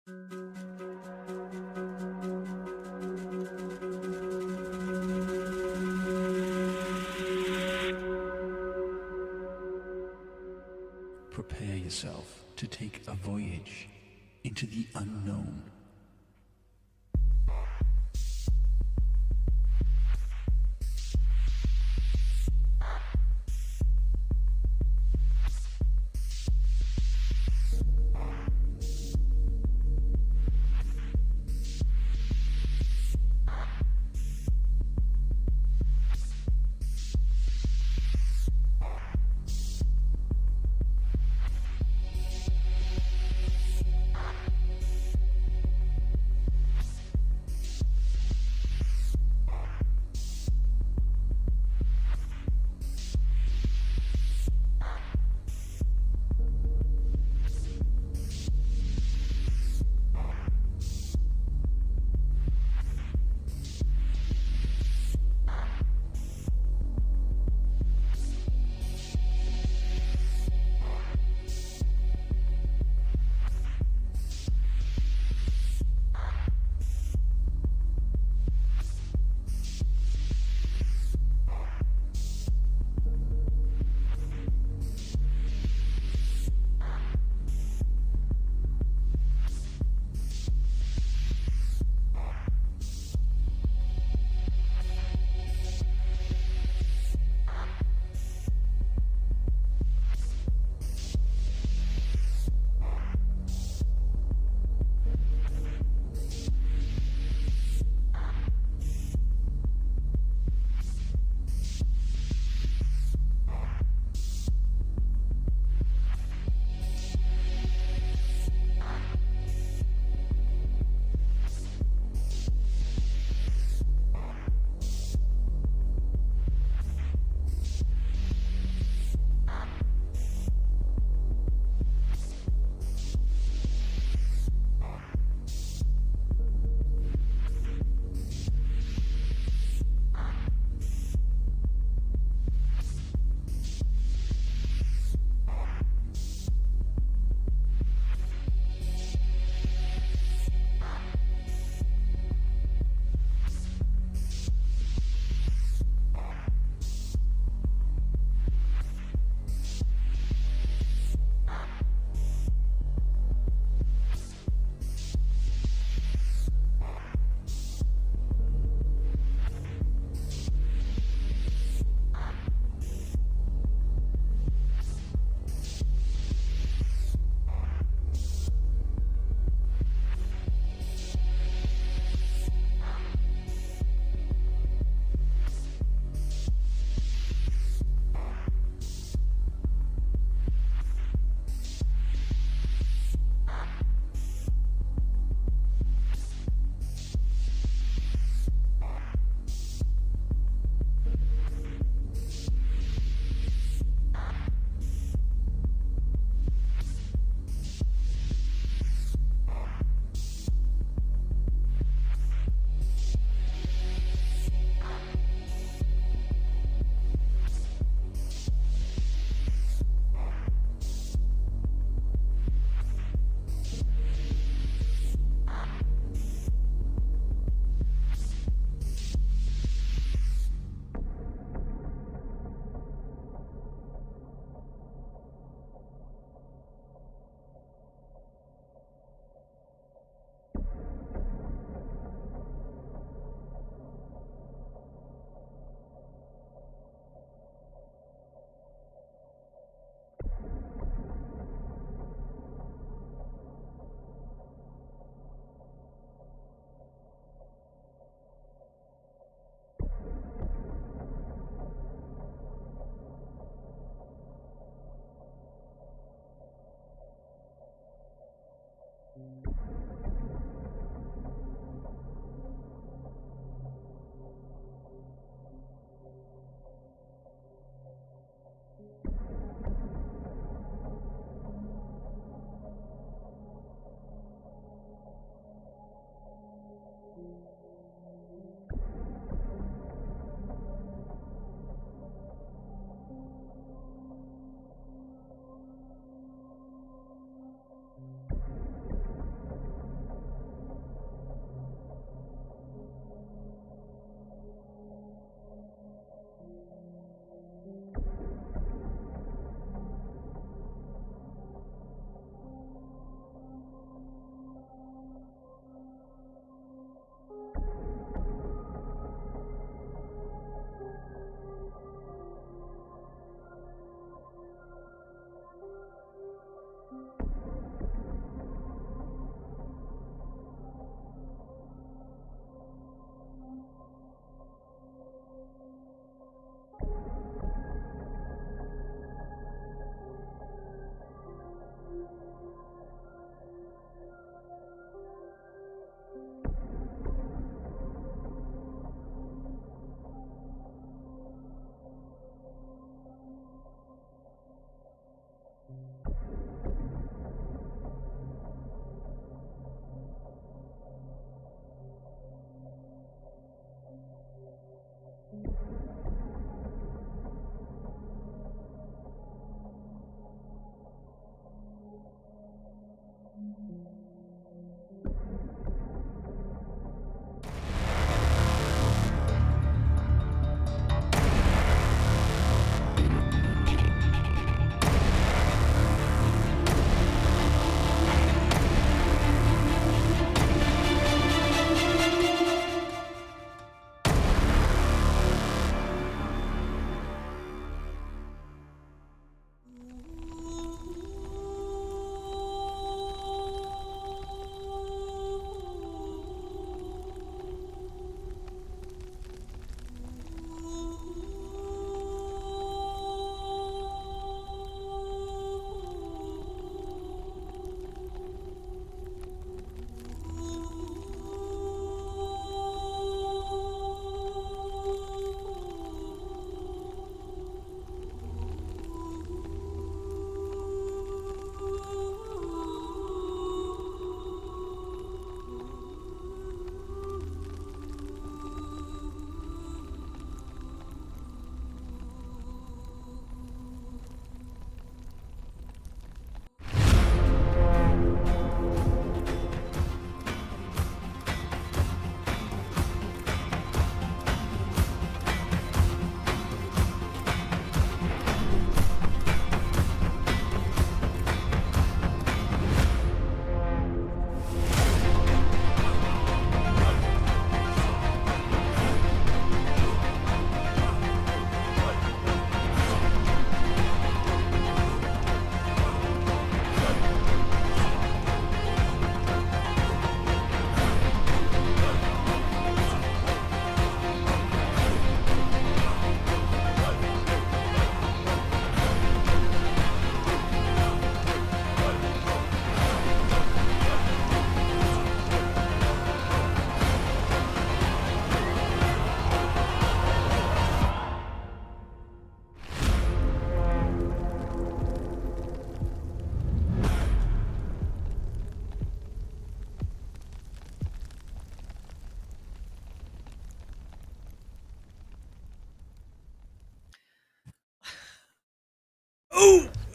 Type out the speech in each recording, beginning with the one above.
Prepare yourself to take a voyage into the unknown.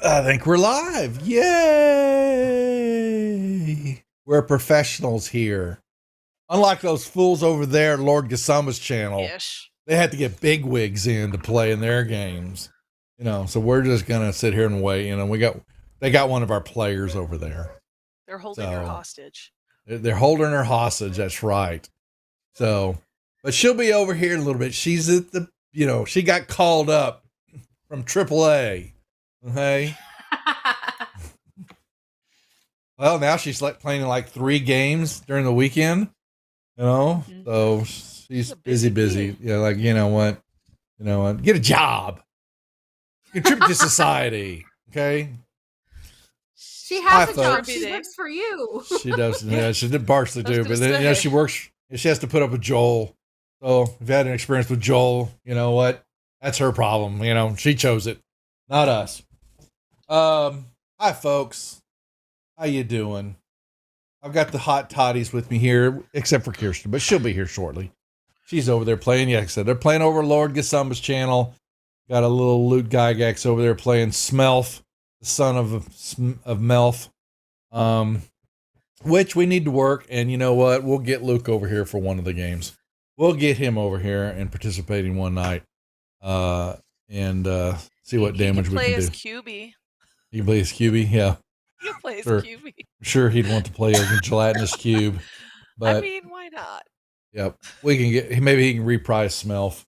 I think we're live. Yay! We're professionals here. Unlike those fools over there at Lord Gasamba's channel, they had to get big wigs in to play in their games. So we're just gonna sit here and wait. They got one of our players over there. They're holding her hostage. They're holding her hostage. That's right. So, but she'll be over here in a little bit. She's at the, she got called up from AAA. Okay. Well, now she's playing like 3 games during the weekend, so she's busy. Yeah. Like, you know what, get a job, contribute to society. Okay. She has a job. She works for you. She does. Yeah, she did partially do, but then, she works, she has to put up with Joel. So if you had an experience with Joel, you know what, that's her problem. She chose it, not us. Hi folks. How you doing? I've got the hot toddies with me here, except for Kirsten, but she'll be here shortly. She's over there playing. Yeah, like I said, they're playing over Lord Gasamba's channel. Got a little Loot Gygax over there playing Smelf, the son of Melf. Which we need to work, and you know what? We'll get Luke over here for one of the games. We'll get him over here and participating one night. And see what damage we can do. Play as QB. He plays QB, yeah. You play as QB. I'm sure he'd want to play as a gelatinous cube. But I mean, why not? Yep. We can maybe he can reprise Smelf.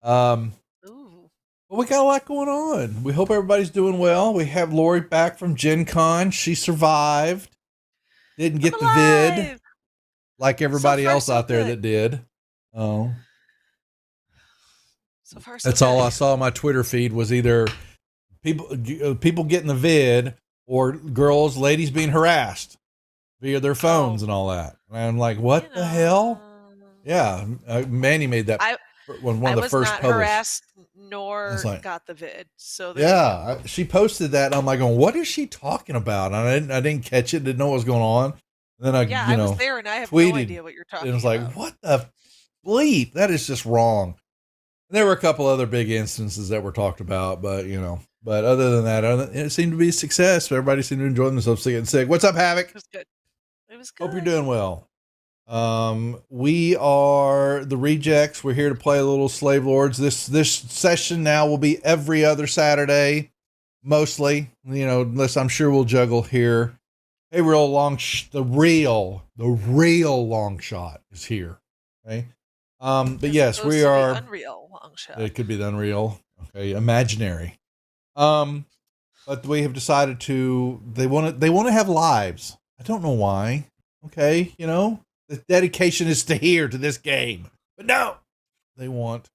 Ooh. But we got a lot going on. We hope everybody's doing well. We have Lori back from Gen Con. She survived. Didn't get the vid like everybody else out there that did. Oh. So far, that's all I saw on my Twitter feed was either people getting the vid or ladies being harassed via their phones and all that. And I'm like, what the hell? Yeah, Manny made that one of the first posts. I was not harassed nor got the vid. So she posted that. And I'm like, what is she talking about? And I didn't catch it. Didn't know what was going on. And then I was there and I have tweeted, no idea what you're talking about. It was like, what the bleep? That is just wrong. And there were a couple other big instances that were talked about, but But other than that, it seemed to be a success. Everybody seemed to enjoy themselves getting sick. What's up, Havoc? It was good. It was good. Hope you're doing well. We are the Rejects. We're here to play a little Slave Lords. This session now will be every other Saturday, mostly. Unless I'm sure we'll juggle here. Hey, the real long shot is here. Okay. But yes, we are. Unreal long shot. It could be the unreal. Okay, imaginary. But we have decided they want to have lives. I don't know why. Okay, the dedication is to this game. But no, they want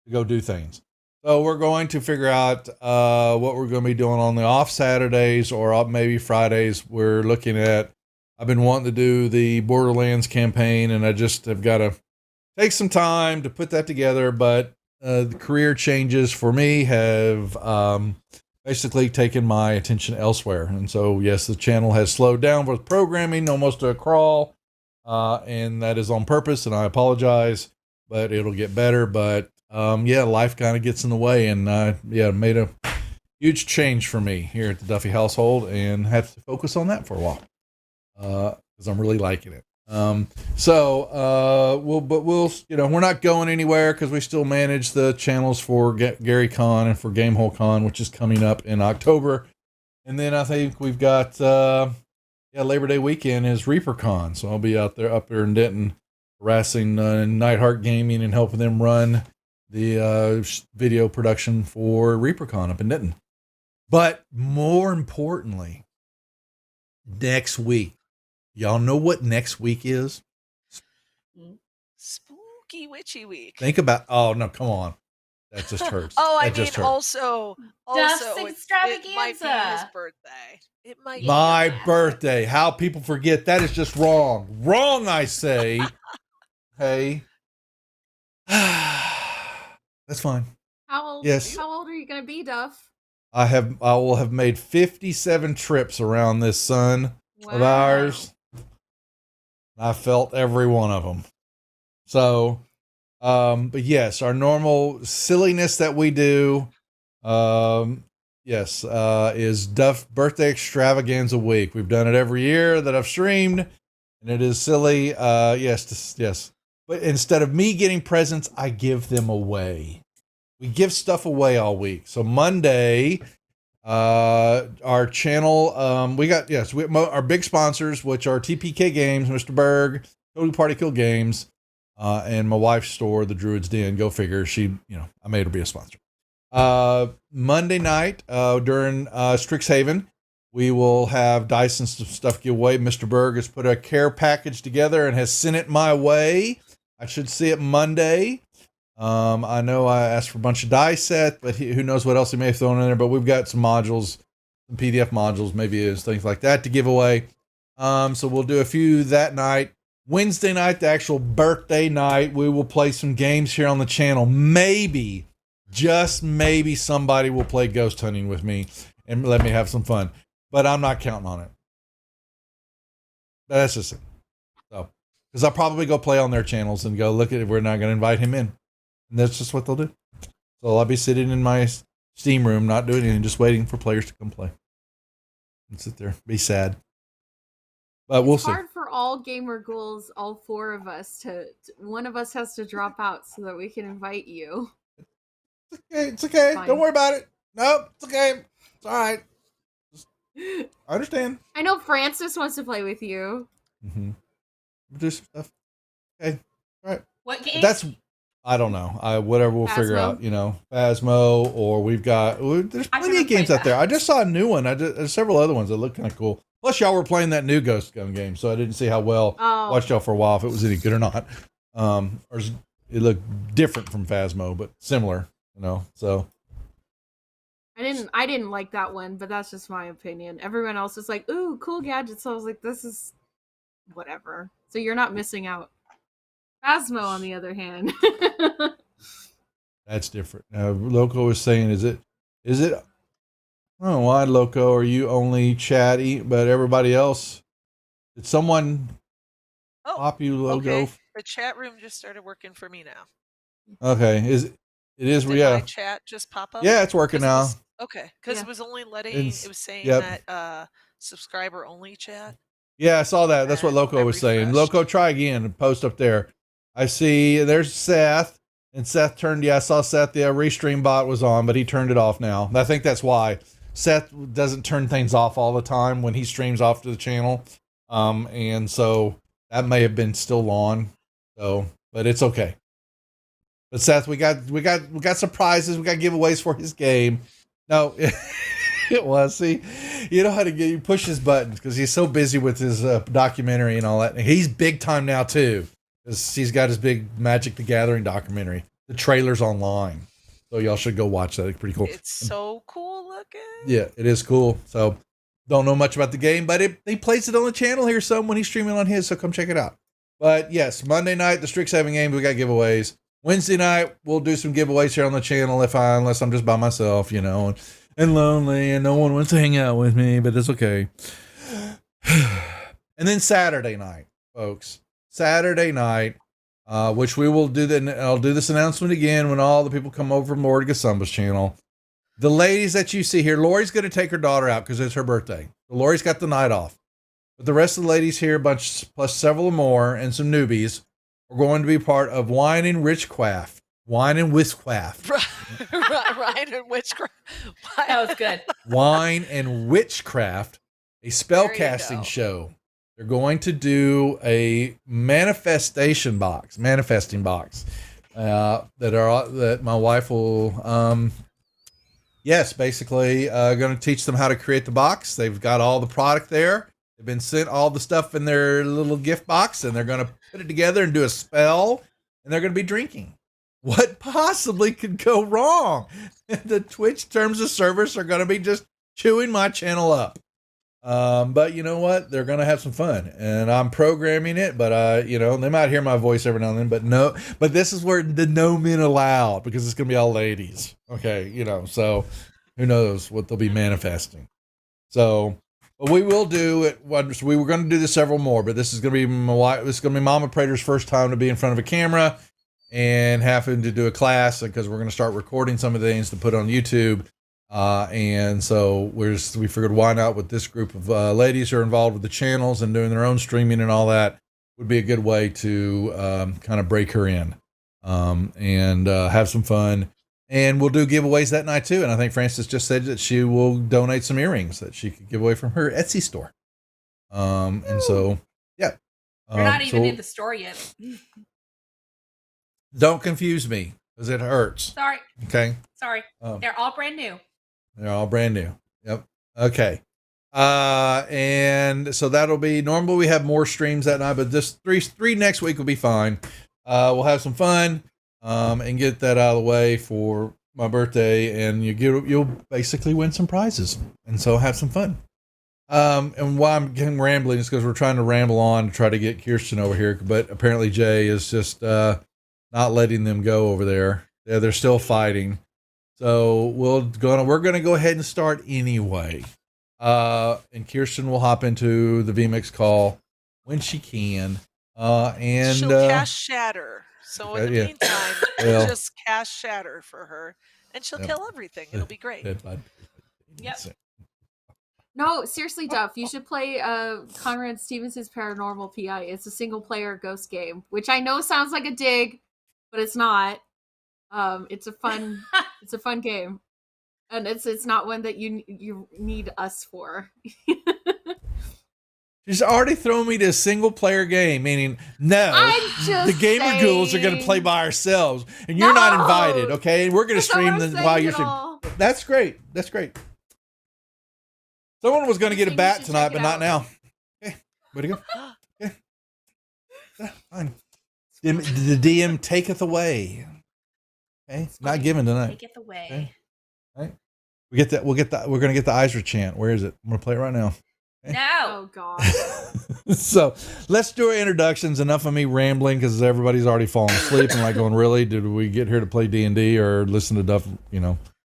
to go do things. So we're going to figure out what we're going to be doing on the off Saturdays or maybe Fridays. We're looking at, I've been wanting to do the Borderlands campaign, and I just have got to take some time to put that together, but the career changes for me have basically taken my attention elsewhere. And so, yes, the channel has slowed down with programming almost to a crawl, and that is on purpose, and I apologize, but it'll get better. But life kind of gets in the way, and made a huge change for me here at the Duffy household, and have to focus on that for a while because I'm really liking it. We're not going anywhere because we still manage the channels for Gary Con and for Gamehole Con, which is coming up in October. And then I think we've got, Labor Day weekend is Reaper Con. So I'll be up there in Denton harassing Nightheart Gaming and helping them run the video production for Reaper Con up in Denton. But more importantly, next week, y'all know what next week is? Spooky Witchy Week. Think about, oh no, come on. That just hurts. Also, Duff's Extravaganza. It might be his birthday. It might be my birthday. How people forget. That is just wrong. Wrong, I say. Hey. That's fine. How old are you going to be, Duff? I will have made 57 trips around this sun of ours. I felt every one of them. So, but yes, our normal silliness that we do, yes, is Duff Birthday Extravaganza Week. We've done it every year that I've streamed, and it is silly. Yes. But instead of me getting presents, I give them away. We give stuff away all week. So Monday, our channel, we got our big sponsors, which are TPK Games, Mr. Berg, Total Party Kill Games, and my wife's store, the Druid's Den. Go figure. She, I made her be a sponsor. Monday night, during Strixhaven, we will have dice and stuff give away. Mr. Berg has put a care package together and has sent it my way. I should see it Monday. I know I asked for a bunch of dice set, but who knows what else he may have thrown in there. But we've got some modules, some PDF modules, maybe things like that to give away. So we'll do a few that night. Wednesday night, the actual birthday night, we will play some games here on the channel. Maybe, just maybe, somebody will play ghost hunting with me and let me have some fun. But I'm not counting on it. That's just it. So, because I'll probably go play on their channels and go, look at it, we're not going to invite him in. And that's just what they'll do. So I'll be sitting in my Steam room, not doing anything, just waiting for players to come play. And sit there, be sad. But we'll see. It's hard for all gamer ghouls, all four of us, one of us has to drop out so that we can invite you. It's okay. Fine. Don't worry about it. Nope, it's okay. It's all right. I understand. I know Francis wants to play with you. Mm-hmm. Do some stuff. Okay. All right. What game? I don't know. Whatever we'll figure out, Phasmo, or there's plenty of games out there. I just saw a new one. There's several other ones that look kind of cool. Plus, y'all were playing that new Ghost Gun game, so I didn't see how well watched y'all for a while, if it was any good or not. Or it looked different from Phasmo, but similar, so. I didn't like that one, but that's just my opinion. Everyone else is like, ooh, cool gadgets. So I was like, this is whatever. So you're not missing out. Phasmo, on the other hand. That's different. Loco was saying, is it, I don't know why, Loco, are you only chatty, but everybody else, did someone pop you logo? Okay. The chat room just started working for me now. Okay. Did my chat just pop up? Yeah, it's working now. Okay. Because it was only it was saying that subscriber only chat. Yeah, I saw that. That's what Loco was saying. Loco, try again and post up there. I see there's Seth, and Seth I saw Seth, the restream bot was on, but he turned it off now. I think that's why. Seth doesn't turn things off all the time when he streams off to the channel. And so that may have been still on. So, but it's okay. But Seth, we got surprises, we got giveaways for his game. No, it was. See, you know how to you push his buttons because he's so busy with his documentary and all that. And he's big time now too. He's got his big Magic the Gathering documentary. The trailer's online, so y'all should go watch that. It's pretty cool. It's so cool looking. Yeah, it is cool. So don't know much about the game, but he plays it on the channel here some when he's streaming on his. So come check it out. But yes, Monday night the Strixhaven game, we got giveaways. Wednesday night we'll do some giveaways here on the channel unless I'm just by myself, and lonely and no one wants to hang out with me, but it's okay. And then Saturday night, folks. Saturday night, which we will do. I'll do this announcement again when all the people come over from Lord Gasumba's channel. The ladies that you see here, Lori's going to take her daughter out because it's her birthday. So Lori's got the night off. But the rest of the ladies here, a bunch plus several more, and some newbies, are going to be part of Wine and Witchcraft. Wine and Witchcraft. Wine and Witchcraft. That was good. Wine and Witchcraft, a spellcasting show. They're going to do a manifesting box that my wife will, basically going to teach them how to create the box. They've got all the product there. They've been sent all the stuff in their little gift box, and they're going to put it together and do a spell, and they're going to be drinking. What possibly could go wrong? The Twitch terms of service are going to be just chewing my channel up. But you know what? They're going to have some fun, and I'm programming it, but, they might hear my voice every now and then, but this is where the no men allowed, because it's going to be all ladies. Okay. So who knows what they'll be manifesting. So we will do it. We were going to do this several more, but this is going to be Mama Prater's first time to be in front of a camera and having to do a class because we're going to start recording some of the things to put on YouTube. And so we figured, why not, with this group of ladies who are involved with the channels and doing their own streaming and all that, would be a good way to kind of break her in and have some fun. And we'll do giveaways that night too. And I think Frances just said that she will donate some earrings that she could give away from her Etsy store. And so, yeah. You're not even in the store yet. Don't confuse me, because it hurts. Sorry. Okay. Sorry. They're all brand new. They're all brand new. Yep. Okay. And so that'll be normal. We have more streams that night, but this three next week will be fine. We'll have some fun, and get that out of the way for my birthday, and you'll basically win some prizes, and so have some fun. And why I'm getting rambling is because we're trying to ramble on to try to get Kirsten over here, but apparently Jay is just not letting them go over there. Yeah, they're still fighting. So we're gonna go ahead and start anyway. And Kirsten will hop into the VMix call when she can. And she'll cast Shatter. So in the meantime, just cast Shatter for her, and she'll kill everything. It'll be great. Yep. No, seriously, Duff, you should play Conrad Stevens' Paranormal PI. It's a single-player ghost game, which I know sounds like a dig, but it's not. It's a fun game, and it's not one that you need us for. She's already thrown me to a single-player game, meaning the gamer ghouls are going to play by ourselves, and you're not invited. Okay, and we're going to stream them while you're streaming. That's great. That's great. Someone was going to get a bat tonight, but not now. Okay, way to go. Okay, fine. The DM taketh away. Okay, not given tonight. Taketh away. Okay. All right. We're going to get the Isra chant. Where is it? I'm going to play it right now. Okay. No. Oh God. So let's do our introductions. Enough of me rambling, because everybody's already fallen asleep and like going, really? Did we get here to play D&D or listen to Duff,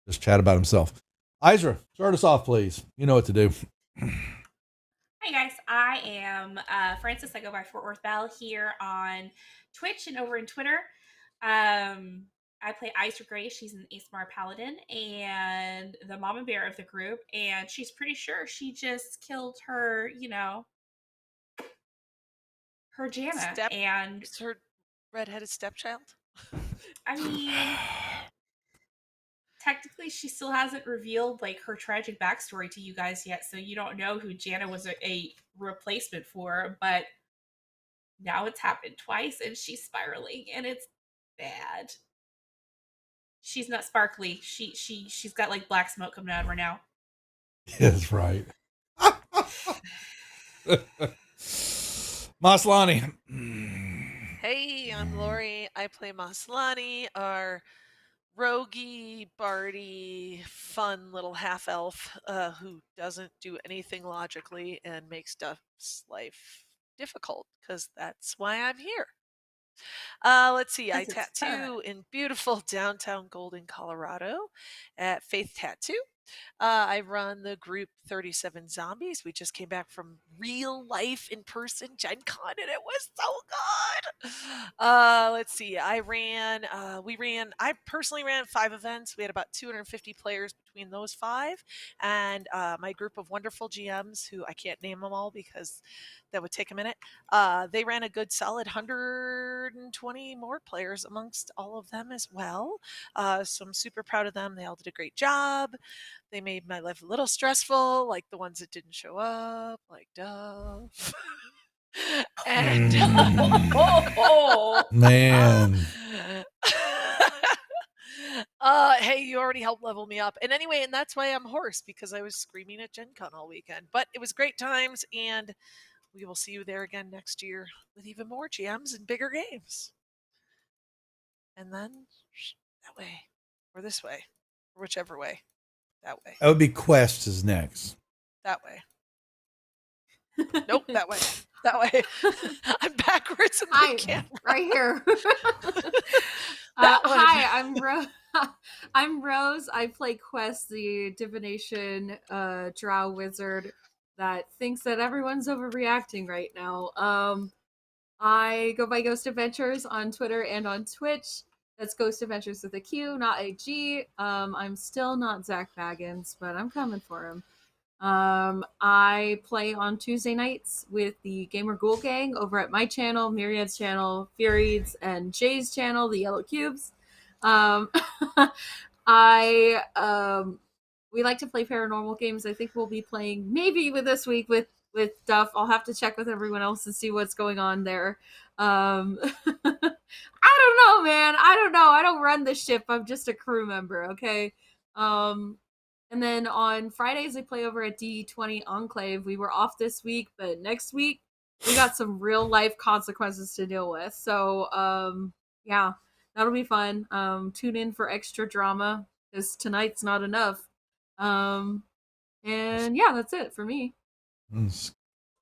just chat about himself? Isra, start us off, please. You know what to do. Hi guys, I am Frances. I go by Fort Worth Belle here on Twitch and over in Twitter. I play Isra Gray. She's an ASMR paladin and the mama bear of the group, and she's pretty sure she just killed her, her Jana. And it's her redheaded stepchild. I mean, technically she still hasn't revealed like her tragic backstory to you guys yet, so you don't know who Jana was a replacement for, but now it's happened twice and she's spiraling and it's bad. She's not sparkly. She's got like black smoke coming out of her now. That's right. Maslani. Hey, I'm Lori. I play Maslani, our roguey, bardy, fun little half elf who doesn't do anything logically and makes Duff's life difficult, because that's why I'm here. Let's see. I tattoo in beautiful downtown Golden, Colorado at Faith Tattoo. I run the group 37 Zombies. We just came back from real life in person Gen Con, and it was so good. Let's see. I personally ran 5 events. We had about 250 players between those 5, and my group of wonderful GMs, who I can't name them all because that would take a minute. They ran a good solid 120 more players amongst all of them as well. So I'm super proud of them. They all did a great job. They made my life a little stressful, like the ones that didn't show up, like Duff. And man. Hey, you already helped level me up. And anyway, and that's why I'm hoarse, because I was screaming at Gen Con all weekend. But it was great times, and we will see you there again next year with even more GMs and bigger games. And then that way, or this way, or whichever way. That way. That would be Quest is next. That way. Nope, that way. That way. I'm backwards in the camera. Right here. Hi, I'm Rose. I play Quest, the divination drow wizard that thinks that everyone's overreacting right now. I go by Ghost Adventures on Twitter and on Twitch. That's Ghost Adventures with a Q, not a G. I'm still not Zach Baggins, but I'm coming for him. I play on Tuesday nights with the Gamer Ghoul Gang over at my channel, Myriad's channel, Fury's, and Jay's channel, the Yellow Cubes. We like to play paranormal games. I think we'll be playing maybe with this week with Duff. I'll have to check with everyone else and see what's going on there. I don't know, man. I don't know. I don't run the ship. I'm just a crew member, okay? And then on Fridays, I play over at D20 Enclave. We were off this week, but next week, we got some real life consequences to deal with. So, yeah, that'll be fun. Tune in for extra drama, because tonight's not enough. And yeah, that's it for me.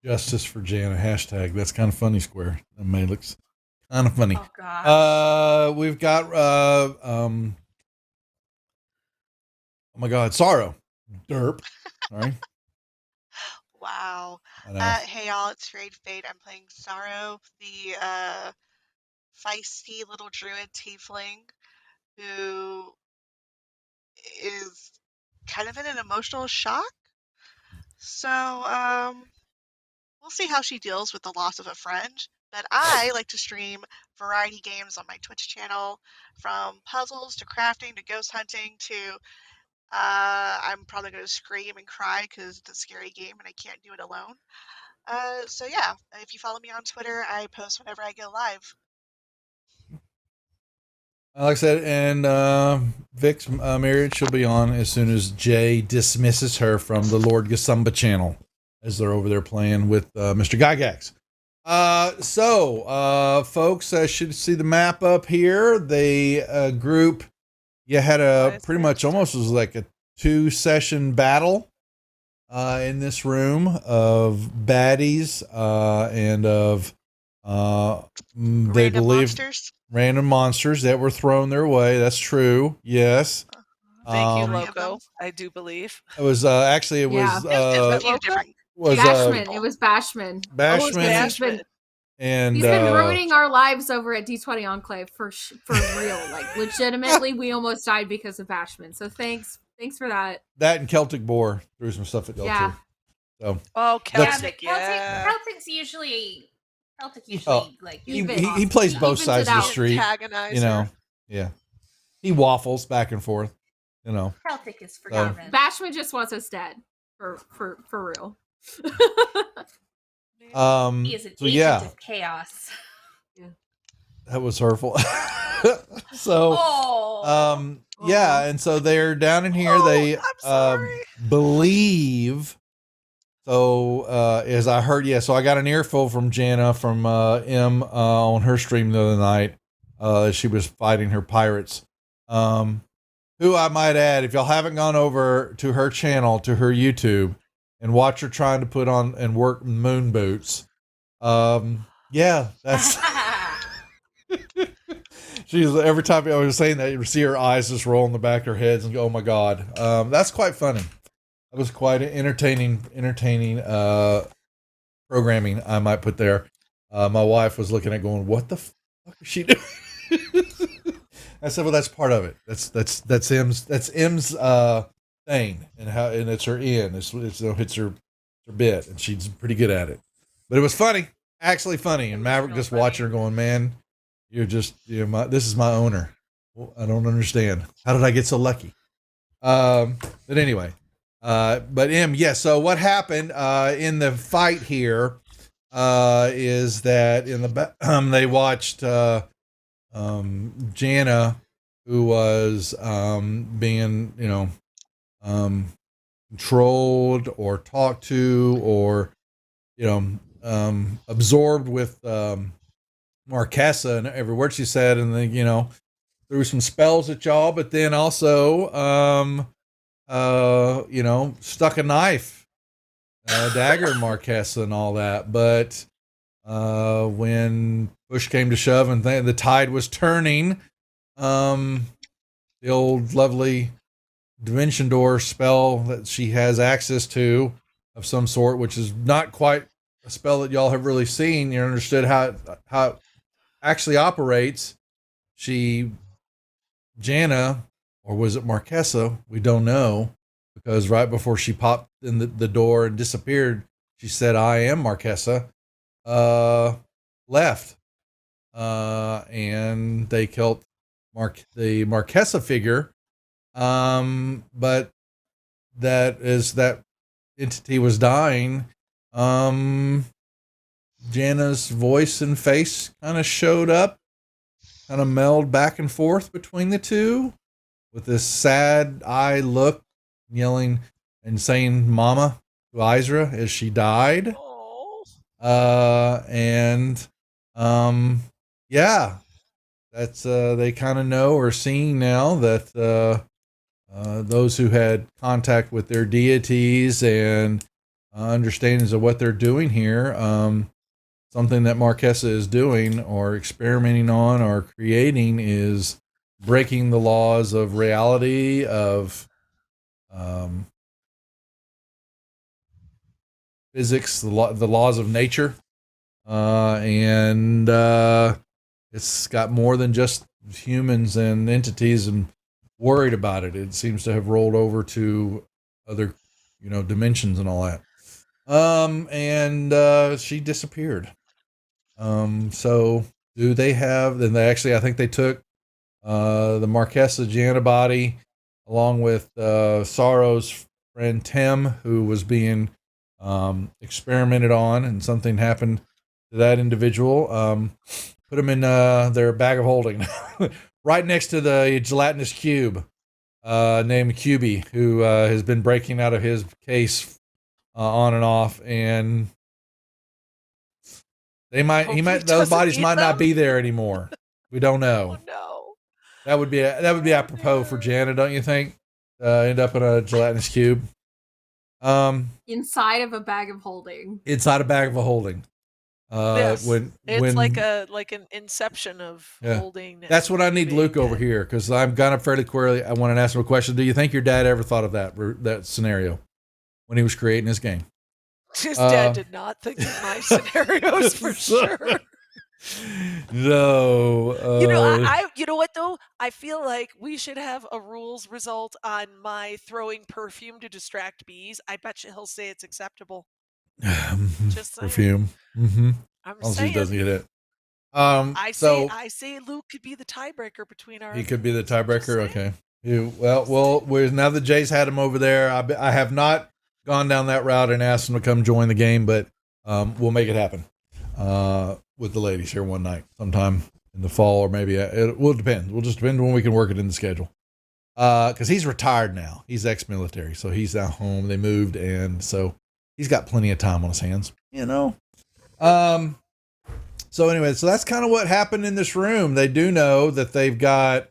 Justice for Jana hashtag. That's kind of funny, Square. That may looks kind of funny. Oh gosh. We've got oh my God, Sorrow. Derp. All right. Wow. I know. Hey y'all, it's Raid Fate. I'm playing Sorrow, the feisty little druid tiefling who is kind of in an emotional shock. So, we'll see how she deals with the loss of a friend. But I like to stream variety games on my Twitch channel, from puzzles to crafting to ghost hunting to I'm probably going to scream and cry because it's a scary game and I can't do it alone. So yeah, if you follow me on Twitter, I post whenever I go live. Like I said, and Vic's marriage, she'll be on as soon as Jay dismisses her from the Lord Gasumba channel, as they're over there playing with Mr. Gygax. So, folks, I should see the map up here. The group, you had a pretty much almost was like a 2-session battle in this room of baddies and of they Random believe monsters. random monsters that were thrown their way. That's true. Yes. Thank you, Three of Loco. them. I do believe. It was actually it Yeah. was There's a few Loco? different. Bashman. It was Bashman. Bashman He's been, and he's been ruining our lives over at D20 Enclave for real. Like, legitimately, we almost died because of Bashman. So thanks for that. that and Celtic Boar threw some stuff at y'all Yeah. too. So Oh, Celtic, yeah. yeah. Celtic's usually like he Even- plays he both evens sides it of the out. street. Antagonizer. You know, yeah. He waffles back and forth. You know, Celtic is forgotten. Bashman just wants us dead. For real. He is an so agent yeah, of chaos. that was hurtful. So Oh. yeah, and so they're down in here. They I'm sorry. believe. So as I heard, yeah. So I got an earful from Jana from M on her stream the other night. She was fighting her pirates. Who I might add, if y'all haven't gone over to her channel, to her YouTube, and watch her trying to put on and work moon boots. Yeah, that's. She's every time I was saying that, you see her eyes just roll in the back of her heads and go, "Oh my god!" That's quite funny. That was quite entertaining programming. I might put there. My wife was looking at, going, "What the fuck is she doing?" I said, "Well, that's part of it. That's M's thing, and it's her in. It's her bit, and she's pretty good at it. But it was funny, actually funny. And Maverick just watching her, going, "Man, this is my owner. Well, I don't understand. How did I get so lucky?" But anyway, but yeah. So what happened in the fight here is that in the they watched Jana, who was being controlled or talked to or absorbed with Marquesa and every word she said, and then threw some spells at y'all, but then also stuck a knife, dagger Marquesa and all that. But when push came to shove and the tide was turning, the old lovely dimension door spell that she has access to of some sort, which is not quite a spell that y'all have really seen, you understood how it actually operates. She Jana, or was it Marquesa? We don't know, because right before she popped in the door and disappeared, she said, "I am Marquesa." Left, and they killed the Marquesa figure. But that entity was dying. Jana's voice and face kind of showed up, kind of melded back and forth between the two, with this sad eye look, yelling and saying "Mama" to Izra as she died. Oh. Yeah, that's they kind of know or seeing now that those who had contact with their deities and understandings of what they're doing here, something that Marquesa is doing or experimenting on or creating is breaking the laws of reality, of physics, the laws of nature, and it's got more than just humans and entities and worried about it. It seems to have rolled over to other, dimensions and all that. And she disappeared. So do they have? Then they actually, I think they took the Marquesa Jana body along with Sorrow's friend Tim, who was being experimented on, and something happened to that individual. Put him in their bag of holding, right next to the gelatinous cube named Cubie, who has been breaking out of his case on and off, and he might, those doesn't bodies eat might not them. be there anymore. We don't know. Oh no. That would be apropos for Jana, don't you think? End up in a gelatinous cube. Inside of a bag of holding. Inside a bag of a holding. Yes. It's when like an inception of Yeah. holding. That's what I need being Luke over dead. here, because I'm gonna fairly query. I want to ask him a question. Do you think your dad ever thought of that scenario when he was creating his game? His dad did not think of my scenarios for sure. No. You know what though? I feel like we should have a rules result on my throwing perfume to distract bees. I bet you he'll say it's acceptable. Just saying. perfume. Mm-hmm. I'm As long as he saying. doesn't get it. I So say Luke could be the tiebreaker between our. he could be the Just tiebreaker. saying. Okay. We're now that Jay's had him over there. I have not gone down that route and asked him to come join the game, but we'll make it happen with the ladies here one night, sometime in the fall, or maybe it will depend. We'll just depend when we can work it in the schedule. Because he's retired now. He's ex-military, so he's now home. They moved, and so he's got plenty of time on his hands. So anyway, so that's kind of what happened in this room. They do know that they've got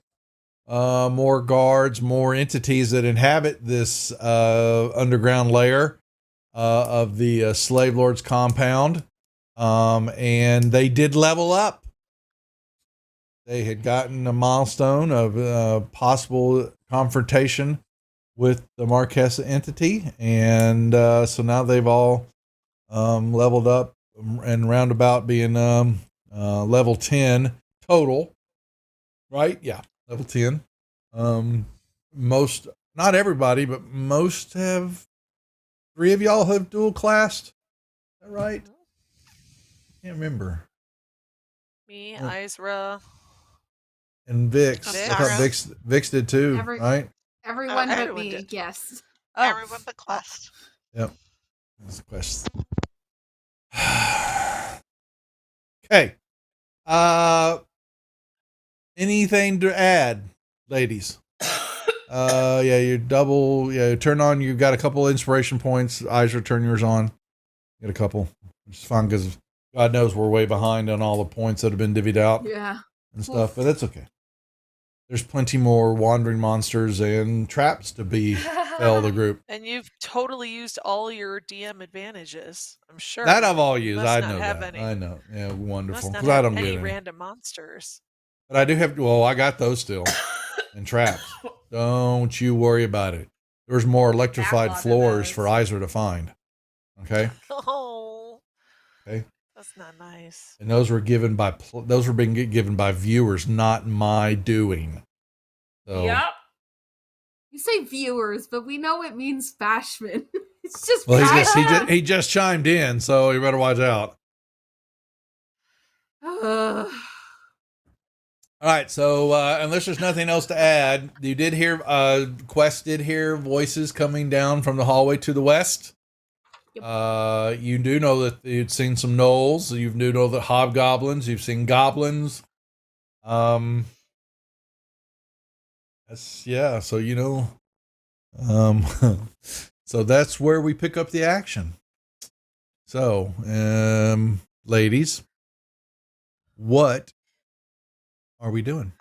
more guards, more entities that inhabit this underground layer of the slave lord's compound. And they did level up. They had gotten a milestone of possible confrontation with the Marquesa entity. And so now they've all leveled up and roundabout being level 10 total. Right? Yeah, level 10. Most, not everybody, but most have. 3 of y'all have dual classed. Is that right? Can't remember. Me, Oh. Izra. And Vix. Vix. I thought Vix did too, right? Everyone but everyone me, did. yes. Oh, Everyone but Quest. Yep. That's the question. Okay. Anything to add, ladies? You double. Yeah, turn on. You've got a couple inspiration points. Izra, turn yours on. Get a couple, which is fine because God knows we're way behind on all the points that have been divvied out Yeah. and stuff. But that's okay. There's plenty more wandering monsters and traps to befell the group. And you've totally used all your DM advantages. I'm sure. That I've all used. Must I not know have that. any. I know. Yeah, Must wonderful. not Because I have don't get any any. random monsters. But I do have. Well, I got those still, and traps. Don't you worry about it. There's more electrified Backlog of floors those. for Izra to find. Okay, Oh. Okay. That's not nice. and those were given by being given by viewers, not my doing. So Yep. You say viewers, but we know it means Bashman. It's just well, Bashman. he just chimed in, so you better watch out. Ugh. All right, so unless there's nothing else to add, you did hear Quest did hear voices coming down from the hallway to the west. Yep. You do know that you've seen some gnolls. You do know that hobgoblins. You've seen goblins. Yeah. So you know, so that's where we pick up the action. So, ladies, what are we doing?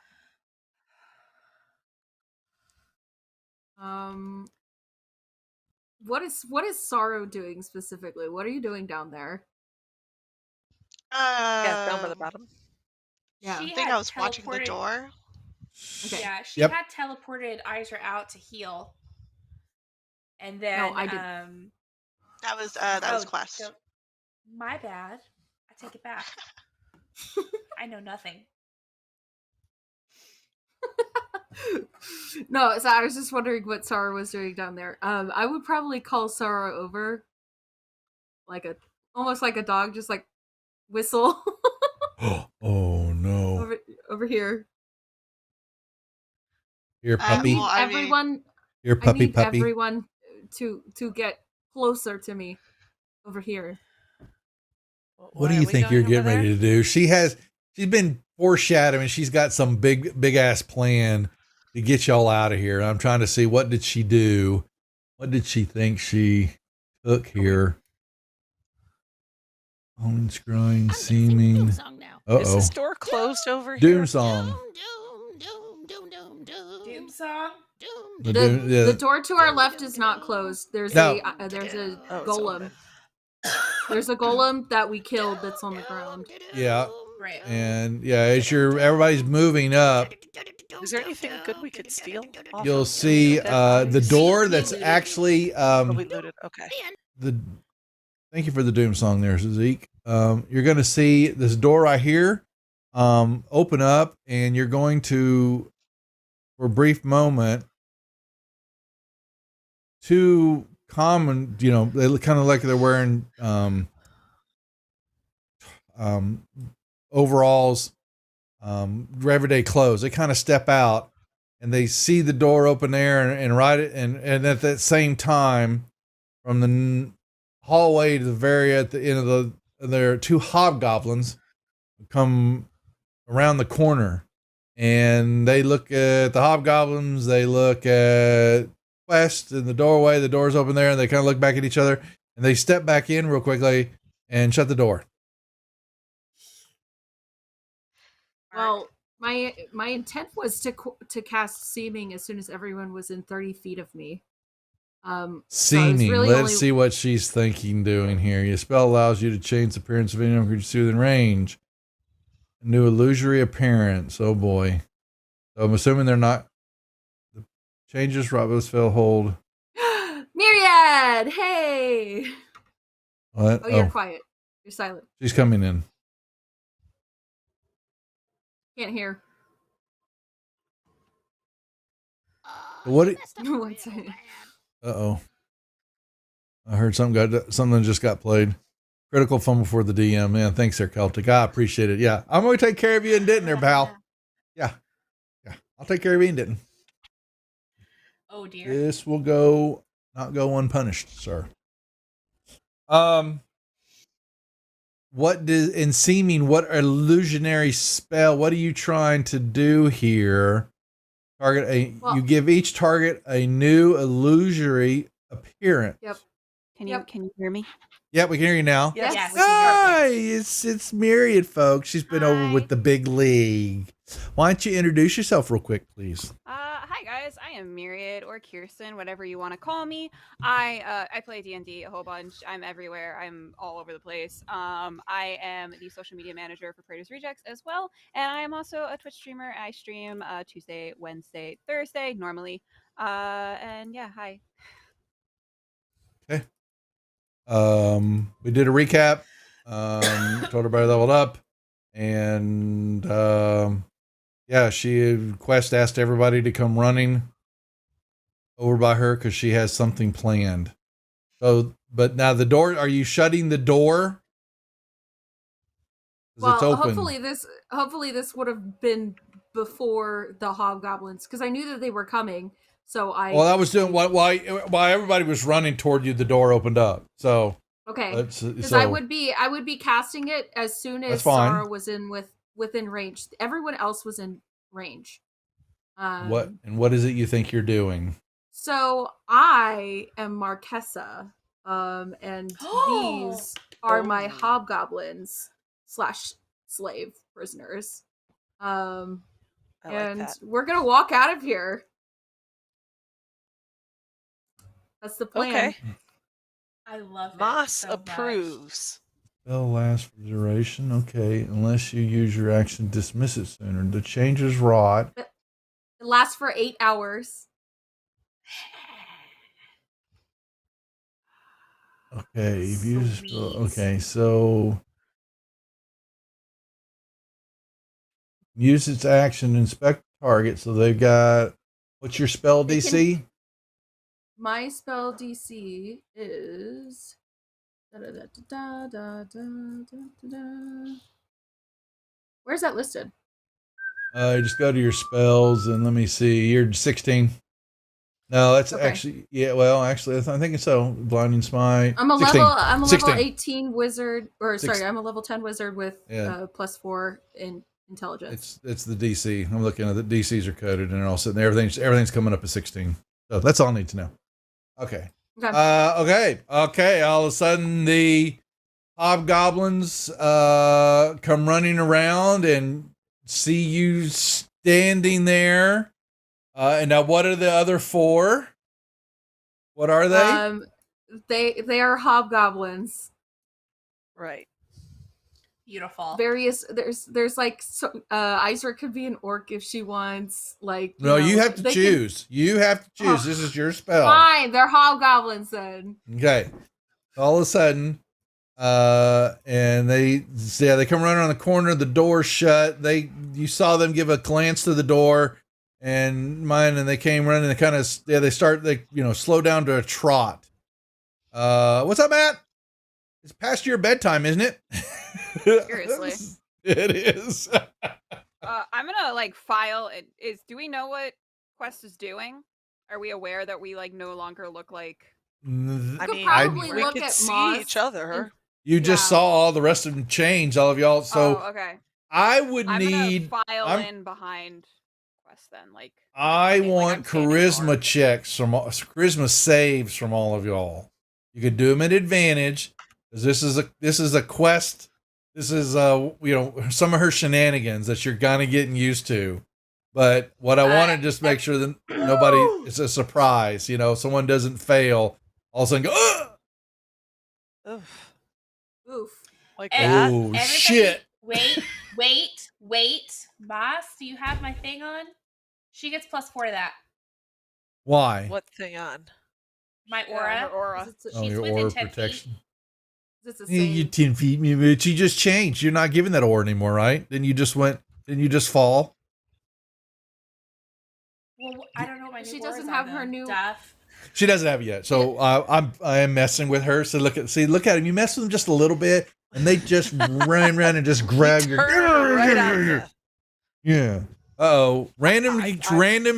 What is Sorrow doing specifically? What are you doing down there? Yeah, down by the Um, bottom. Yeah. I think I was watching the door. Okay. Yeah, she Yep. had teleported Isra out to heal. And then No, I didn't. That was oh, Quest. my bad. I take it back. I know nothing. No, so I was just wondering what Sorrow was doing down there. I would probably call Sorrow over, almost like a dog, just like whistle Oh no! over here. Here, I puppy. need Well, I mean- everyone. Here, I puppy, need puppy. everyone to get closer to me over here. What do you think you're getting ready to do? She's been foreshadowing. She's got some big ass plan to get y'all out of here. I'm trying to see, what did she do? What did she think she took here? On scrying, seeming. Is Is Uh-oh. this door closed over Doom here? song. Doom song? The doom- yeah. The door to our left is not closed. There's No. a Oh, it's golem. open. There's a golem that we killed that's on the ground. Yeah. Right. And yeah, as everybody's moving up, Is there anything good we could steal? off you'll of see dead the bodies? door that's actually Oh, we looted. Okay. Thank you for the doom song there, Zeke. You're going to see this door right here open up, and you're going to, for a brief moment, two common, they look kind of like they're wearing overalls, everyday clothes. They kind of step out, and they see the door open there, and and at that same time, from the hallway to the at the end of there are two hobgoblins come around the corner, and they look at the hobgoblins. They look at Quest in the doorway. The door's open there, and they kind of look back at each other, and they step back in real quickly and shut the door. Well, my intent was to cast Seeming as soon as everyone was in 30 feet of me. So I was Seeming. really Let's only- see what she's doing here. Your spell allows you to change the appearance of any creature within range. A new illusory appearance. Oh boy. So I'm assuming they're not. The changes Robert spell hold. Myriad, hey! What? Oh, you're quiet. You're silent. She's coming in. Can't hear. What? One second. Uh-oh. I heard something just got played. Critical fumble for the DM. Man, thanks there, Celtic. I appreciate it. Yeah. I'm going to take care of you and Denton there, pal. Yeah. I'll take care of you and Denton. Oh dear. This will not go unpunished, sir. What illusionary spell, what are you trying to do here? You give each target a new illusory appearance. Yep. Can you hear me? Yep, we can hear you now. Yes. Yes. Hi, it's Myriad, folks. She's been over Hi. with the big league. Why don't you introduce yourself real quick, please? Hi guys, I am Myriad or Kirsten, whatever you want to call me. I play D&D a whole bunch. I'm everywhere. I'm all over the place. I am the social media manager for Praetors Rejects as well, and I am also a Twitch streamer. I stream Tuesday, Wednesday, Thursday normally. And yeah, hi. Okay. We did a recap. Told everybody leveled up, and Yeah, Quest asked everybody to come running over by her because she has something planned. So, but now the door. Are you shutting the door? 'Cause Well, it's open. hopefully this would have been before the hobgoblins because I knew that they were coming. So Well, I was doing why everybody was running toward you. The door opened up. So okay. Because so I would be casting it as soon as That's fine. Sarah was within range. Everyone else was in range. what is it you think you're doing? So I am Marquesa, and these are my Oh. hobgoblins / slave prisoners. I like And that. we're gonna walk out of here. That's the plan. Okay. I love it. Moss so much. approves. Spell lasts for duration. Okay, unless you use your action, dismiss it sooner. The change is wrought. It lasts for 8 hours. Okay, you've used a spell. Sweet. Okay, so use its action to inspect the target. So they've got what's your spell They DC? My spell DC is. Where's that listed? Just go to your spells and let me see. You're 16. No, that's Okay. actually actually I think so. Blinding smite. I'm a 16. level 16. 18 wizard, or Six- sorry, I'm a level 10 wizard with Yeah. +4 in intelligence. It's the DC. I'm looking at the DCs are coded and they're all sitting there. Everything's coming up at 16. So that's all I need to know. Okay. Okay. Okay. All of a sudden the hobgoblins come running around and see you standing there. And now what are the other four? What are they? They are hobgoblins. Right. Beautiful. There's like Isra could be an orc if she wants. Like No, you have to they choose. You have to choose. Oh. This is your spell. Fine, they're hobgoblins then. Okay. All of a sudden, and they come running around the corner. The door's shut. You saw them give a glance to the door, and they came running. They slow down to a trot. What's up, Matt? It's past your bedtime, isn't it? Seriously. It is. I'm gonna file it. Do we know what Quest is doing? Are we aware that we no longer look like? I could mean, probably we look could at see Moss each other. You just Yeah. saw all the rest of them change, all of y'all. So oh, okay. I would I'm need. gonna file I'm- in behind Quest then. I okay, want I'm standing charisma for. checks charisma saves from all of y'all. You could do them at advantage because this is a quest. This is some of her shenanigans that you're kind of getting used to. But what I want to just make sure that nobody it's a surprise. Someone doesn't fail. All of a sudden go. Ugh! Ugh, Oof. like And- that. Oh Everybody- shit! Wait. Moss, do you have my thing on? She gets +4 to that. Why? What thing on? My Yeah, aura. her aura. It's Oh, She's your within aura 10 feet. protection. the Yeah, you same. 10 feet, but you just changed. You're not giving that aura anymore, right? Then you just fall. Well, I don't know my new She auras doesn't on have them. her new- Duff. She doesn't have it yet. So I am messing with her. So look at him. You mess with them just a little bit, and they just run around and just grab your. Turn right out of Yeah. Uh-oh. Random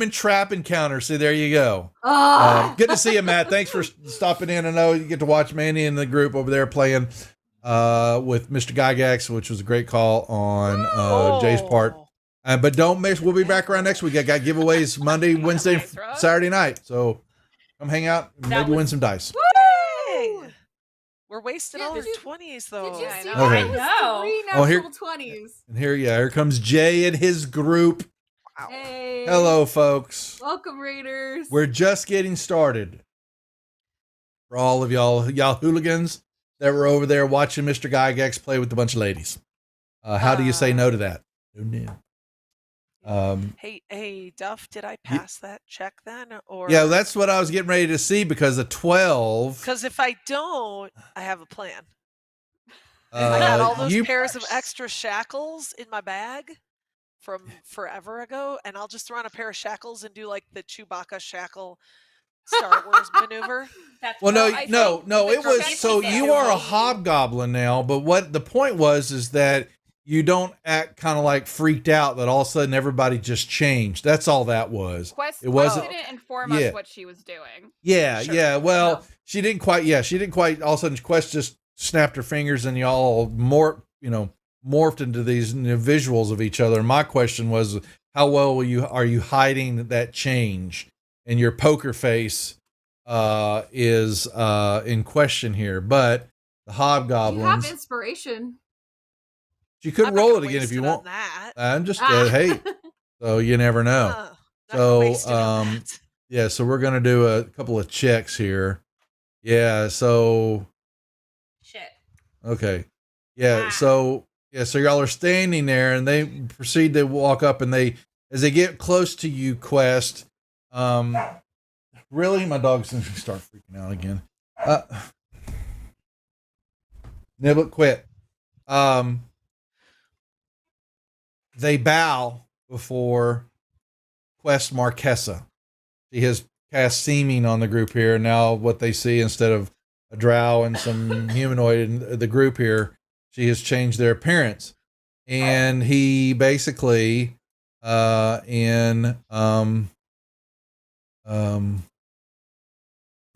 and trap encounter. See, there you go. Good to see you, Matt. Thanks for stopping in. I know you get to watch Mandy and the group over there playing with Mr. Gygax, which was a great call on Jay's part. But don't miss. We'll be back around next week. I got giveaways Monday, Wednesday, Nice, Rob. Saturday night. So come hang out and maybe win some dice. Dang! We're wasting Yeah, all our did you- 20s, though. Did you I see know. that? Okay. It was I know. 3 Oh, here- natural 20s. And here comes Jay and his group. Hey. Hello, folks. Welcome, Raiders. We're just getting started. For all of y'all hooligans that were over there watching Mr. Gygax play with a bunch of ladies. How do you say no to that? No. Hey, Duff, did I pass that check then? Or Yeah, that's what I was getting ready to see because a 12. because if I don't, I have a plan. I got all those you pairs of extra shackles in my bag. from forever ago, and I'll just throw on a pair of shackles and do like the Chewbacca shackle Star Wars maneuver. That's Well, I no, think it was Chris so is you are a doing- hobgoblin now. But what the point was is that you don't act kind of like freaked out that all of a sudden everybody just changed. That's all that was. Quest, It wasn't- didn't inform yeah. us what she was doing. Yeah, Sure. yeah. Well, No. she didn't quite. Yeah, she didn't quite. All of a sudden, Quest just snapped her fingers, and y'all morphed into these visuals of each other. My question was, how well are you hiding that change? And your poker face is in question here. But the You have hobgoblins, inspiration. you could I'm not roll gonna it again waste if you it on want. that. I'm just Ah. hey. So you never know. Not So, gonna waste it on that. Yeah, so we're gonna do a couple of checks here. Yeah, so shit. okay. Yeah, Ah. so y'all are standing there and they proceed to walk up and as they get close to you, Quest, really my dog's gonna start freaking out again. Niblet, quit. They bow before Quest Marquesa. She has cast seeming on the group here. Now what they see, instead of a drow and some humanoid in the group here, she has changed their appearance. And he basically hold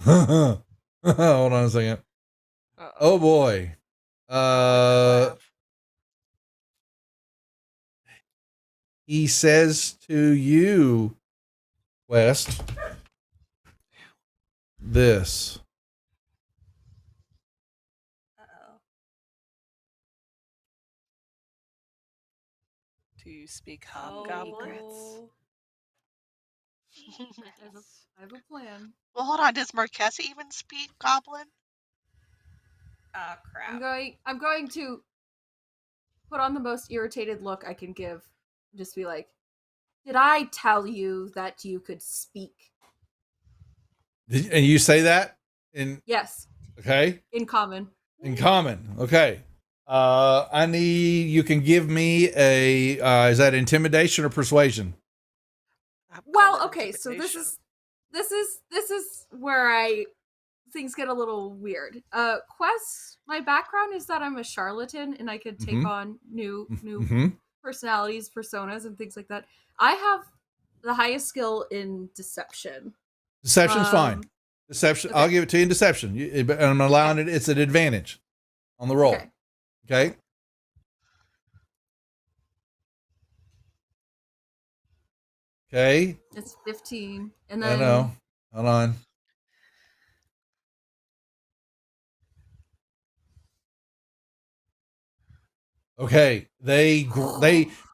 on a second. Oh boy. He says to you, Quest, this. Uh-oh. Do you speak hobgoblin? Oh. I have a plan. Well, hold on. Does Marquesa even speak Goblin? Oh crap. I'm going to put on the most irritated look I can give. Just be like, did I tell you that you could speak? And you say that Yes, okay, in common. in common. Okay. I need, you can give me a, is that intimidation or persuasion? I'm Well, calling okay, so intimidation. this is where things get a little weird. Quest, my background is that I'm a charlatan and I could take Mhm. on new Mm-hmm. personalities, personas, and things like that. I have the highest skill in deception. Deception's fine. Um, Deception. okay. I'll give it to you in deception. And I'm allowing it. It's an advantage on the roll. Okay. Okay. Okay. It's 15. And I then know. Hold on. Okay. They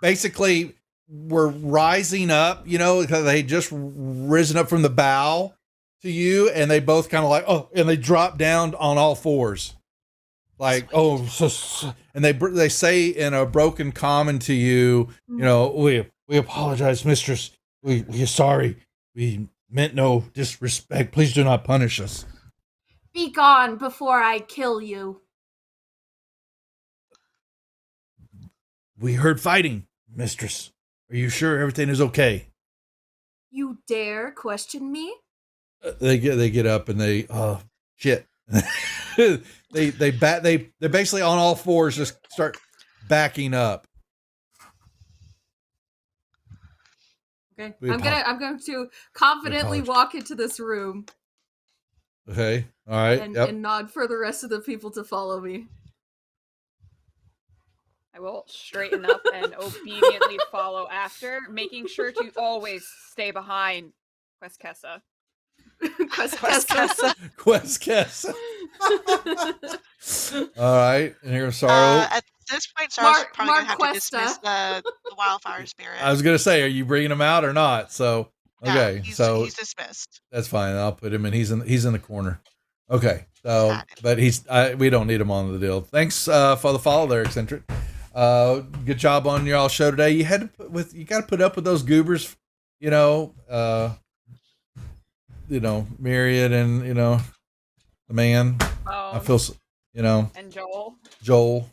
basically were rising up, because they just risen up from the bow to you, and they both kind of like, oh, and they drop down on all fours. Like, oh, and they say in a broken common to you, we apologize, mistress. We're sorry. We meant no disrespect. Please do not punish us. be gone before I kill you. We heard fighting, mistress. Are you sure everything is okay? You dare question me? They get up and they shit. they're basically on all fours, just start backing up. Okay. We I'm going to confidently apologize. walk into this room Okay. All right. and, Yep. and nod for the rest of the people to follow me. I will straighten up and obediently follow after, making sure to always stay behind Quest-Kessa. Quest-Kessa. Quest. All right. And here's Sorrow. At this point, Sarah's probably going to have to Marquesta. dismiss the wildfire spirit. I was gonna say, are you bringing him out or not? So No, okay, so he's dismissed. that's fine. I'll put him in. He's in the corner. Okay. So, Got it. but we don't need him on the deal. Thanks for the follow there, Eccentric. Good job on your all show today. You had to you got to put up with those goobers, Myriad and the man. I feel And Joel. Joel,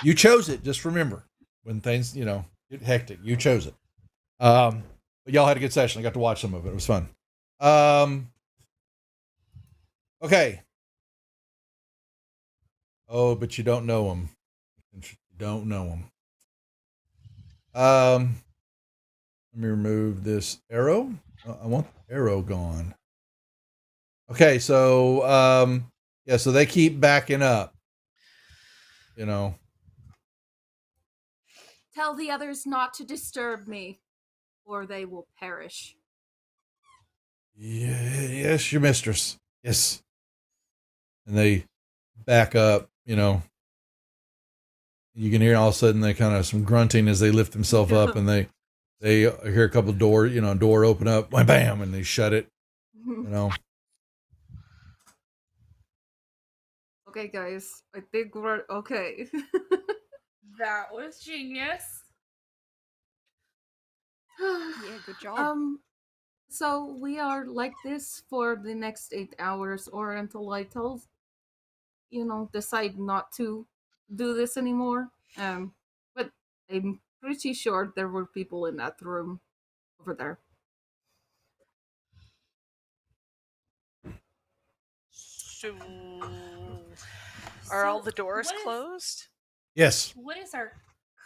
you chose it. Just remember, when things, get hectic. You chose it. But y'all had a good session. I got to watch some of it. It was fun. Okay. Oh, but you don't know him. You don't know him. Let me remove this arrow. I want the arrow gone. Okay, so so they keep backing up. Tell the others not to disturb me, or they will perish. Yes, your mistress. Yes. And they back up, You can hear all of a sudden they kind of some grunting as they lift themselves up, and they hear a couple of door open up, wham, bam, and they shut it. Okay, guys, I think we're okay. That was genius. Yeah, good job. So we are like this for the next 8 hours, or until I tell, decide not to do this anymore. But I'm pretty sure there were people in that room over there. So, are all the doors what is- closed? Yes. What is our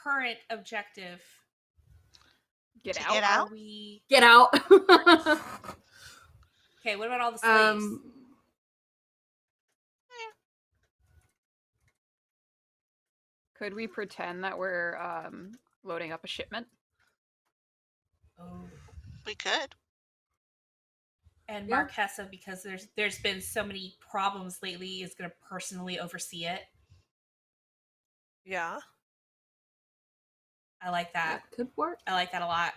current objective? Get To out. get out? Are we Get out. okay? What about all the slaves? Could we pretend that we're loading up a shipment? Oh, We could. and Yeah. Marquesa, because there's been so many problems lately, is going to personally oversee it. Yeah. I like that. That could work. I like that a lot.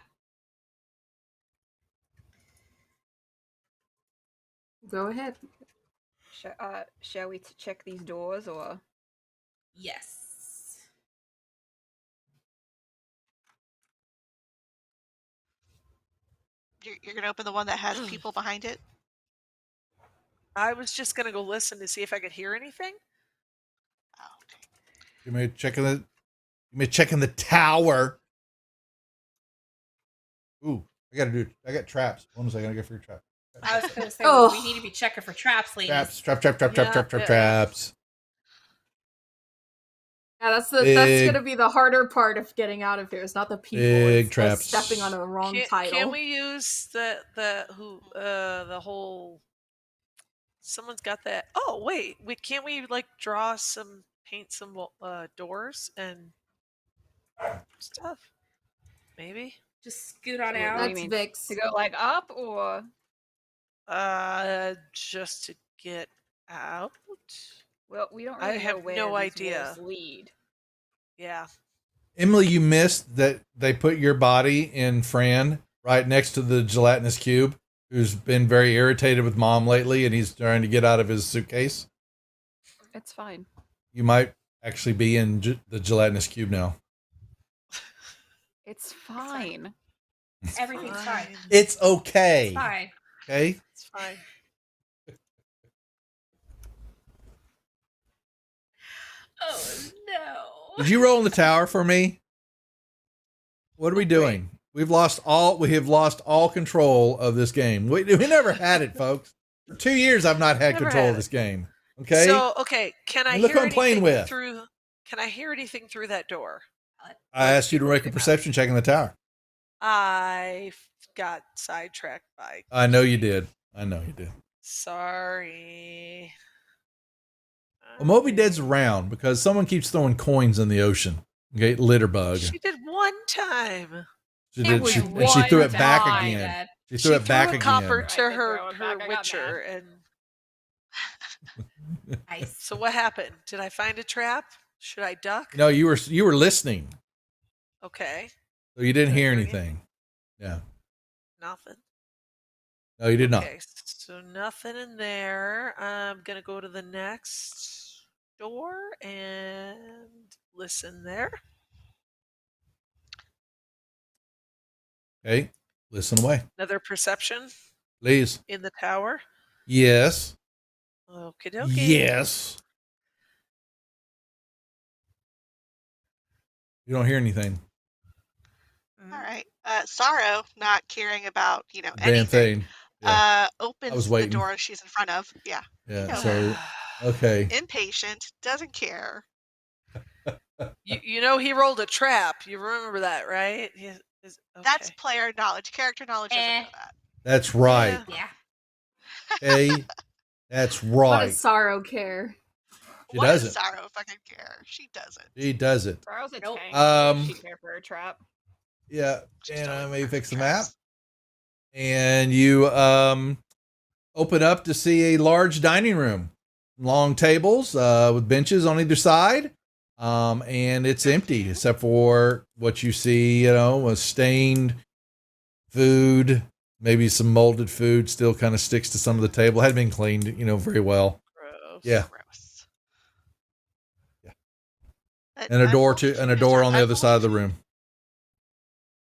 Go ahead. Shall we check these doors, or? Yes. You're gonna open the one that has people behind it? I was just gonna go listen to see if I could hear anything. Oh, okay. You may check in the tower. Ooh, I got traps. One second, I got free trap. I was going to say Oh. we need to be checking for traps, ladies. Traps. Yeah. Traps. Yeah, that's Big- gonna be the harder part of getting out of here. It's not the people. Big It's the traps. stepping on the wrong title. Can we use the whole? Someone's got that. Oh wait, can't we like paint some doors and stuff? Maybe. Just scoot on What do out. you That's mean? Vix. To go like up, or? Just to get out. Well, we don't I really have know where no these idea. walls lead. Yeah. Emily, you missed that they put your body in Fran right next to the gelatinous cube, who's been very irritated with Mom lately, and he's trying to get out of his suitcase. It's fine. You might actually be in the gelatinous cube now. It's fine. Everything's fine. It's okay. It's fine. Okay. It's fine. Oh no. Did you roll in the tower for me? What are we doing? We have lost all control of this game. We never had it, folks. For 2 years, I've not had Never control had of it. this game. Okay. So can I Look hear who I'm playing anything with. through? Can I hear anything through that door? I asked you to make a perception check in the tower. I got sidetracked by. I know you did. Sorry. Well, Moby Dead's around because someone keeps throwing coins in the ocean. Okay, litter bug. She did one time. was She threw it back Fine, again. Dad. She threw it back a again. copper I to can her throw it her back, I got witcher, and Nice. so what happened? Did I find a trap? Should I duck? No, you were listening, Okay, so you didn't Did I hear hear anything. Yeah. nothing. No, you did not. Okay, so nothing in there. I'm gonna go to the next door and listen there. Okay. Listen away, Another perception please. in the tower. Yes. Okie dokie. Yes. You don't hear anything. All right. Sorrow, not caring about Damn anything, thing. Yeah. opens the waiting. door she's in front of. Yeah. Yeah. know So okay. Impatient, doesn't care. You know he rolled a trap. You remember that, right? That's Okay. player knowledge. Character knowledge doesn't know that. That's right. Yeah. Yeah. Okay. That's What right. does Sorrow care? She What doesn't. does Sorrow fucking care? She doesn't. She doesn't. Sorrow's a Nope. tank. Um, She care for a trap. Yeah. She's And totally let me fix the traps. map. And you open up to see a large dining room, long tables with benches on either side, and it's empty except for what you see. A stained food, maybe some molded food still kind of sticks to some of the table. Hadn't been cleaned, very well. Gross. Yeah. Gross. Yeah. But And a door unmoldy and a food, is door there on the other unmoldy side of the food? room.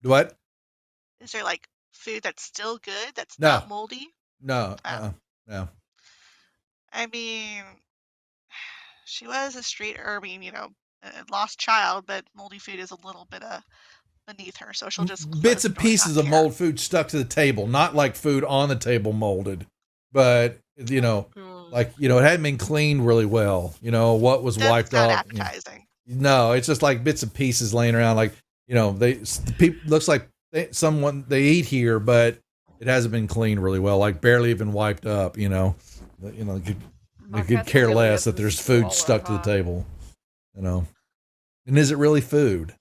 What? Is there like food that's still good that's No. not moldy? No. Oh. No. I mean, she was a lost child, but moldy food is a little bit beneath her, so she'll just close Bits the and door and pieces not of care. mold food stuck to the table, not like food on the table molded, but like it hadn't been cleaned really well. What was Doesn't wiped sound off. appetizing. No, it's just like bits and pieces laying around. Like people looks like someone they eat here, but it hasn't been cleaned really well. Like barely even wiped up. They could care less that there's food stuck to the table. And is it really food?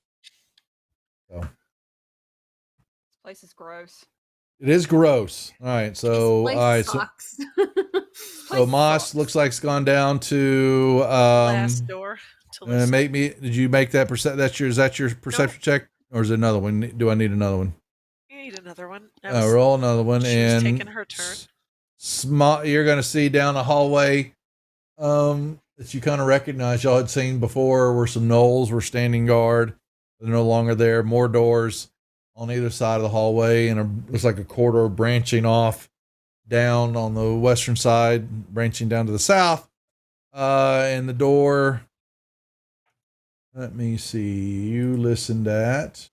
So. This place is gross. It is gross. All right, so This place all right, sucks. so Moss looks like it's gone down to Last door. To listen. Did you make that is that your perception check, or is it another one? Do I need another one? You need another one. Roll another one. She's And taking her turn. You're going to see down a hallway that you kind of recognize. Y'all had seen before, where some gnolls were standing guard. They're no longer there. More doors on either side of the hallway, and looks like a corridor branching off down on the western side, branching down to the south. And the door. Let me see. You listened at.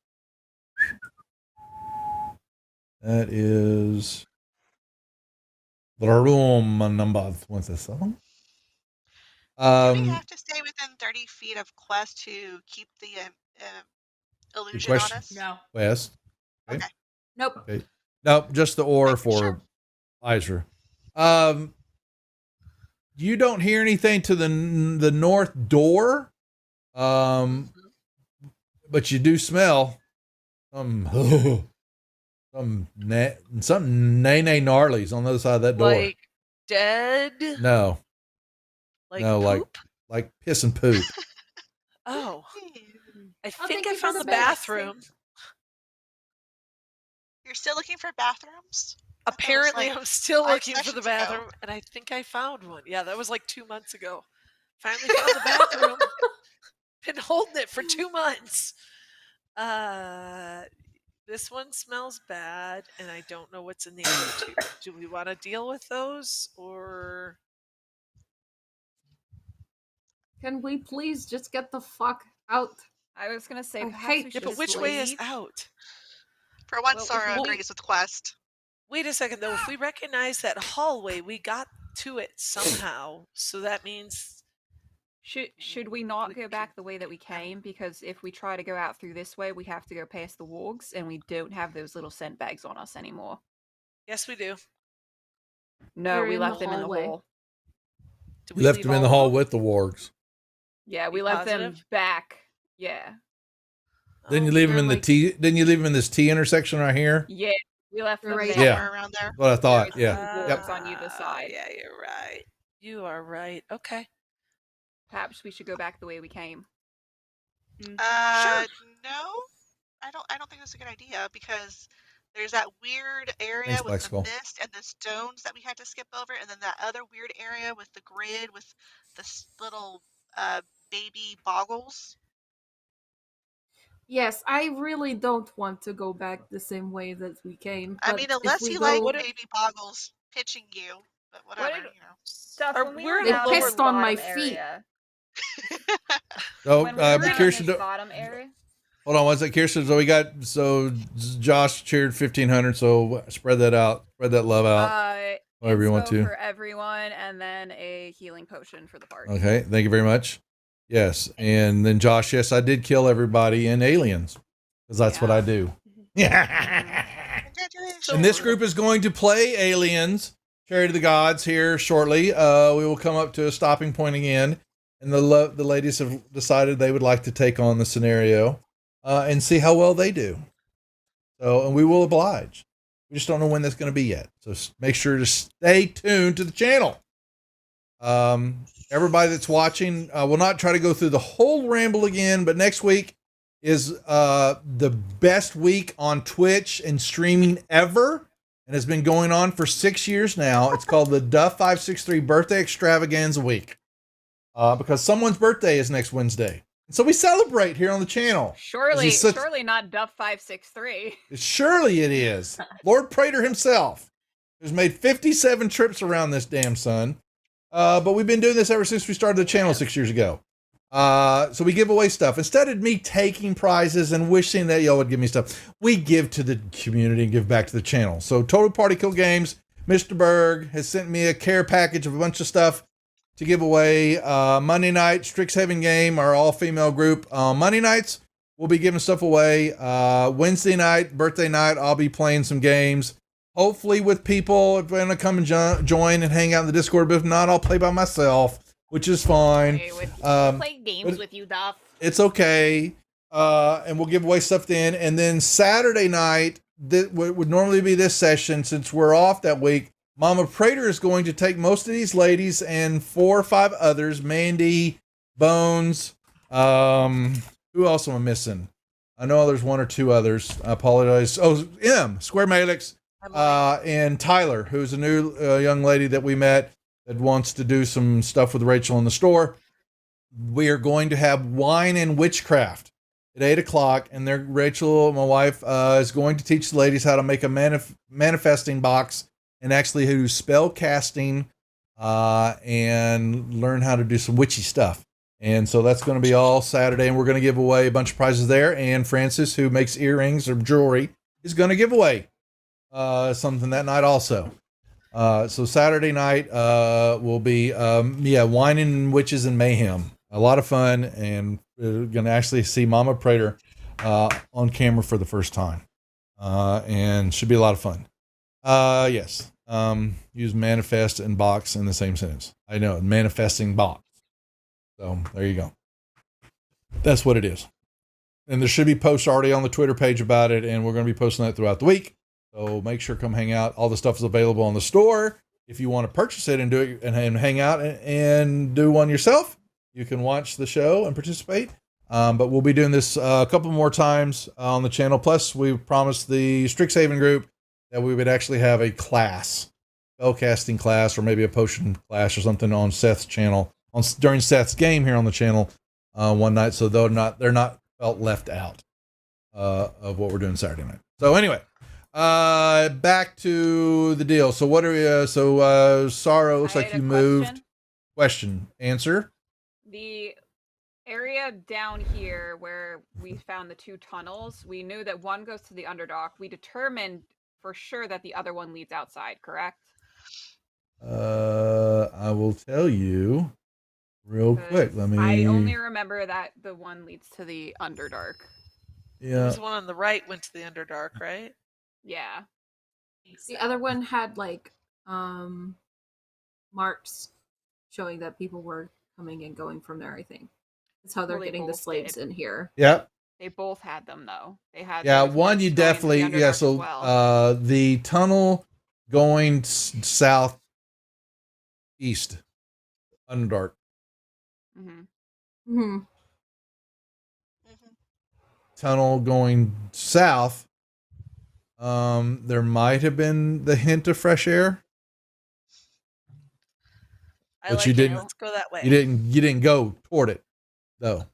That is the room number 27. Do we have to stay within 30 feet of Quest to keep the illusion on question? us? No. West. Okay. Nope. Okay. Nope, just the ore for Sure. Isra. You don't hear anything to the north door. But you do smell something nay gnarlies on the other side of that door. Like dead? No, Like no, poop? like piss and poop. Oh. I Oh, think thank I you for found the the bed. bathroom. You're still looking for bathrooms? Apparently, like I'm still 5 looking for the sessions ago. bathroom, and I think I found one. Yeah, that was like 2 months ago. Finally found the bathroom. Been holding it for 2 months. This one smells bad, and I don't know what's in the other two. Do we want to deal with those, or Can we please just get the fuck out? I was gonna say, I perhaps hate we yeah? should But just which way is leave. out? For once, Well, if Sora we- agrees with Quest. Wait a second, though. If we recognize that hallway, we got to it somehow. So that means Should we not go back the way that we came? Because if we try to go out through this way, we have to go past the wargs, and we don't have those little scent bags on us anymore. yes, we do. No, They're we in the left them in the hallway. hall. Did You we left leave them in all the of hall them? with the wargs. Yeah, we You left them positive? back. Yeah. Didn't you Oh, leave them they're in the like- T? Didn't you leave them in this T intersection right here? Yeah, we left They're them right there. Yeah. Somewhere around there. That's what I thought. There is Yeah. two Yep. wargs on either side. Yeah, you're right. You are right. Okay. Perhaps we should go back the way we came. No, Sure. I don't think that's a good idea because there's that weird area Thanks, with Black the Skull. mist and the stones that we had to skip over, and then that other weird area with the grid with the little baby boggles. Yes, I really don't want to go back the same way that we came. I but mean, if unless we you go, like What if- baby boggles pitching you, but whatever, did- you know. Stuff Or when we we're were in the down in lower this on my bottom feet. area. So When we were I'm down curious in to this bottom area. Hold on, what's that, Kirsten? So Josh cheered 1,500. So spread that out, spread that love out, however you want inspo to. for everyone, and then a healing potion for the party. Okay, thank you very much. Yes, and then Josh, yes, I did kill everybody in Aliens because that's what I do. Yeah. Congratulations. And this group is going to play Aliens, Charity of the Gods, here shortly. We will come up to a stopping point again, and the ladies have decided they would like to take on the scenario and see how well they do. So, and we will oblige. We just don't know when that's going to be yet. So make sure to stay tuned to the channel. Everybody that's watching, we'll not try to go through the whole ramble again, but next week is the best week on Twitch and streaming ever, and has been going on for 6 years now. It's called the Duff 563 Birthday Extravaganza Week, because someone's birthday is next Wednesday, and so we celebrate here on the channel. Surely, Is he such- surely not Duff 563. Surely it is. Lord Praetor himself, who's made 57 trips around this damn sun. But we've been doing this ever since we started the channel 6 years ago. So we give away stuff. Instead of me taking prizes and wishing that y'all would give me stuff, we give to the community and give back to the channel. So Total Party Kill Games, Mr. Berg has sent me a care package of a bunch of stuff to give away. Monday night, Strixhaven Game, our all-female group. Monday nights, we'll be giving stuff away. Wednesday night, birthday night, I'll be playing some games. Hopefully with people, if they want to come and join and hang out in the Discord, but if not, I'll play by myself, which is fine. Play games with you, Duff. It's okay. And we'll give away stuff then. And then Saturday night, would normally be this session, since we're off that week, Mama Prater is going to take most of these ladies and 4 or 5 others, Mandy, Bones, who else am I missing? I know there's 1 or 2 others. I apologize. Oh, Square Malix. And Tyler, who's a new young lady that we met that wants to do some stuff with Rachel in the store. We are going to have wine and witchcraft at 8:00, and Rachel, my wife, is going to teach the ladies how to make a manifesting box and actually do spell casting and learn how to do some witchy stuff. And so that's going to be all Saturday, and we're going to give away a bunch of prizes there. And Francis, who makes earrings or jewelry, is going to give away something that night also. So Saturday night will be wine and witches and mayhem. A lot of fun, and we're gonna actually see Mama Prater on camera for the first time, and should be a lot of fun. Yes, use manifest and box in the same sentence. I know, manifesting box. So there you go. That's what it is. And there should be posts already on the Twitter page about it, and we're going to be posting that throughout the week. So make sure come hang out. All the stuff is available on the store. If you want to purchase it and do it and hang out and do one yourself, you can watch the show and participate. But we'll be doing this a couple more times on the channel. Plus, we promised the Strixhaven group that we would actually have a class, spellcasting class, or maybe a potion class or something on Seth's channel during Seth's game here on the channel one night. So they're not felt left out of what we're doing Saturday night. So anyway. Back to the deal. So what are we, Sorrow, looks like you moved. Question. Answer. The area down here where we found the 2 tunnels, we knew that one goes to the Underdark. We determined for sure that the other one leads outside, correct? I will tell you real quick. I only remember that the one leads to the Underdark. Yeah. There's one on the right went to the Underdark, right? Yeah. The other one had like marks showing that people were coming and going from there, I think. That's how they're Well, they getting the both slaves did. in here. Yep. They both had them though. They had One you definitely well. the tunnel going south east, Underdark. Mm-hmm. Mm-hmm. Tunnel going south. There might have been the hint of fresh air. But you didn't. Let's go that way. You didn't go toward it, though.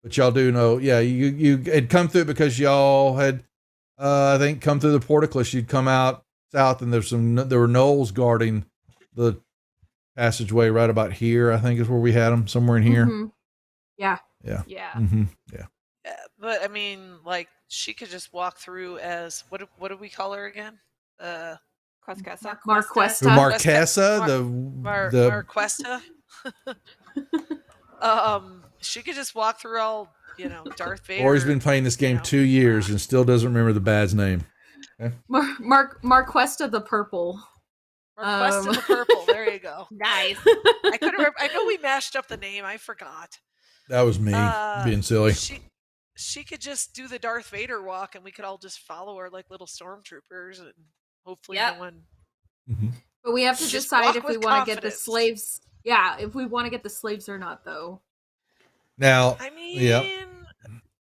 But y'all do know, yeah. You had come through it because y'all had, I think, come through the portcullis. You'd come out south, and there were gnolls guarding the passageway right about here. I think is where we had them, somewhere in here. Mm-hmm. Yeah. Yeah. Yeah. Mm-hmm. Yeah. But I mean, like, she could just walk through as what do we call her again? Questcassa. The Marquesta. Marquesa, the Marquesta. She could just walk through all, Darth Vader. Lori's been playing this game 2 years and still doesn't remember the bad's name. Marquesta the Purple. Marquesta the Purple. There you go. Nice. I couldn't remember. I know we mashed up the name. I forgot. That was me being silly. She could just do the Darth Vader walk, and we could all just follow her like little stormtroopers, and hopefully no one. Mm-hmm. But we have to Just decide walk if we with want to get the confidence. slaves. Yeah, if we want to get the slaves or not, though. Now, I mean, yeah.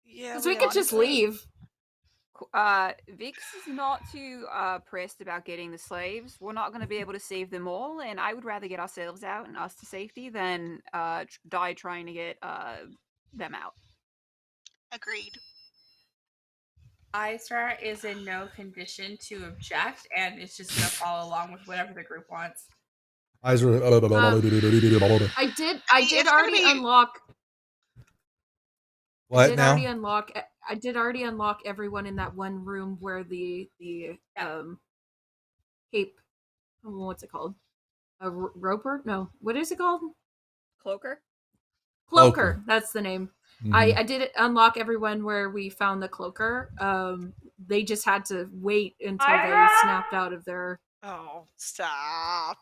Because we could just leave. Vix is not too pressed about getting the slaves. We're not going to be able to save them all, and I would rather get ourselves out and us to safety than die trying to get them out. Agreed. Isra is in no condition to object and is just going to follow along with whatever the group wants. I did it's gonna already be- unlock. What now? I did already unlock everyone in that one room where the cape. What's it called? A roper? No, what is it called? Cloaker? Cloaker. That's the name. Mhm. I did unlock everyone where we found the cloaker. They just had to wait until they snapped out of their. Oh, stop!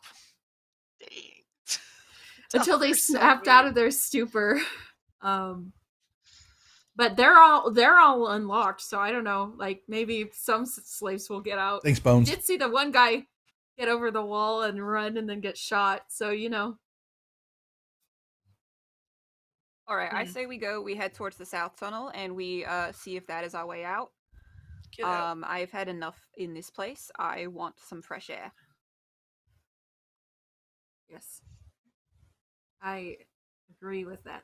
Dang. Until they You're so snapped out mean. of their stupor. But they're all unlocked, so I don't know. Like maybe some slaves will get out. Thanks, Bones. Did see the one guy get over the wall and run and then get shot. So All right, I say we head towards the south tunnel and we see if that is our way out. Get out. I've had enough in this place. I want some fresh air. Yes, I agree with that.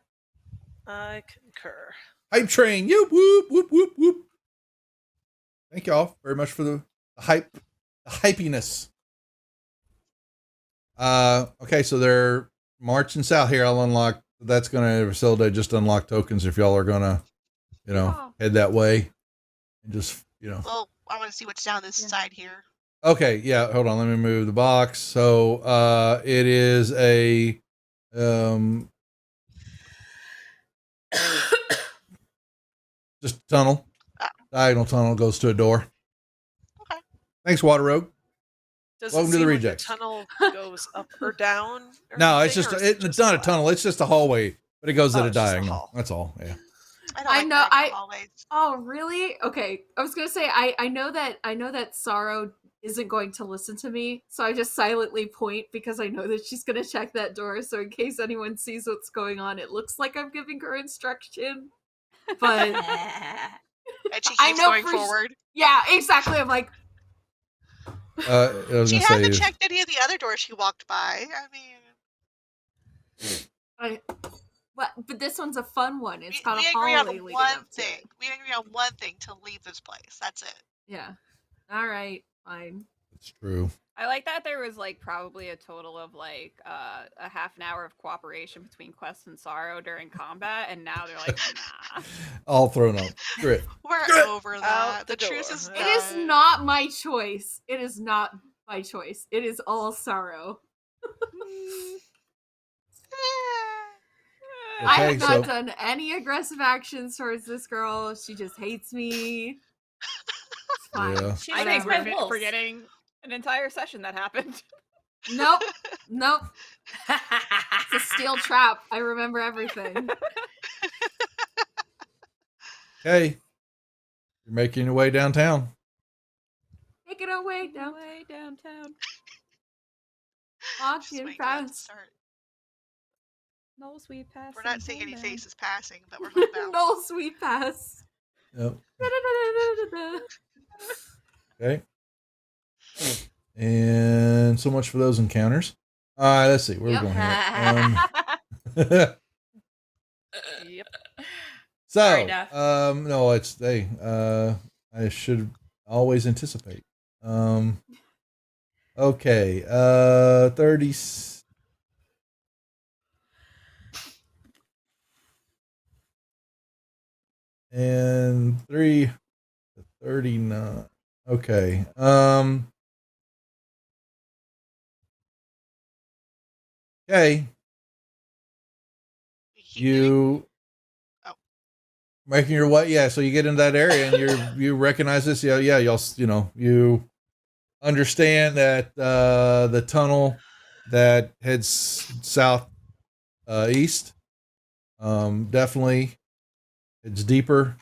I concur. Hype train. You whoop whoop whoop whoop. Thank y'all very much for the hypiness. Okay, so they're marching south here. I'll unlock. That's gonna facilitate just unlock tokens if y'all are gonna, head that way, and just Well, I want to see what's down this side here. Okay, yeah. Hold on. Let me move the box. So, it is a just a tunnel. Diagonal tunnel goes to a door. Okay. Thanks, Water Rogue. Does Welcome it to the seem Rejects. Like the tunnel goes up or down? Or No, it's anything, just or is it it's not a flat? tunnel. It's just a hallway, but it goes at a it's just a diagonal. hall. That's all. Yeah. I know, like hallways. Oh, really? Okay. I was gonna say I know that Sorrow isn't going to listen to me, so I just silently point because I know that she's gonna check that door. So in case anyone sees what's going on, it looks like I'm giving her instruction. But And she I keeps know going for forward. yeah, exactly. I'm like, I was She gonna say hasn't checked any of the other doors she walked by. I mean, but this one's a fun one. It's we got a agree on hallway leading one up to thing. it. We agree on one thing to leave this place. That's it. Yeah. All right. Fine. it's true. I like that there was probably a total of a half an hour of cooperation between Quest and Sorrow during combat, and now they're like, nah. All thrown up. Screw it. We're over that. Out The the truce door. is It is done. not my choice. It is not my choice. It is all Sorrow. I Okay, have not so done any aggressive actions towards this girl. She just hates me. It's fine. Yeah. She I makes think my we're wolves. forgetting an entire session that happened. Nope. Nope. It's a steel trap. I remember everything. okay, you're making your way downtown. Take it away now. Way downtown. Walk Just in waiting for that to fast. start. No sweet pass. We're not seeing any faces passing, but we're homebound. No sweet pass. Yep. Okay. And so much for those encounters. All right, let's see. Where Yep. are we going here? Yep. Sorry, So, Duff. no, it's they. I should always anticipate. Okay. 30. and 3 to 39. Okay. Okay. We keep moving? You Oh. making your way. Yeah. So you get into that area and you recognize this. Yeah. Yeah. You understand that the tunnel that heads south east definitely it's deeper.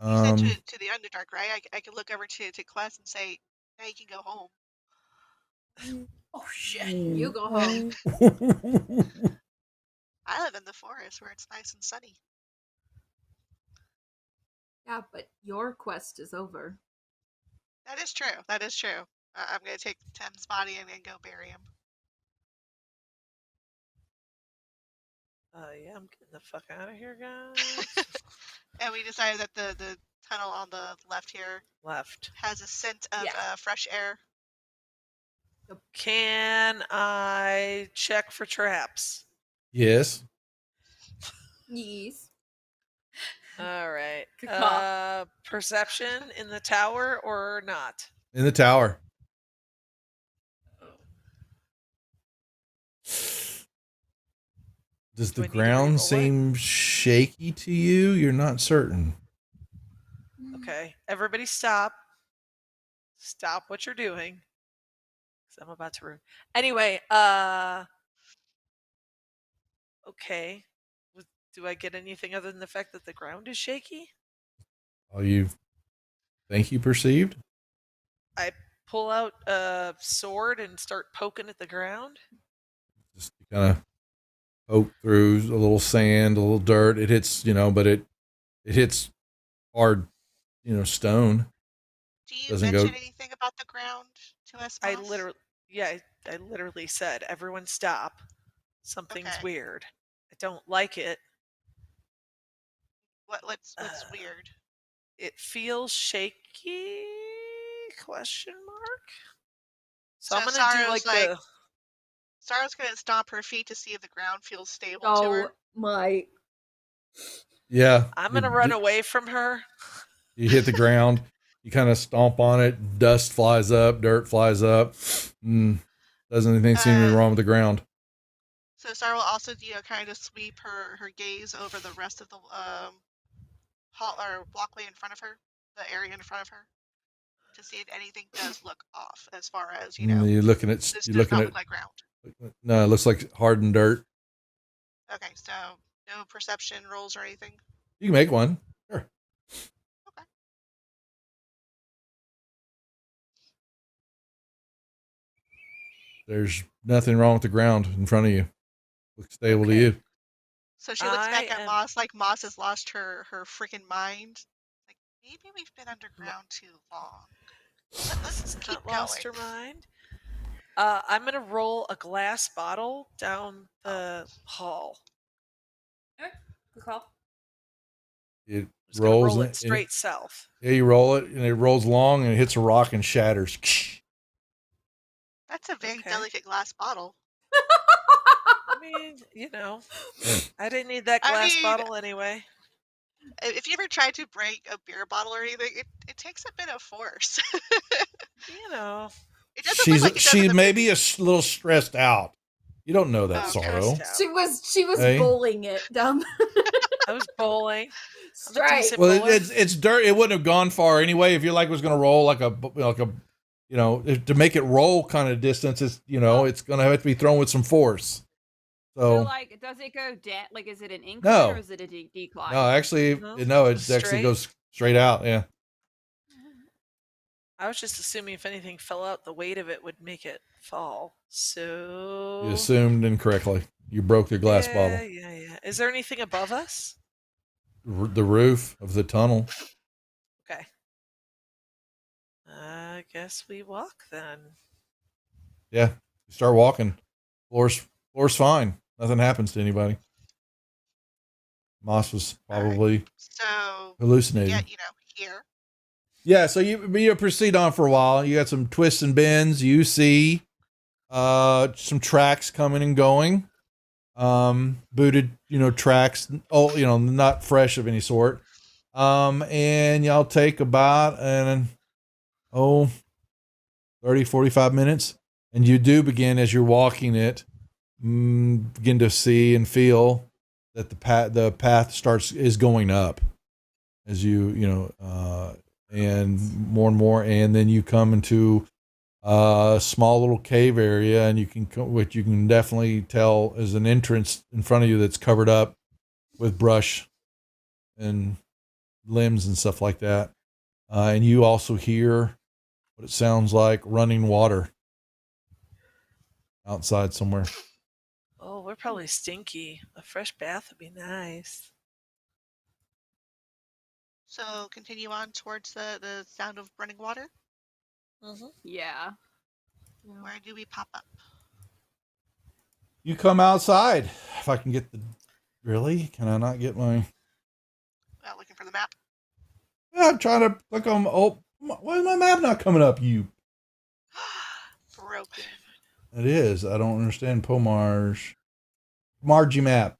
You said to the Underdark, right? I could look over to Quest and say, now you can go home. Oh shit. You go home. I live in the forest where it's nice and sunny. Yeah, but your quest is over. That is true. That is true. I'm going to take Tim's body and then go bury him. Yeah, I'm getting the fuck out of here, guys. And we decided that the tunnel on the left here Left. has a scent of Yeah. fresh air. Can I check for traps? Yes. Yes. All right. Good call. Perception in the tower or not? In the tower. Does Do I the need to ground re-roll it? seem shaky to you? You're not certain. Okay. Everybody stop. Stop what you're doing. 'Cause I'm about to ruin. Anyway, okay. Do I get anything other than the fact that the ground is shaky? All you think you perceived? I pull out a sword and start poking at the ground. Just kind of poke through a little sand, a little dirt. It hits, but it hits hard, stone. Do you Doesn't mention go- anything about the ground to us, I Moss? literally said, everyone stop. Something's Okay. weird. I don't like it. What's weird? It feels shaky? Question mark. So I'm So gonna do Sarah's like like- the Sarah's going to stomp her feet to see if the ground feels stable to Oh her. my. Yeah. I'm gonna you- run away from her. You hit the ground. You kind of stomp on it. Dust flies up. Dirt flies up. Doesn't anything seem to be wrong with the ground? So Sarah will also, kind of sweep her gaze over the rest of the hall or walkway in front of her, the area in front of her, to see if anything does look off as far as You're looking at. this You're does looking not at. look like ground. No, it looks like hardened dirt. Okay, so no perception rolls or anything. You can make one. Sure. Okay. There's nothing wrong with the ground in front of you. Looks stable to Okay. you. So she looks back I at am- Moss like Moss has lost her freaking mind. Like maybe we've been underground too long. Let's just keep Not lost going. her mind. I'm gonna roll a glass bottle down the hall. Okay, good call. It I'm just gonna rolls roll in- it straight south. Yeah, you roll it, and it rolls long, and it hits a rock and shatters. That's a very Okay. delicate glass bottle. I mean, I didn't need that I glass mean- bottle anyway. If you ever tried to break a beer bottle or anything, it takes a bit of force. It doesn't She's look like it does in she the may be movies. a little stressed out. You don't know that, Okay. Sorrow. Stressed out. She was Hey. bowling it down. I was bowling. Straight. decent- Well, Bullet. it's dirt. It wouldn't have gone far anyway. If you was going to roll like a to make it roll kind of distance, it's it's going to have to be thrown with some force. So, So like, does it go down? Like, is it an incline No. or is it a decline? no, actually, No, it actually straight. goes straight out. Yeah. I was just assuming if anything fell out, the weight of it would make it fall. So You assumed incorrectly. You broke the glass bottle. Yeah. Is there anything above us? The roof of the tunnel. Okay. I guess we walk then. Yeah. You start walking. Floor's fine. Nothing happens to anybody. Moss was All right. probably So hallucinating. yeah, here. Yeah, so you proceed on for a while. You got some twists and bends. You see some tracks coming and going. booted, tracks. Oh, not fresh of any sort. And y'all take about 30, 45 minutes. And you do begin, as you're walking it, begin to see and feel that the path is going up as and more. And then you come into a small little cave area, and which you can definitely tell is an entrance in front of you that's covered up with brush and limbs and stuff like that. And you also hear what it sounds like running water outside somewhere. Oh, we're probably stinky. A fresh bath would be nice. So continue on towards the sound of running water. Mm-hmm. Yeah. Where do we pop up? You come outside. If I can get really? Can I not get my... Looking for the map. Yeah, I'm trying to click on... Oh, why is my map not coming up, you? Broken. It is. I don't understand Pomarge. Pomargy map.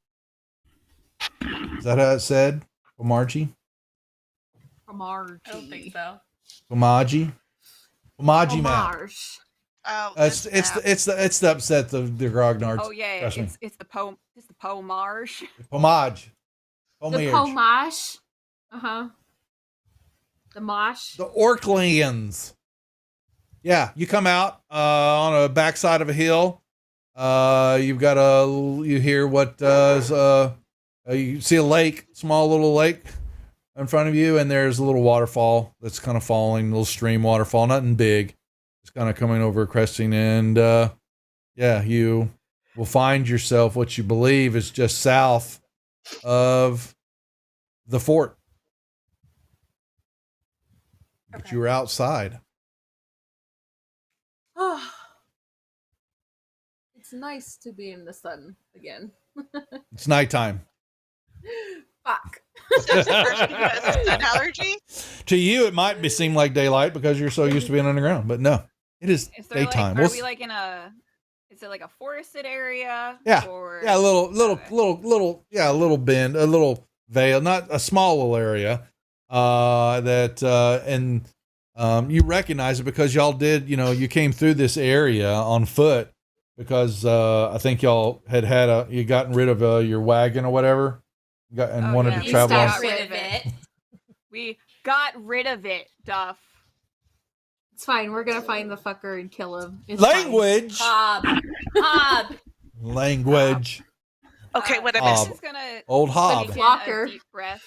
Is that how it said? Pomargy? Pomargy. I don't think so. Pomaji? Pomaji map. Pomarge. Oh, It's the upset of the Grognards. Oh yeah, Trust me. it's the Pomarge. Pomage. The Pomage. Pomash. The Mosh. The Orklands. Yeah, you come out on a backside of a hill. You hear what you see a lake, small little lake in front of you, and there's a little waterfall that's kind of falling, a little stream waterfall, nothing big. It's kind of coming over, cresting, and you will find yourself what you believe is just south of the fort. But Okay. you were outside. It's nice to be in the sun again. It's nighttime. Fuck. Is it an allergy? To you, it might seem like daylight because you're so used to being underground, but no, it is Is there daytime. like, are we like in a? Is it like a forested area? Yeah. Or... Yeah, a little Okay. bend, a little vale, not a small little area. You recognize it because y'all did. You came through this area on foot because I think y'all had you gotten rid of your wagon or whatever, and wanted yeah, to we travel. got On. rid of it. We got rid of it, Duff. It's fine. We're gonna find the fucker and kill him. It's fine. Language. Hob. Language. Okay, what I Hob. missed? This is gonna Old Hob. take in Walker. a deep breath.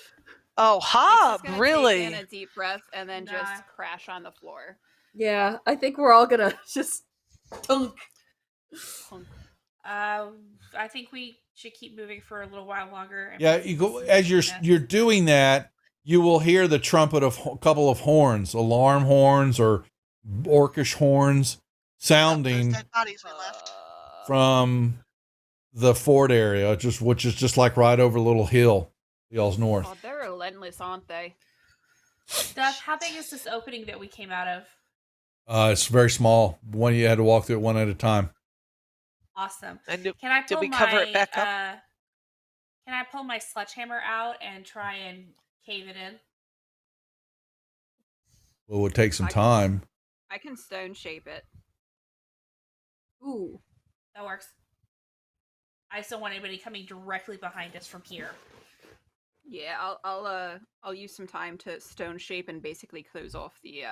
Oh, It's Hob, just gonna really? Take in a deep breath and then Nah. just crash on the floor. Yeah, I think we're all gonna just tunk. I think we should keep moving for a little while longer. and Yeah, maybe you go see as if we can- you're doing that. You will hear the trumpet of a couple of horns, alarm horns or orcish horns, Those sounding dead bodies we left. from the fort area, which is just like right over a little hill, y'all's north. God, they're relentless, aren't they? Duff, how big is this opening that we came out of? It's very small. One you had to walk through it one at a time. Awesome. And Can I did pull we cover it back up? Can I pull my sledgehammer out and try and cave it in? Well, it would take some I- time. I can stone shape it. Ooh. That works. I just don't want anybody coming directly behind us from here. Yeah, I'll use some time to stone shape and basically close off the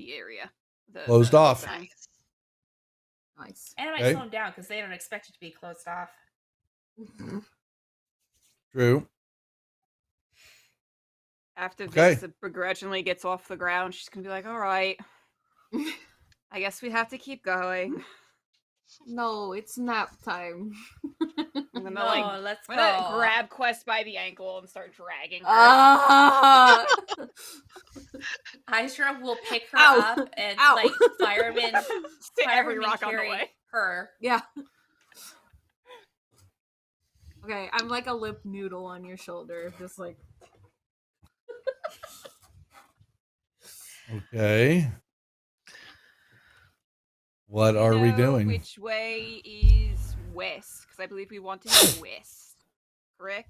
area. Closed off. opening. Nice. Nice. And I might Okay. slow them down because they don't expect it to be closed off. True. After Okay. Vix begrudgingly gets off the ground, she's gonna be like, "All right, I guess we have to keep going." No, it's nap time. I'm gonna No, let's I'm go. gonna grab Quest by the ankle and start dragging her. Ah! Hydra will pick her Ow. up and Ow. like fireman, To every rock on the carry way. her. Yeah. Okay, I'm like a lip noodle on your shoulder, just like Okay. What are we know doing? Which way is west because I believe we want to go west. Correct?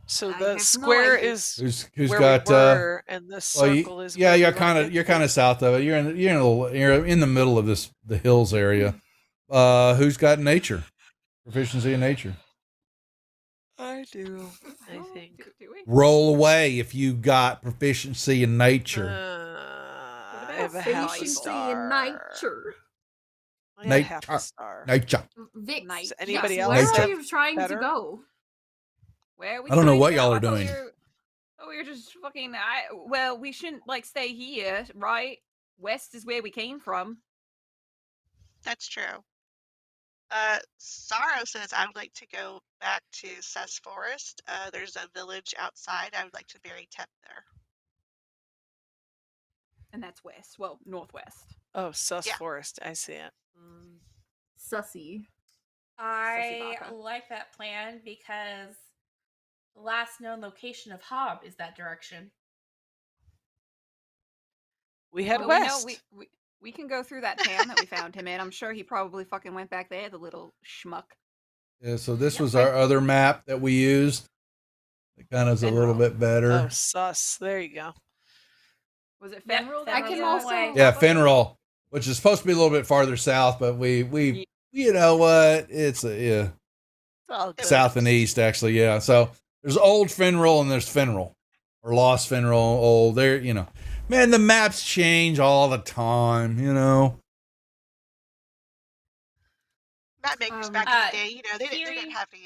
So I the have no square idea. is Who's where got we were, and the well, circle is yeah, where you're we wanna kind of get you're to. kind of south of it. You're in the middle of the hills area. Who's got nature? Proficiency in nature. I do. I Oh, think. do we? Roll away if you got proficiency in nature. I about have a half a Proficiency in star. nature. I got half a Nature. star. Nature. Vix, Nice. Does anybody Vix, else where Nature. are you trying better? to go? Where are we I don't know trying what to go? y'all are I thought doing. we were just fucking. Well, we shouldn't like stay here, right? West is where we came from. That's true. Sorrow says I would like to go back to Cess Forest. There's a village outside. I would like to bury Tep there. And that's west. Well, northwest. Oh, Sus Yeah. Forest. I see it. Mm. Sussy. I Baka. like that plan because the last known location of Hob is that direction. We head Well, west. we know we can go through that town that we found him in. I'm sure he probably fucking went back there, the little schmuck. Yeah, so this Yep. was our other map that we used. It kind of is a little Fenril. bit better. Oh, Sus. There you go. Was it Yep, Fenril? I that can we, also- went Yeah, up with? Fenril, which is supposed to be a little bit farther south, but we you know what? It's yeah, It's all good. south and east actually. Yeah, so there's old Fenril and there's Fenril, or lost Fenril. Old there, you know. Man, the maps change all the time. You know. Map makers Um, back in the day, they Kiri- didn't have the.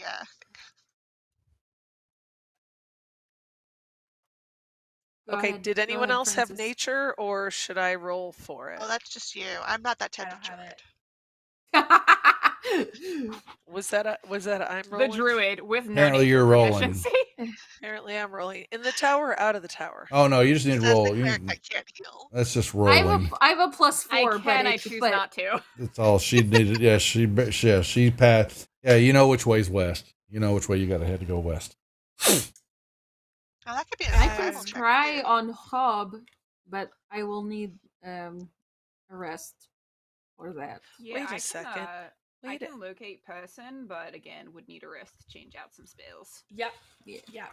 Go Okay, ahead- did go anyone ahead, else have Francis. nature, or should I roll for it? Oh, that's just you. I'm not that I type don't of have druid. it. Was that I'm The rolling? druid with no Apparently nature you're rolling. proficiency. Apparently I'm rolling. In the tower or out of the tower? Oh no, you just need to Says the roll. cleric I can't heal. That's just I have rolling. I have a +4, I but can. I it- choose but not to. That's all she needed. Yeah, she passed. Yeah, you know which way's west. You know which way you got to head to go west. Oh, that could be a I survival can check, try too. on Hob, but I will need a rest for that. Yeah, Wait a I can, second. I Wait a- can locate person, but again, would need a rest to change out some spells. Yep. Yeah. Yeah.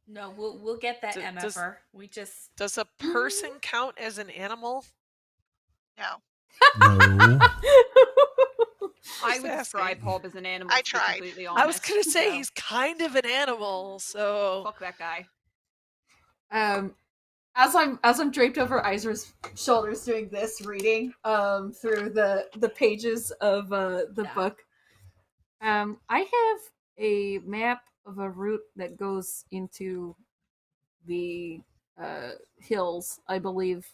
No, we'll get that Does- MFR. We just Does a person count as an animal? No. No. I Just would describe asking. Hob as an animal. I to be tried. completely honest. I was gonna say so he's kind of an animal, so fuck that guy. As I'm draped over Izer's shoulders doing this reading through the pages of the Yeah. book, I have a map of a route that goes into the hills, I believe,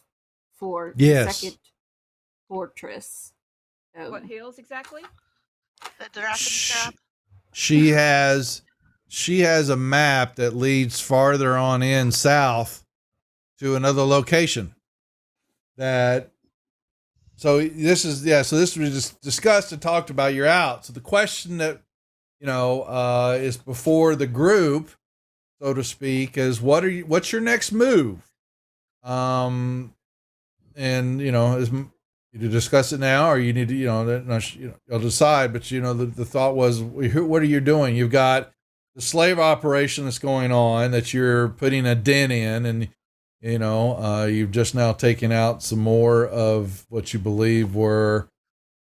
for Yes. the second fortress. What hills exactly? The Drakenstrap. She has a map that leads farther on in south to another location. So this was just discussed and talked about. You're out. So the question that is before the group, so to speak, is what's your next move? And is you to discuss it now, or you need to, you'll decide. But the thought was, what are you doing? You've got the slave operation that's going on that you're putting a dent in, and you've just now taken out some more of what you believe were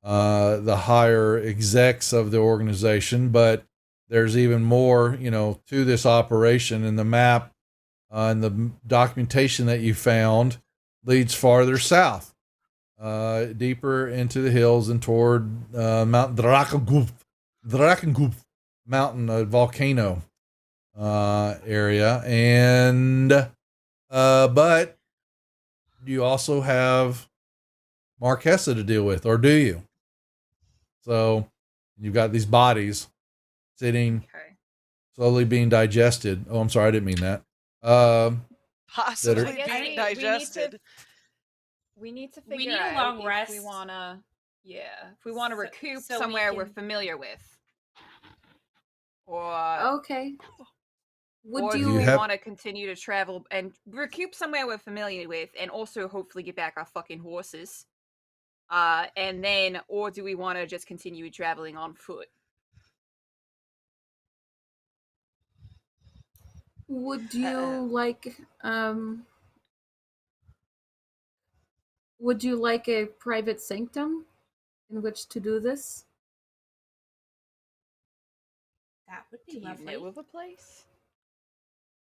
the higher execs of the organization, but there's even more, to this operation. And the map and the documentation that you found leads farther south. Deeper into the hills and toward Mount Drakengulf mountain, volcano area, and but you also have Marquesa to deal with, or do you? So you've got these bodies sitting, Okay. slowly being digested. Oh, I'm sorry, I didn't mean that. possibly I guess being we need digested. We need to We figure need a out long if rest. we wanna, if we want to So- recoup so we somewhere we're can- familiar with, or Okay. Would or Do do you we have- want to continue to travel and recoup somewhere we're familiar with, and also hopefully get back our fucking horses? And then, or do we want to just continue traveling on foot? Would you like would you like a private sanctum in which to do this? That would Do be you lovely. know of a place?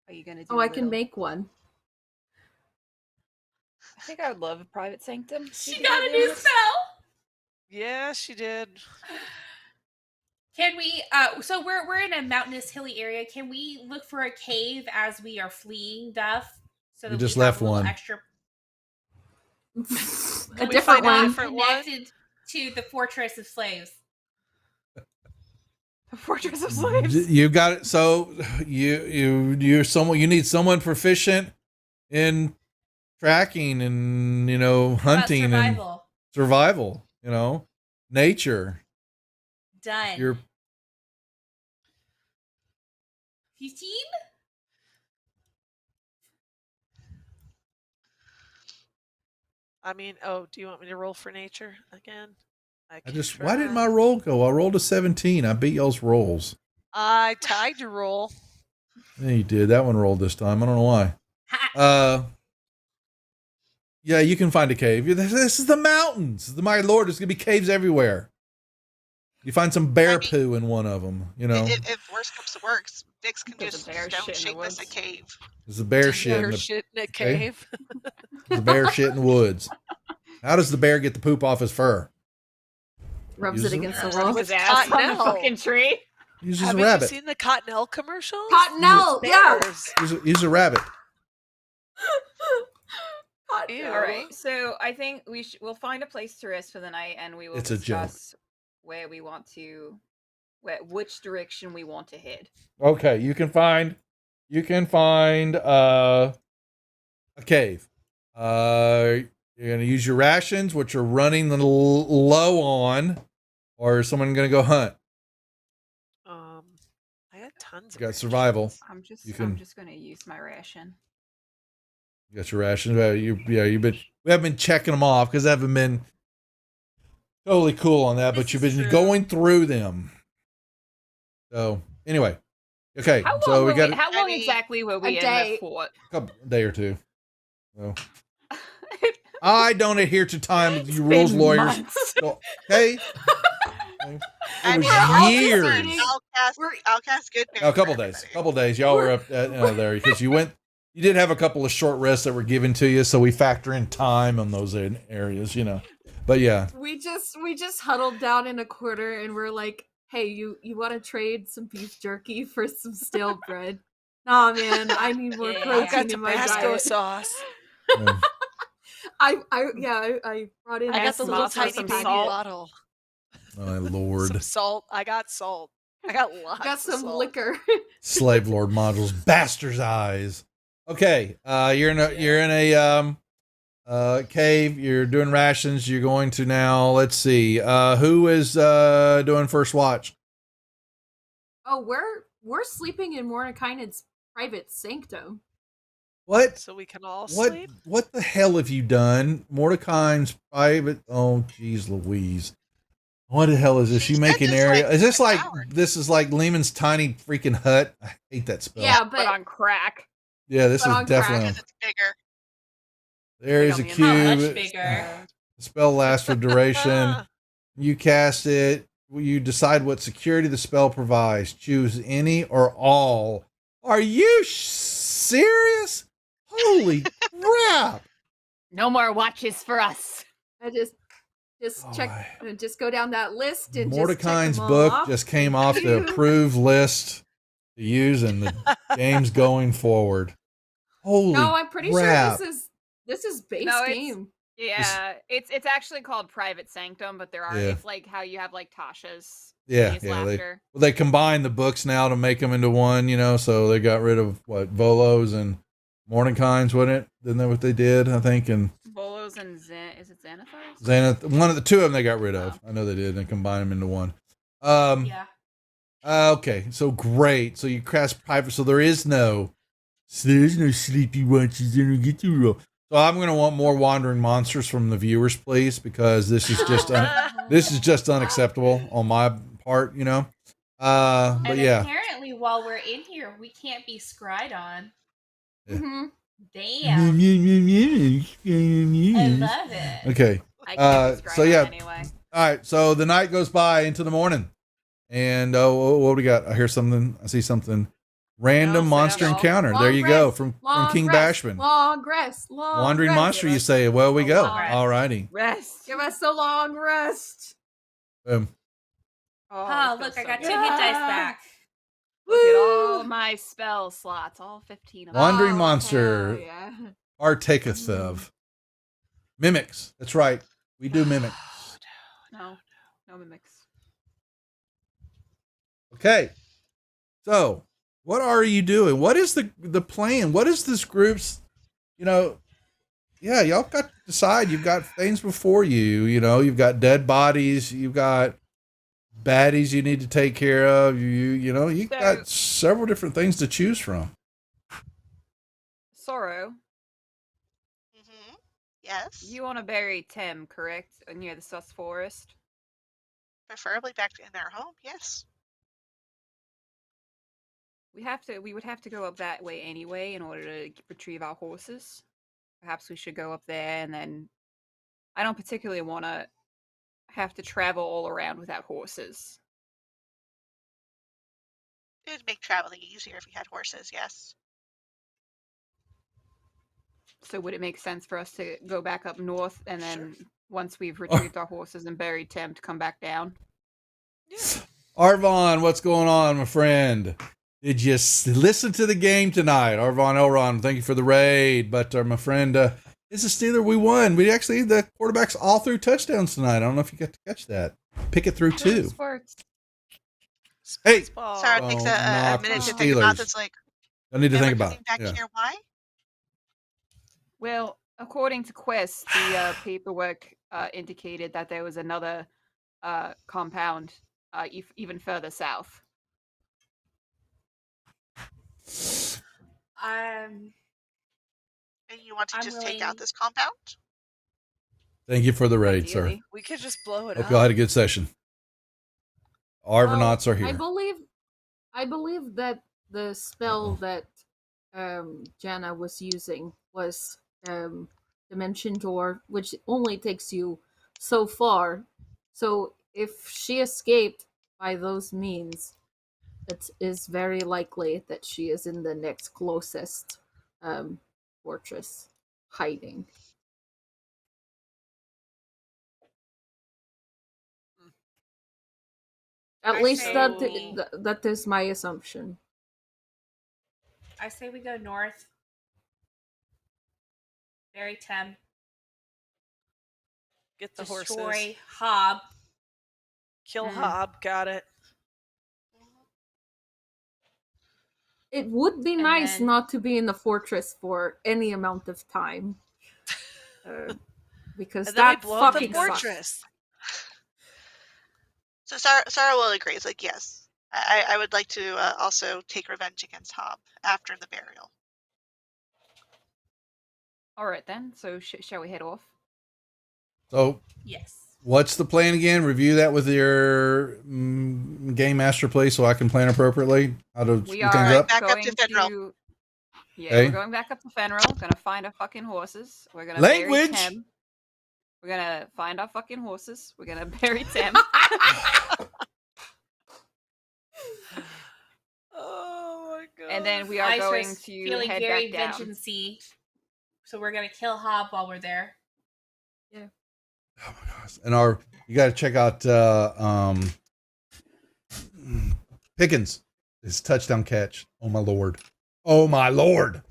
Are you gonna do? Oh, I can make one. I think I would love a private sanctum. She got a new spell. Yeah, she did. Can we? So we're in a mountainous, hilly area. Can we look for a cave as we are fleeing Duff? So You that just we have left a little one. extra A Can we different find a one. different one? connected to the Fortress of Slaves. The Fortress of Slaves. You got it. So you're someone. You need someone proficient in tracking and How about hunting and survival. survival. Nature. Done. You're 15? I mean, oh, do you want me to roll for nature again? I can just. Why didn't try. my roll go? I rolled a 17. I beat y'all's rolls. I tied your roll. Yeah, you did. That one rolled this time. I don't know why. Ha- Yeah, you can find a cave. This is the mountains. My lord, there's gonna be caves everywhere. You find some bear I mean- poo in one of them. If worst comes to worst, Vix can There's a just bear stone shit in the shape us a woods. cave. There's a bear shit. Bear In the, shit in a okay. cave. there's a bear shit in the woods. How does the bear get the poop off his fur? Rubs Use it a- against the Rubs wall. it His ass on the Cottonelle. fucking tree. Uses a Haven't you rabbit. seen the Cottonelle commercials? Cottonelle, yeah. Bears. Use a rabbit. Ew. All right, so I think we'll find a place to rest for the night, and we will It's a joke. discuss where we want to, which direction we want to head. Okay, you can find a cave. You're gonna use your rations, which are running low on, or is someone gonna go hunt? I had tons of You got survival. rations. You I'm can- just gonna use my ration. You got your rations. We haven't been checking them off because I haven't been totally cool on that, but This you've is been true. going through them. So anyway, okay. How long, So we were got we, how I long mean, exactly were we a in day. the fort? a day or two. So I don't adhere to time It's you rules, been lawyers. months. So, okay. I It mean, was we're years. all Outcast good news No, a couple for days. everybody. Couple days. Y'all were up there because you did have a couple of short rests that were given to you, so we factor in time on those areas, But yeah, We just huddled down in a corner and we're like, "Hey, you want to trade some beef jerky for some stale bread?" Nah, man, I need more Yeah. I've protein got in my Tabasco diet. sauce. um, I brought in I got Ask the some little Moss for tiny some baby salt. bottle. my Some lord, salt. I got salt. I got lots. got of some salt. liquor. slave lord modules, bastard's eyes. Okay, you're in a cave. You're doing rations. You're going to now. Let's see. Who is doing first watch? Oh, we're sleeping in Mordekainen's private sanctum. What? So we can all What? sleep. What the hell have you done? Mordecai's private. Oh, geez, Louise. What the hell is this? She You make said an this, area? like, Is this 6 like hours. this is like Lehman's tiny freaking hut? I hate that spell. Yeah, But but on crack. Yeah, this But is on definitely. Because it's bigger. There is a Like on the How much cube. bigger? The spell lasts for duration. You cast it. You decide what security the spell provides. Choose any or all. Are you serious? Holy crap! No more watches for us. I just just go down that list and Mordecai's just check them all book off. just came off the approved list to use in the games going forward. Holy No, I'm pretty crap. sure this is base No, it's- game. Yeah, it's actually called Private Sanctum, but there are Yeah. it's like how you have like Tasha's Yeah, Hideous yeah. Laughter. They combined the books now to make them into one, so they got rid of Volos and Mordecai's, wasn't it? Isn't that what they did? I think, and Bolos and is it Xanathars? Xanath, one of the two of them they got rid of. I know they did, and combined them into one. Yeah. Okay, so great. So you cast private. So there's no sleepy watches. Then we get to roll. So I'm going to want more wandering monsters from the viewers, please, because this is just unacceptable on my part, you know. But And yeah, apparently, while we're in here, we can't be scryed on. Yeah. Mm-hmm. Damn. I love it. Okay. I can't describe so yeah. anyway. All right. So the night goes by into the morning, and what do we got? I hear something. I see something. Random No, monster no. encounter. Long There you go rest, from long King rest, Bashman. Long rest. Long Wandering rest. monster. You say? Well, we go. Long rest. All righty. Rest. Give us a long rest. Boom. Oh, Oh, it look, feels I got so 2 good. hit dice Yeah. back. Look at Woo! all my spell slots, all 15 of them. Wandering Oh, monster. hell yeah. Partaketh of mimics. That's right. We do mimics. No mimics. Okay. So, what are you doing? What is the plan? What is this group's, yeah, y'all got to decide. You've got things before you, you've got dead bodies, you've got baddies you need to take care of. You've got several different things to choose from. Sorrow, Mm-hmm. Yes. you want to bury Tim, correct? Near the Sus Forest? Preferably back in their home. Yes. We would have to go up that way anyway in order to retrieve our horses. Perhaps we should go up there, and then I don't particularly want to have to travel all around without horses. It would make traveling easier if you had horses. Yes. So would it make sense for us to go back up north, and then once we've retrieved our horses and buried Tim, to come back down? Arvon, what's going on, my friend? Did you listen to the game tonight? Arvon Elron, thank you for the raid. But my friend, is a Steeler. We won. We actually, the quarterbacks all threw touchdowns tonight. I don't know if you got to catch that. Pick it through two. Sports. Hey, Ball. Sarah takes Don't a knock minute the to think about Steelers. this. Like, I need to "Yeah, think we're about coming back it. Yeah. here. Why?" Well, according to Quest, the paperwork indicated that there was another compound even further south. And you want to I'm just take willing- out this compound? Thank you for the raid, sir. Ideally. We could just blow it Hope up. y'all had a good session. Arvanauts are here. I believe that the spell that Jana was using was Dimension Door, which only takes you so far. So if she escaped by those means, it is very likely that she is in the next closest fortress, hiding. At I least say that is my assumption. I say we go north. Bury Tim. Get the Destroy horses. Hob. Kill Mm. Hob. Got it. It would be And nice then- not to be in the fortress for any amount of time. Because And then we that blow up the fucking sucks. fortress. So Sarah will agree. It's like, yes, I would like to also take revenge against Hob after the burial. All right then. So shall we head off? So, Yes. what's the plan again? Review that with your game master, please, so I can plan appropriately. How to We speed are things up. Back up going to Fenrir. Yeah, Okay. we're going back up to Fenrir. Gonna find our fucking horses. We're gonna bury Language! Tim. We're gonna find our fucking horses. We're gonna bury Tim. Oh my god. And then we are Ice going was to feeling head very back down. vengeance-y. So we're gonna kill Hob while we're there. Oh my gosh. And you got to check out Pickens, his touchdown catch. Oh my lord. Oh my lord.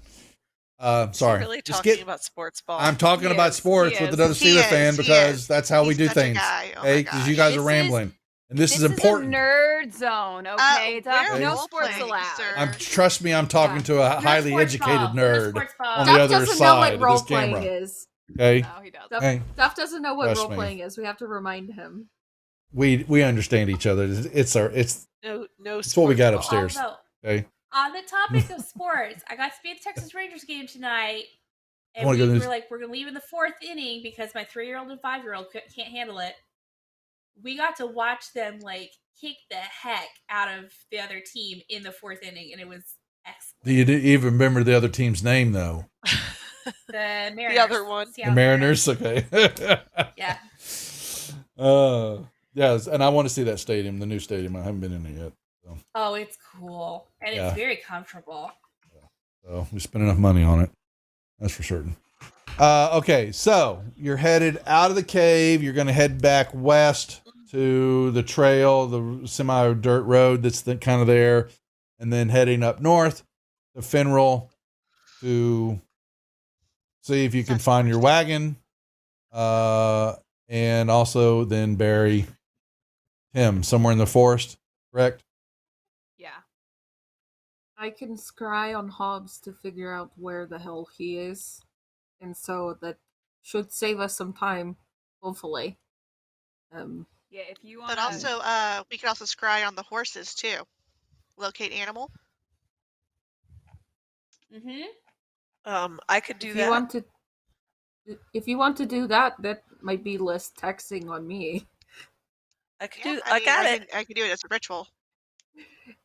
Sorry. Really Just talking about sports ball. I'm talking He about is, sports he with is. another He Steeler is, fan he because is. that's how we He's do such a things. guy. Oh my Okay, because you gosh. guys are This is- rambling. And this is This important. a nerd zone, okay? Doc? we're No role sports playing, allowed. sir. Trust me, I'm talking to a No highly sports educated ball. No nerd sports ball. on the Duff other doesn't know side what of role this playing camera. is. Okay, No, he doesn't. Duff, Hey. Duff doesn't know what Trust role me. playing is. We have to remind him. we understand each other. It's no It's what we got sports ball. upstairs. Also, okay. on the topic of sports, I got to be at the Texas Rangers game tonight. And wanna we go to were this- like, we're gonna leave in the 4th inning because my 3-year-old and 5-year-old can't handle it. We got to watch them like kick the heck out of the other team in the 4th inning, and it was excellent. Do you even remember the other team's name though? The Mariners. The other one. The Seattle Mariners. Okay. Yeah. Yes, and I want to see that stadium, the new stadium. I haven't been in it yet. Oh, it's cool. And Yeah. it's very comfortable. So we spent enough money on it. That's for certain. Okay, so you're headed out of the cave. You're going to head back west to the trail, the semi-dirt road that's kind of there, and then heading up north to Finral to see if you can find your wagon, and also then bury him somewhere in the forest, correct? Yeah. I can scry on Hobbs to figure out where the hell he is, and so that should save us some time, hopefully. Yeah, if you want But also, we could also scry on the horses too. Locate animal. Mm-hmm. I could do if that. if you want to do that, that might be less texting on me. I could Yeah, do. I I mean, got it. I can do it as a ritual.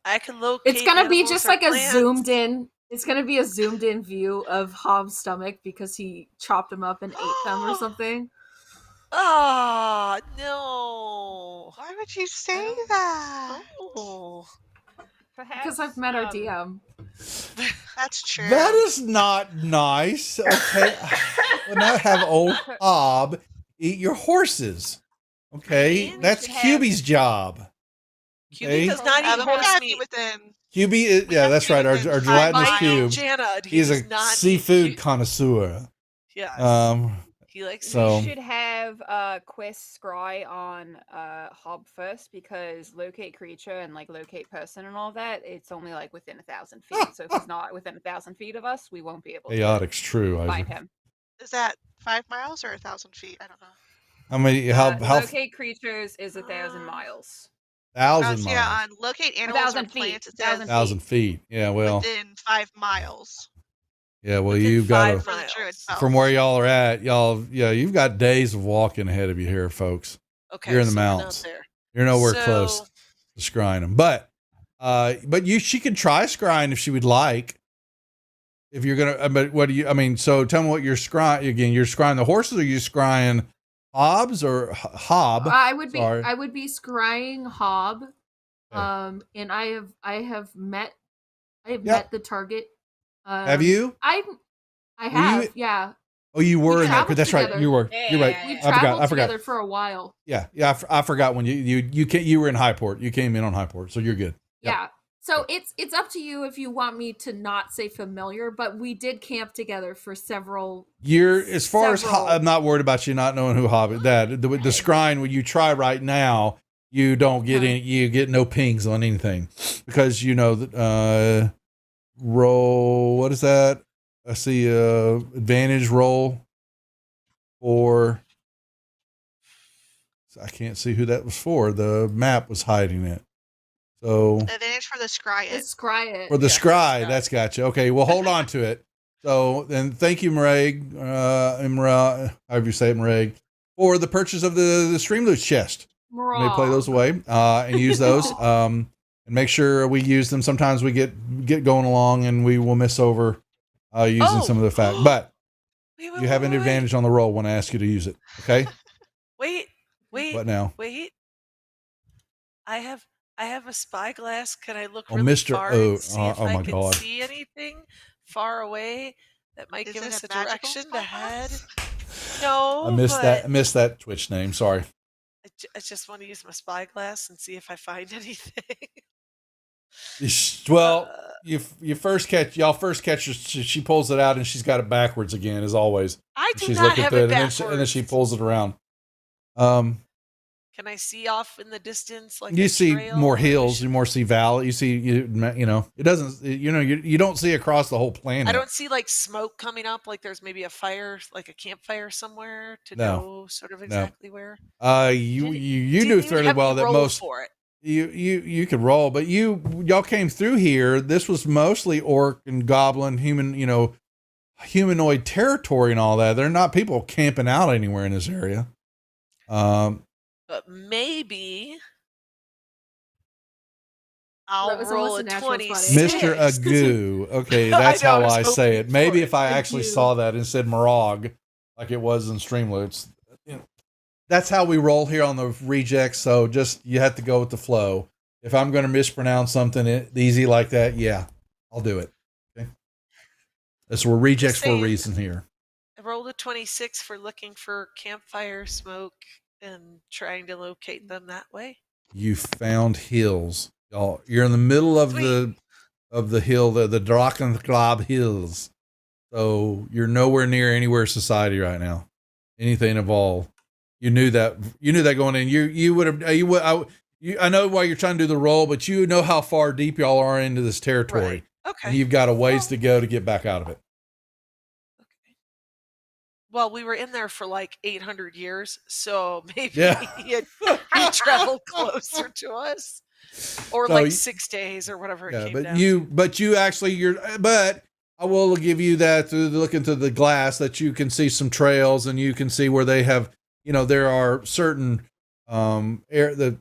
I can locate. It's gonna be animals just or like a plants. zoomed in. It's gonna be a zoomed in view of Hobbs' stomach because he chopped them up and ate them or something. Oh no! Why would you say that? Oh, perhaps Because I've met our DM. That's true. That is not nice. Okay. Well, not have old Hob eat your horses. Okay. Man, That's you should have- QB's job. QB Okay. does not eat we horse gotta be meat. within. QB is, yeah, that's right. Our Within 5 gelatinous miles. cube. Jana, he He's does a not eat seafood cu- connoisseur. Yes. He likes so- We should have Quest scry on Hob first, because locate creature and like locate person and all that, it's only like within 1,000 feet. So if he's not within 1,000 feet of us, we won't be able Chaotic's true. to find Isaac. him. Is that 5 miles or 1,000 feet? I don't know. How many? How locate creatures is 1,000 miles. 1,000 So miles? yeah, on locate animals or 1,000 feet. plants, it says 1,000 feet. Yeah. Well. within 5 miles. Yeah. Well, Within you've got 5 to. For the miles. druid spell. From where y'all are at, y'all. Yeah, you've got days of walking ahead of you here, folks. Okay, You're in the so we're not mountains. there. You're nowhere So- close to scrying them, but she could try scrying if she would like. If you're gonna, but what do you? I mean, so tell me what you're scrying again. You're scrying the horses, or you scrying Hobbs or Hob? I would be Sorry. I would be scrying Hob. Okay. And I have met Yep. met the target. Have you? I you- have, yeah. Oh, you were we in that. traveled That's right. together. You were. You're right. Yeah, We yeah. traveled I forgot. together for a while. Yeah. I forgot when you were in Highport. You came in on Highport, so you're good. Yep. Yeah. So it's up to you if you want me to not say familiar, but we did camp together for several. You're as far as Several. I'm not worried about you not knowing who Hob is. That the scrying when you try right now, you don't get any. You get no pings on anything because you know that roll. What is that? I see advantage roll for. I can't see who that was for. The map was hiding it. So Advantage for the scry it. Let's scry it. for the Yeah, scry, yeah. that's got you. Okay, well hold on to it. So then, thank you, Mareg, Imra, however you say it, Mareg, for the purchase of the Streamloots chest. You may play those away and use those. And make sure we use them. Sometimes we get going along and we will miss over using some of the fact. But Wait, you have an advantage on the roll when I ask you to use it. Okay? Wait. What now? Wait. I have a spyglass. Can I look Oh, really Mr. far Oh, and see if oh I my can God. see anything far away that might Is give it us a a magical direction to head? spyglass? No, I missed that. I but missed that Twitch name. Sorry. I just want to use my spyglass and see if I find anything. Well, you first catch y'all first catch her. She pulls it out and she's got it backwards again, as always. I do She's not looking have at it it, backwards. and then she pulls it around. Can I see off in the distance? Like You a see trail more or hills, sh- you more see valley. You see, you know, it doesn't. You don't see across the whole planet. I don't see like smoke coming up. Like there's maybe a fire, like a campfire somewhere to No. know sort of exactly where. You Didn't- do Didn't even fairly have me well. That roll most for it. you could roll, but y'all came through here. This was mostly orc and goblin, human, humanoid territory and all that. There are not people camping out anywhere in this area. But maybe I'll That was roll almost a a natural 26. 20. Mr. Agoo. Okay, that's I know, I how was I hoping say it. for Maybe it. if I actually Agoo. saw that and said Morog, like it was in Streamloots. That's how we roll here on the rejects. So just, you have to go with the flow. If I'm going to mispronounce something easy like that, yeah, I'll do it. Okay. That's we're rejects for a saying. reason here. I rolled a 26 for looking for campfire smoke and trying to locate them that way. You found hills, y'all. You're in the middle of Sweet. the hill, the Drakenglaub Hills. So you're nowhere near anywhere society right now. Anything of all. You knew that going in. You would have. I know why you're trying to do the roll, but you know how far deep y'all are into this territory, Right. Okay. and you've got a ways to go to get back out of it. Okay. Well, we were in there for like 800 years, so maybe Yeah. he traveled closer to us, or So like you- 6 days or whatever it Yeah, came but down. but I will give you that through looking through the glass that you can see some trails and you can see where they have, there are certain the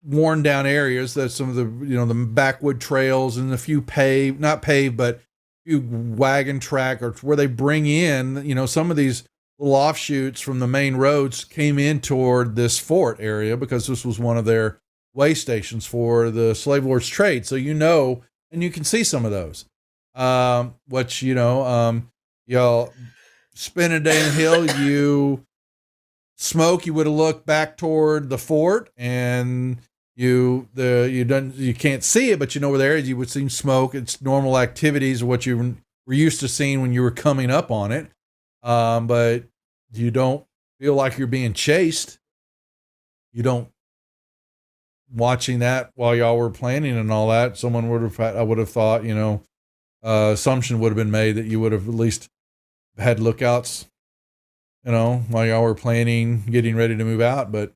worn down areas that some of the the backwood trails and a few not paved but few wagon track or where they bring in some of these little offshoots from the main roads came in toward this fort area because this was one of their way stations for the slave lords trade. So and you can see some of those. Y'all spend a day in the hill, you smoke, you would have looked back toward the fort and you can't see it, but where there is, you would see smoke. It's normal activities of what you were used to seeing when you were coming up on it. But you don't feel like you're being chased. You don't watching that while y'all were planning and all that. I would have thought, assumption would have been made that you would have at least had lookouts, while y'all were planning, getting ready to move out. But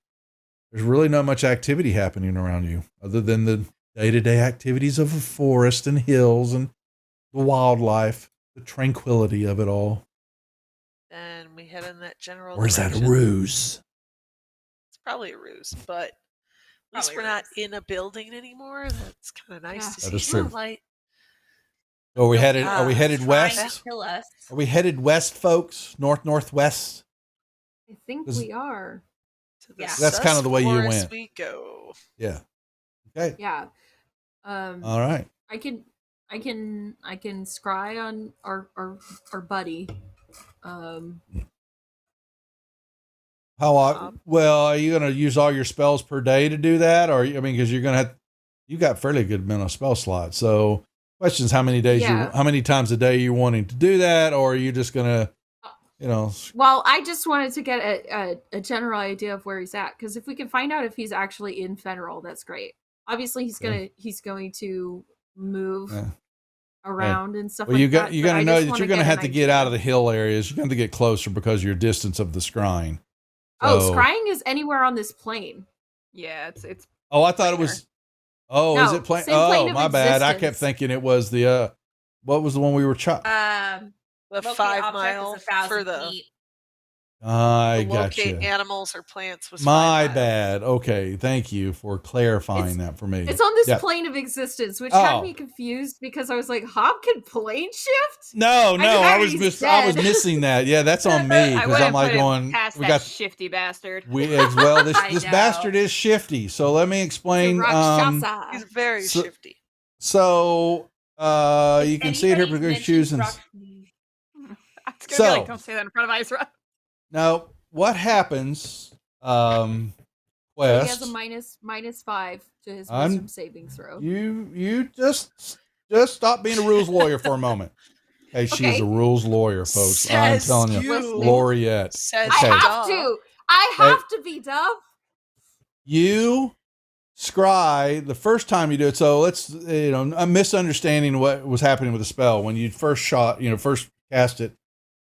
there's really not much activity happening around you other than the day-to-day activities of the forest and hills and the wildlife, the tranquility of it all. And we head in that general Or is that a direction. ruse? It's probably a ruse, but at least Probably we're not ruse. in a building anymore. That's kind of nice Yeah. to That see is true. sunlight. So are we Oh, headed God. west? Trying to kill us. Are we headed west, folks? Northwest? I think Is- we are. To the Yeah. That's kind of the way you forest went. We go. Yeah. Okay. Yeah. All right. I can scry on our buddy. Well, are you going to use all your spells per day to do that? Or, because you're going to you got fairly good amount of spell slots. So question is how many times a day you're wanting to do that? Or are you just going to, Well, I just wanted to get a general idea of where he's at, because if we can find out if he's actually in Fenrir, that's great. Obviously, he's going to move Yeah. around and stuff. well, like you're that, going but to I know just that wanna you're going to get have an to get idea. out of the hill areas. You're going to get closer because of your distance of the scrying. Oh, So- scrying is anywhere on this plane. Yeah, it's Oh, I thought it was. Oh, No, is it plane? same plane Oh, of my bad. I kept existence. thinking it was the. What was the one we were The Locate 5 object mile is 1,000 for the feet. I to got locate you. animals or plants was My 5 miles. bad. Okay, thank you for clarifying that for me. It's on this Yeah. plane of existence, which Oh. had me confused because I was like, "Hob can plane shift?" No, I already I was said. missing that. Yeah, that's on me I because wouldn't I'm like put him going. past We that got shifty bastard. this I this know. bastard is shifty. So let me explain. Rakshasa. He's very So- shifty. So If you can see it here anybody because mentions choosing. Rock- I was gonna be like, So- don't say that in front of Isra. Now, what happens? So he Quest. has a -5 to his I'm- wisdom saving throw. You just stop being a rules lawyer for a moment. Hey, she's Okay. a rules lawyer, folks. I'm Says telling you, you. Laureate. Says Okay. I have duh. to. I have to be Dove. You scry the first time you do it. So let's, a misunderstanding what was happening with the spell when you first first cast it.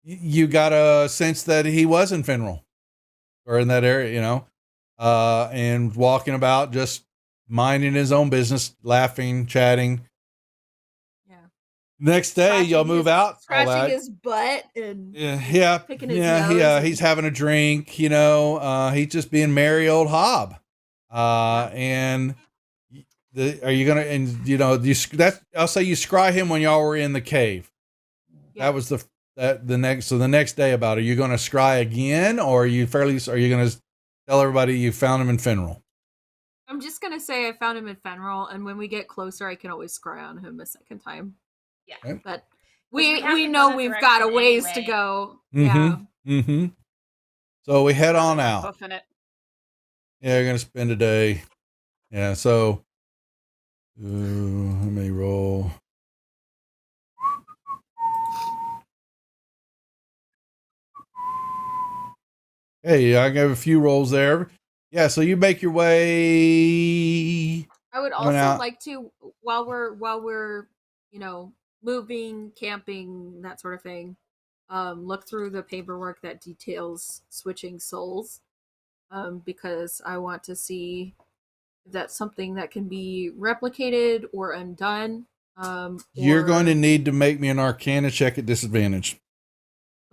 You got a sense that he was in Finral or in that area, and walking about, just minding his own business, laughing, chatting. Yeah. Next day, y'all move out. All scratching that. his butt and Yeah, picking his yeah, nose and- he's having a drink. He's just being merry old Hob. And are you gonna I'll say you scry him when y'all were in the cave. Yeah. That was the next day about it. Are you gonna scry again, or are you gonna tell everybody you found him in Fenrir? I'm just gonna say I found him in Fenrir, and when we get closer, I can always scry on him a second time. Yeah. Okay. But we we haven't know gone that we've got a direction ways to anyway. go. Mm-hmm. Yeah. Mm-hmm. So we head on out. Hoofing it. Yeah, we're gonna spend a day. Yeah, so let me roll. Hey, I have a few rolls there. Yeah, so you make your way. I would Coming also out. like to while we're moving, camping, that sort of thing. Look through the paperwork that details switching souls. Because I want to see if that's something that can be replicated or undone. You're going to or- need to make me an Arcana check at disadvantage.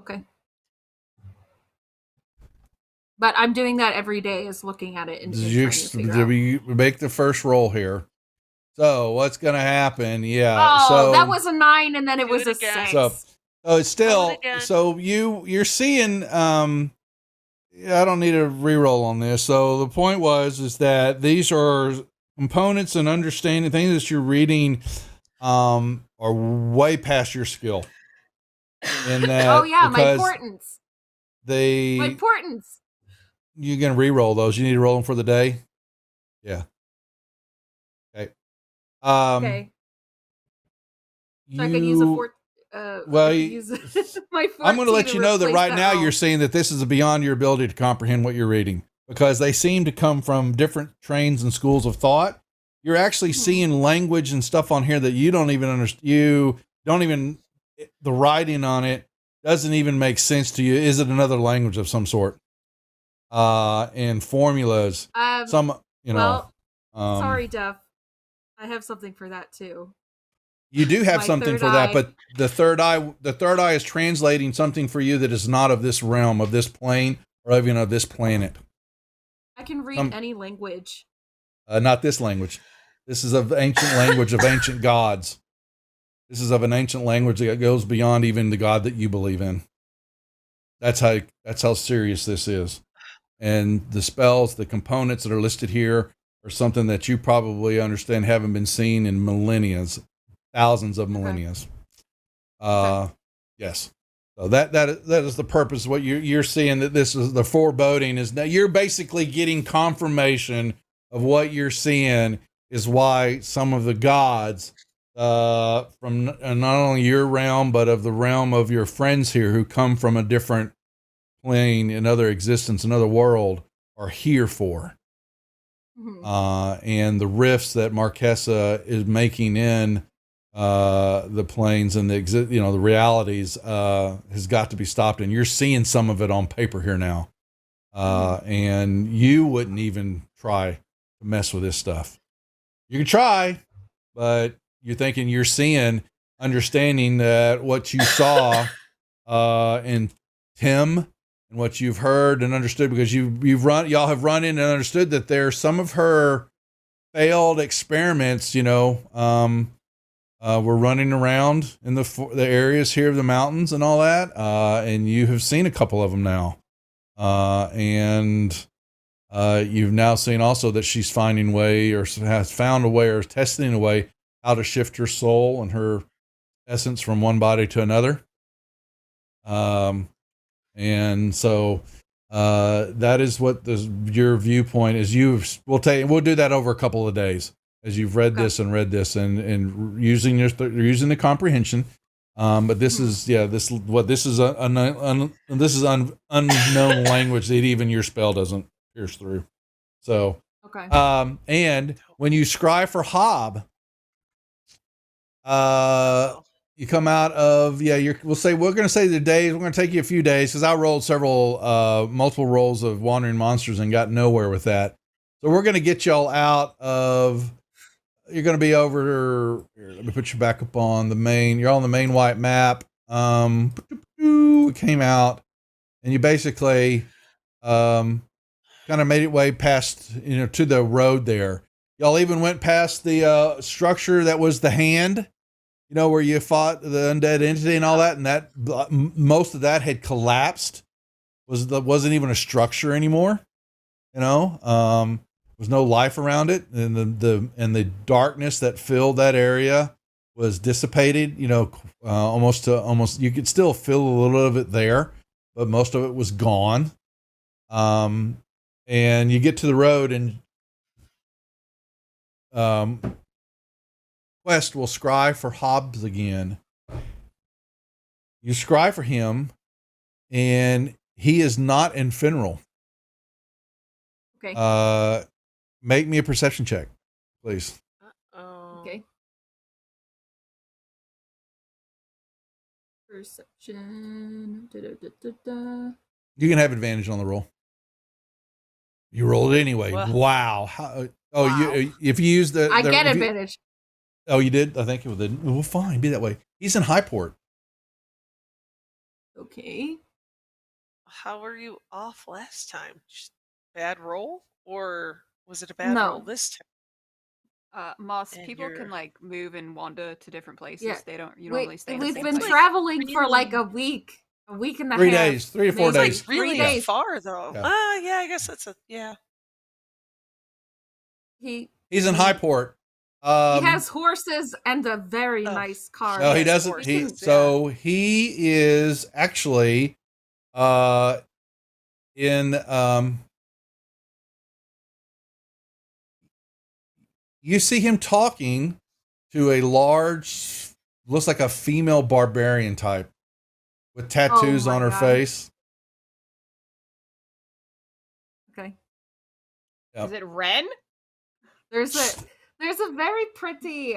Okay. But I'm doing that every day, is looking at it and trying to figure out. You make the first roll here. So what's going to happen? Yeah. Oh, so that was a 9, and then it Do was it a again. 6. So it's still again. so you're seeing. Yeah, I don't need a reroll on this. So the point is that these are components and understanding things that you're reading are way past your skill. In that, Oh yeah, my because importance. My they importance. you're gonna re-roll those. You need to roll them for the day. Yeah. Okay. Okay. So I can use a fort. well, I can you- use my 14 I'm going to let you know that replace right now roll. you're seeing that this is beyond your ability to comprehend what you're reading, because they seem to come from different trains and schools of thought. You're actually seeing language and stuff on here that you don't even understand. You don't even, the writing on it doesn't even make sense to you. Is it another language of some sort? And formulas, Well, um, sorry, Duff. I have something for that too. you do have My something third for that, eye. but the third eye is translating something for you that is not of this realm, of this plane, or even of this planet. I can read any language. Not this language. This is of ancient language of ancient gods. This is of an ancient language that goes beyond even the God that you believe in. That's how serious this is. And the spells, the components that are listed here are something that you probably understand haven't been seen in millennia, thousands of millennia. Yes. So that is the purpose. What you're seeing, that this is the foreboding, is that you're basically getting confirmation of what you're seeing is why some of the gods from not only your realm, but of the realm of your friends here who come from a different plane, another existence, another world, are here for. And the rifts that Marquesa is making in the planes and the realities has got to be stopped. And you're seeing some of it on paper here now. And you wouldn't even try to mess with this stuff. You can try, but you're thinking you're seeing, understanding that what you saw in Tim and what you've heard and understood, because y'all have run in and understood that there's some of her failed experiments, were running around in the areas here of the mountains and all that. And you have seen a couple of them now. And you've now seen also that she's finding a way, or has found a way, or testing a way how to shift her soul and her essence from one body to another. And so that is what your viewpoint is. We'll do that over a couple of days as you've read this and using using the comprehension. But this is this is unknown language that even your spell doesn't pierce through. So and when you scry for Hob, you come out of we're going to say the days. We're going to take you a few days, because I rolled multiple rolls of wandering monsters and got nowhere with that. So we're going to get y'all out of you're going to be over. Here, let me put you back up on the main. You're on the main white map. It came out, and you basically kind of made it way past, to the road there. Y'all even went past the structure that was the hand, where you fought the undead entity and all that, and that most of that had collapsed. Wasn't even a structure anymore. There was no life around it, and the darkness that filled that area was dissipated. Almost you could still feel a little of it there, but most of it was gone. And you get to the road, and Quest will scry for Hobbs again. You scry for him, and he is not in Finral. Okay. Make me a perception check, please. Okay. Perception. You can have advantage on the roll. You rolled it anyway. Wow. If you use I get advantage. You did? I think it would. Well, fine. Be that way. He's in Highport. Okay. How were you off last time? Just bad roll? Or was it a bad No. roll this time? Moss, And people you're- can like move and wander to different places. Yeah. They don't. You normally stay. in the We've same been place. traveling for really- like a week and a 3 half. days, 3 to 4 Maybe. days. It's like really 3 days. far though. Yeah. Yeah, I guess that's He He's in Highport. he has horses and a very nice car. No, he Yes, doesn't. horses, He yeah. so he is actually in you see him talking to a large, looks like a female barbarian type with tattoos Oh my on her God. face. Okay. Yep. Is it Ren? There's a very pretty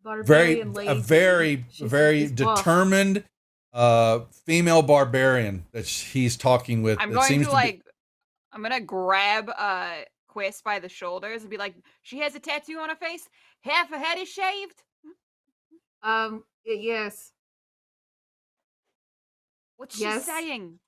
barbarian lady. A very She's buff. determined female barbarian that he's talking with. I'm that going seems to be- like. I'm gonna grab Quest by the shoulders and be like, "She has a tattoo on her face. Half her head is shaved. Yes. What's she Yes. saying?"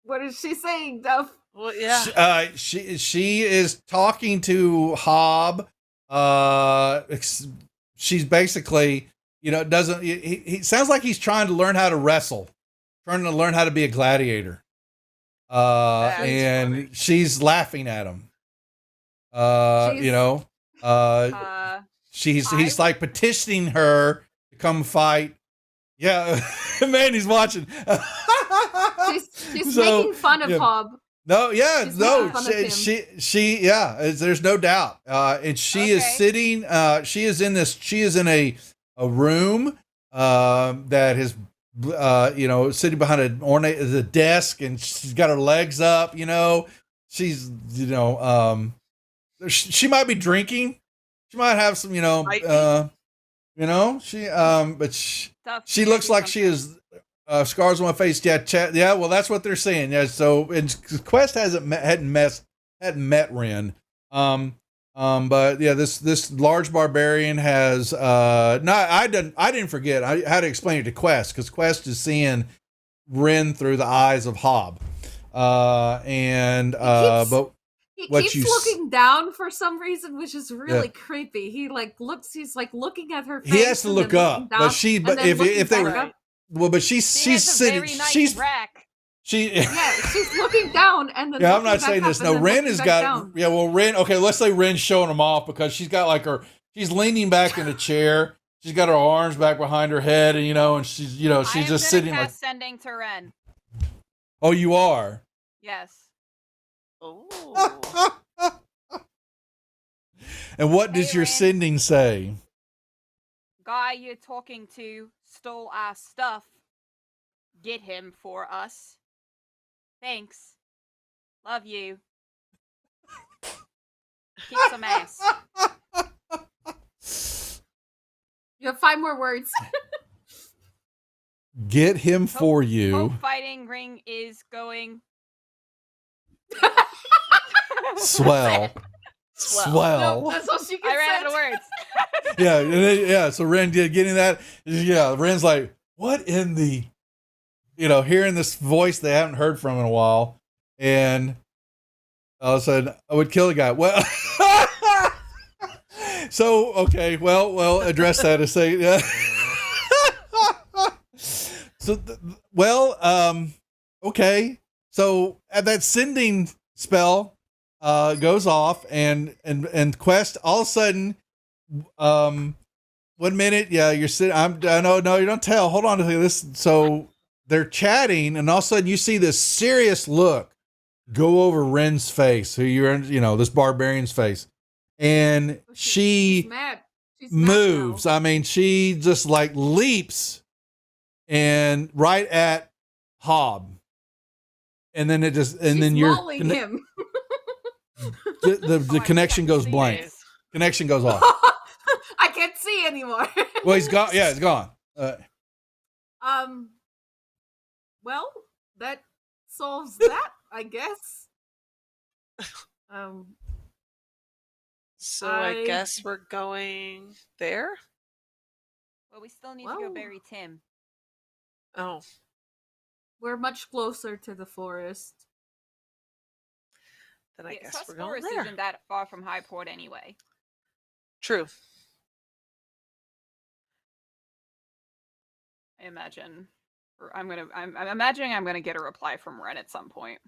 What is she saying, Duff? Well, yeah. She is talking to Hob. She's basically, doesn't he sounds like he's trying to learn how to wrestle, trying to learn how to be a gladiator. That's And funny. she's laughing at him. She's- He's like petitioning her to come fight. Yeah, man, he's watching. She's So, making fun of yeah. Hob. No, yeah, She's no, making fun of him. she, yeah. There's no doubt, and she is Okay. sitting. She is in a room that is, sitting behind the desk, and she's got her legs up. She's, she might be drinking. She might have some, Might be. but she Tough. looks like she is. Scars on my face. Yeah. Well, that's what they're saying. Yeah. So, and Quest hadn't met Ren. But yeah, this large barbarian has. I didn't forget. I had to explain it to Quest because Quest is seeing Ren through the eyes of Hob. But He what keeps you s- looking down for some reason, which is really Yeah. creepy. He's looking at her face. he has to and look then up. looking But down, she. and But then if looking they back were. up. Well, but she's She has a sitting. very nice she's rack. she. Yeah, she's looking down and then Yeah, I'm looking not back saying up this. and No, then Ren looking has back got. down. Yeah, well, Ren. Okay, let's say Ren's showing him off because she's got like she's leaning back in a chair. She's got her arms back behind her head, and and she's I am she's just gonna sitting like. cast sending to Ren. Oh, you are. Yes. Oh. And what does Hey, your Ren. sending say? Guy you're talking to stole our stuff. Get him for us. Thanks. Love you. Kick some ass. You have 5 more words. Get him for you. Hope fighting ring is going. Swell. Swell. Swell. No, that's all she can I ran say. out of words. Yeah, yeah. So Ren getting that. Yeah, Ren's like, what in the, hearing this voice they haven't heard from in a while, and all of a sudden, I would kill the guy. Well, so okay, well, address that and say, yeah. So, okay. So that sending spell goes off, and Quest all of a sudden, 1 minute, yeah, you're sitting. No, you don't tell. Hold on to this. So they're chatting, and all of a sudden you see this serious look go over Ren's face, who this barbarian's face, and She's mad. She's mad moves. now. I mean, she just like leaps and right at Hob, and then She's then you're mauling him. the I connection can't goes see blank. it. Connection goes off. I can't see anymore. Well, he's gone. Yeah, he's gone. Well, that solves that, I guess. So I I- guess we're going there. Well, we still need to Whoa. go bury Tim. Oh, We're much closer to the forest. then I Yeah, guess Sus we're going Forest there. isn't that far from Highport anyway. True. I imagine. Or I'm imagining I'm gonna get a reply from Ren at some point.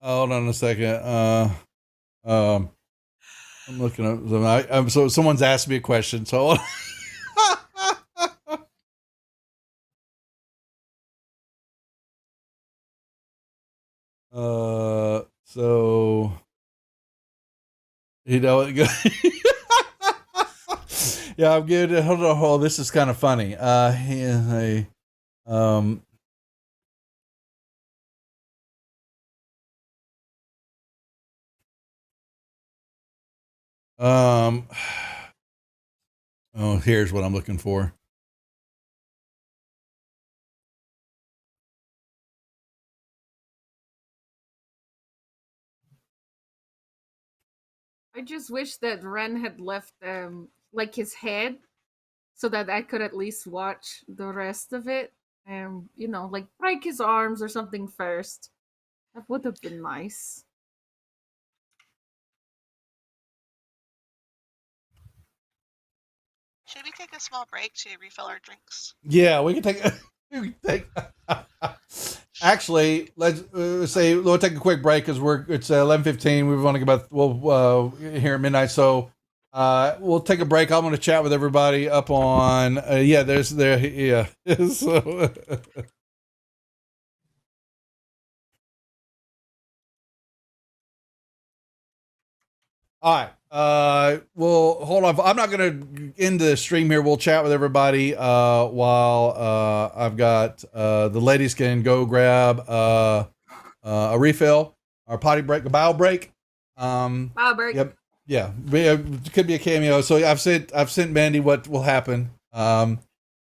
Hold on a second. I'm looking up. So someone's asked me a question. So. So. Yeah, I'm good. Hold on. Oh, this is kind of funny. Oh, here's what I'm looking for. I just wish that Ren had left like his head so that I could at least watch the rest of it and like break his arms or something first. That would have been nice. Should we take a small break to refill our drinks? Yeah, we can take. We can take actually, let's say we'll take a quick break because it's 11:15. We've only got here at midnight, so we'll take a break. I'm going to chat with everybody up on. Yeah. So, all right. Well, hold on. I'm not going to end the stream here. We'll chat with everybody while I've got the ladies can go grab a refill, or potty break, a bowel break. Albert. Yep. Yeah. It could be a cameo. So I've sent Mandy what will happen going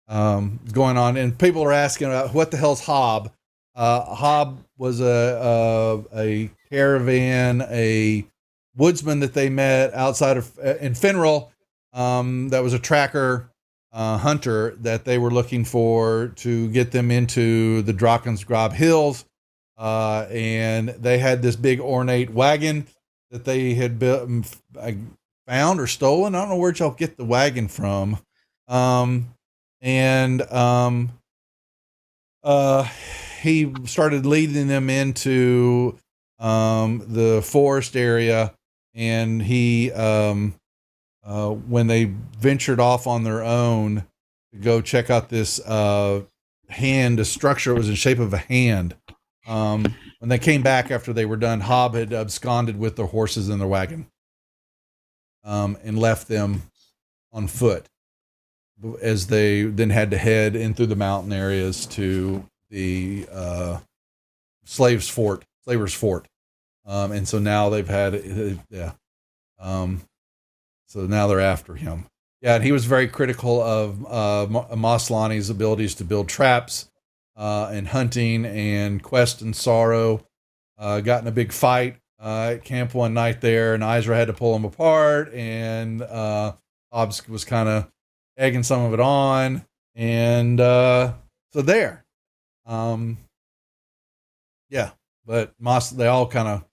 on, and people are asking about what the hell's Hob. Hob was a caravan, a woodsman that they met outside of in Finral, that was a tracker hunter that they were looking for to get them into the Drakensgrab Hills, and they had this big ornate wagon that they had found or stolen. I don't know where y'all get the wagon from, he started leading them into the forest area. And he, when they ventured off on their own to go check out this hand, a structure that was in shape of a hand, when they came back after they were done, Hob had absconded with their horses in their wagon, and left them on foot, as they then had to head in through the mountain areas to the Slavers Fort. And so now they've had, so now they're after him. Yeah, and he was very critical of Maslany's abilities to build traps, and hunting, and Quest and Sorrow got in a big fight at camp one night there, and Izra had to pull them apart, and Hobbs was kind of egging some of it on, and so there. Yeah, but they all kind of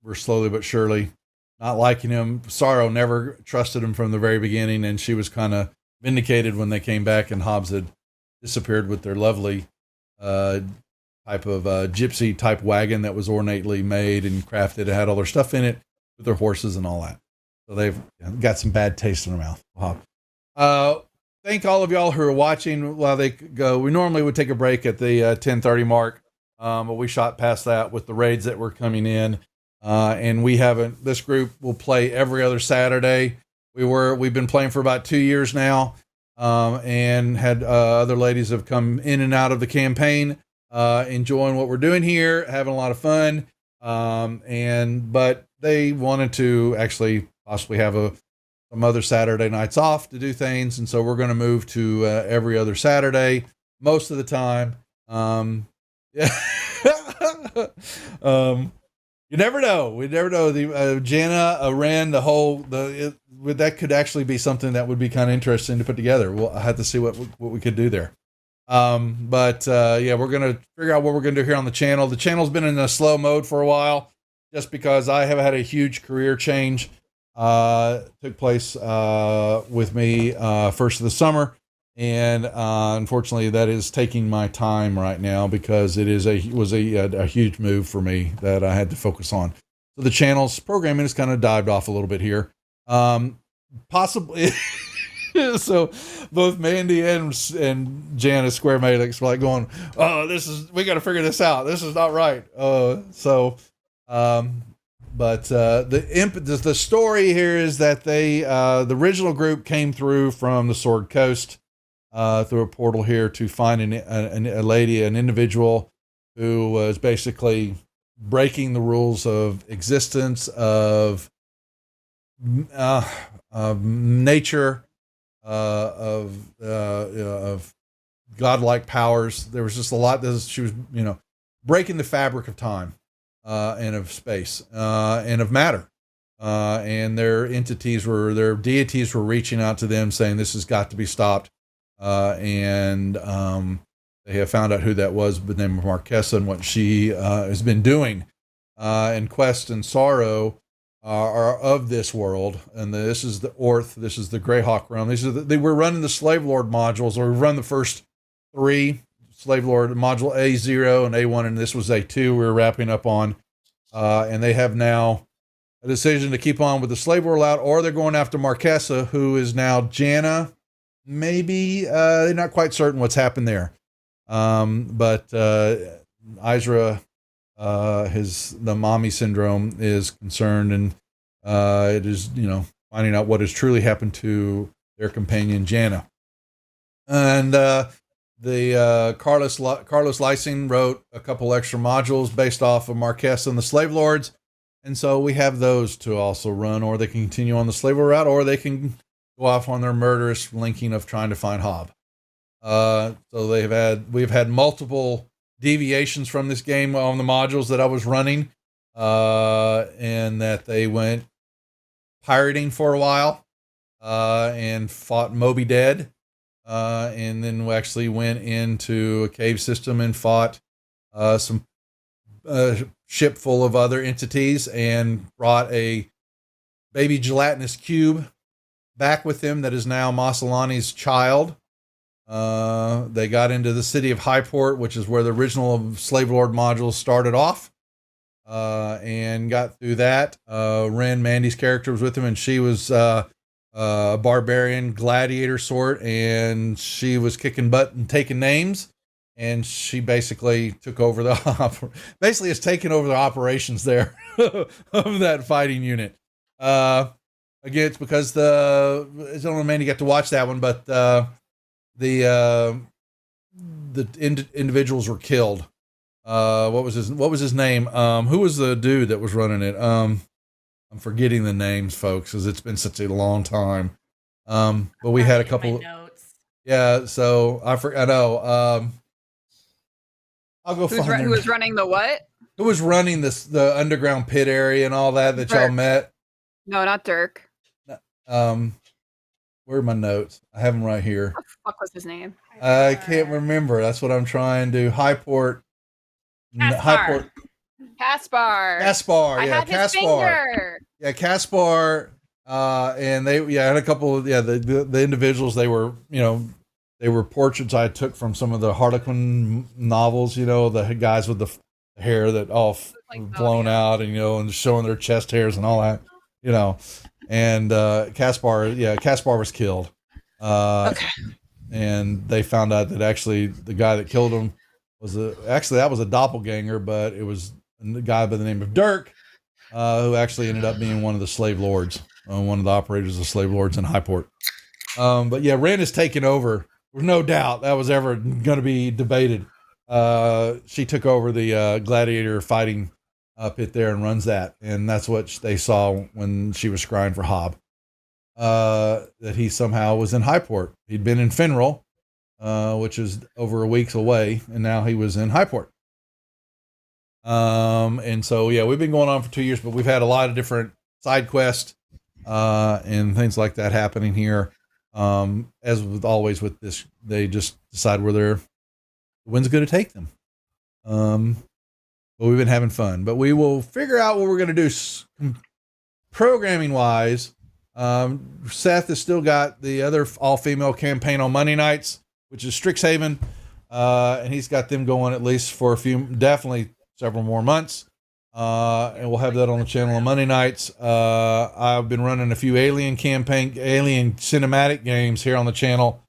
were slowly but surely not liking him. Sorrow never trusted him from the very beginning, and she was kind of vindicated when they came back and Hobbs had disappeared with their lovely type of gypsy type wagon that was ornately made and crafted. It had all their stuff in it with their horses and all that. So they've got some bad taste in their mouth. Wow. Thank all of y'all who are watching while they go. We normally would take a break at the 10:30 mark, but we shot past that with the raids that were coming in. And we haven't, this group will play every other Saturday. We've been playing for about 2 years now, and had other ladies have come in and out of the campaign, enjoying what we're doing here, having a lot of fun. But they wanted to actually possibly have some other Saturday nights off to do things. And so we're going to move to every other Saturday most of the time. Yeah. You never know. We never know. The Jana, Ren, that could actually be something that would be kind of interesting to put together. We'll have to see what we could do there. Yeah, we're gonna figure out what we're gonna do here on the channel. The channel's been in a slow mode for a while, just because I have had a huge career change. Took place with me first of the summer. And unfortunately, that is taking my time right now because it was a huge move for me that I had to focus on. So the channel's programming has kind of dived off a little bit here. Possibly, so both Mandy and Janice Square Malix were like going, "Oh, we got to figure this out. This is not right." But the story here is that the original group came through from the Sword Coast. Through a portal here to find an individual who was basically breaking the rules of existence, of nature, of godlike powers. There was just a lot. She was, breaking the fabric of time and of space and of matter. And their deities were reaching out to them saying this has got to be stopped. They have found out who that was by the name of Marquesa and what she has been doing. And Quest and Sorrow are of this world, and this is the Orth, this is the Greyhawk realm. They were running the Slave Lord modules, or we run the first 3 Slave Lord module A0 and A1, and this was A2 we're wrapping up on. And they have now a decision to keep on with the Slave Lord route, or they're going after Marquesa, who is now Jana. Maybe they're not quite certain what's happened there. But Izra, the mommy syndrome is concerned, and it is, finding out what has truly happened to their companion Jana. And Carlos Lysing wrote a couple extra modules based off of Marquesa and the Slave Lords, and so we have those to also run, or they can continue on the Slave Lord route, or they can go off on their murderous linking of trying to find Hob. So we've had multiple deviations from this game on the modules that I was running, and that they went pirating for a while, and fought Moby Dead, and then we actually went into a cave system and fought some ship full of other entities and brought a baby gelatinous cube back with him that is now Masalani's child. They got into the city of Highport, which is where the original Slave Lord modules started off, and got through that. Ren, Mandy's character, was with him, and she was a barbarian gladiator sort, and she was kicking butt and taking names, and she basically took over has taken over the operations there of that fighting unit. Again, it's because I don't know, Mandy got to watch that one, but the individuals were killed. What was his name? Who was the dude that was running it? I'm forgetting the names, folks, because it's been such a long time. But we had a couple. Yeah, so I know. I'll go find. Who was running the what? Who was running the underground pit area and all that y'all Dirk. met? No, not Dirk. Where are my notes? I have them right here. What the fuck was his name? I can't remember. That's what I'm trying to. Highport. Caspar. Caspar. Caspar. I Yeah, had his Caspar. finger. Yeah, Caspar. And they had a couple of the individuals. They were they were portraits I took from some of the Harlequin novels. The guys with the hair that all Like blown out and showing their chest hairs and all that. And Caspar was killed. Okay. And they found out that actually the guy that killed him that was a doppelganger, but it was a guy by the name of Dirk, who actually ended up being one of the slave lords, one of the operators of slave lords in Highport. But yeah, Ren is taking over. There's no doubt that was ever going to be debated. She took over the gladiator fighting pit there and runs that. And that's what they saw when she was scrying for Hob. That he somehow was in Highport. He'd been in Finral, which is over a week's away, and now he was in Highport. And so, yeah, we've been going on for 2 years, but we've had a lot of different side quests, and things like that happening here. As with always with this, they just decide where the wind's going to take them. But we've been having fun, but we will figure out what we're going to do programming wise. Seth has still got the other all-female campaign on Monday nights, which is Strixhaven, and he's got them going at least for definitely several more months, and we'll have that on the channel on Monday nights. I've been running a few alien cinematic games here on the channel,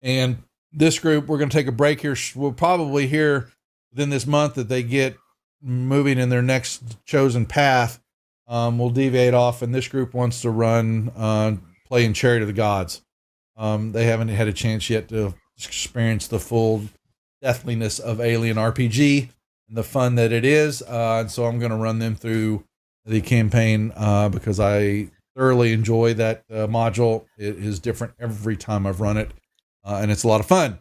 and this group, we're going to take a break here. We'll probably hear within this month that they get moving in their next chosen path. We'll deviate off, and this group wants to run playing Chariot of the Gods. They haven't had a chance yet to experience the full deathliness of Alien RPG and the fun that it is. And so I'm going to run them through the campaign because I thoroughly enjoy that module. It is different every time I've run it, and it's a lot of fun.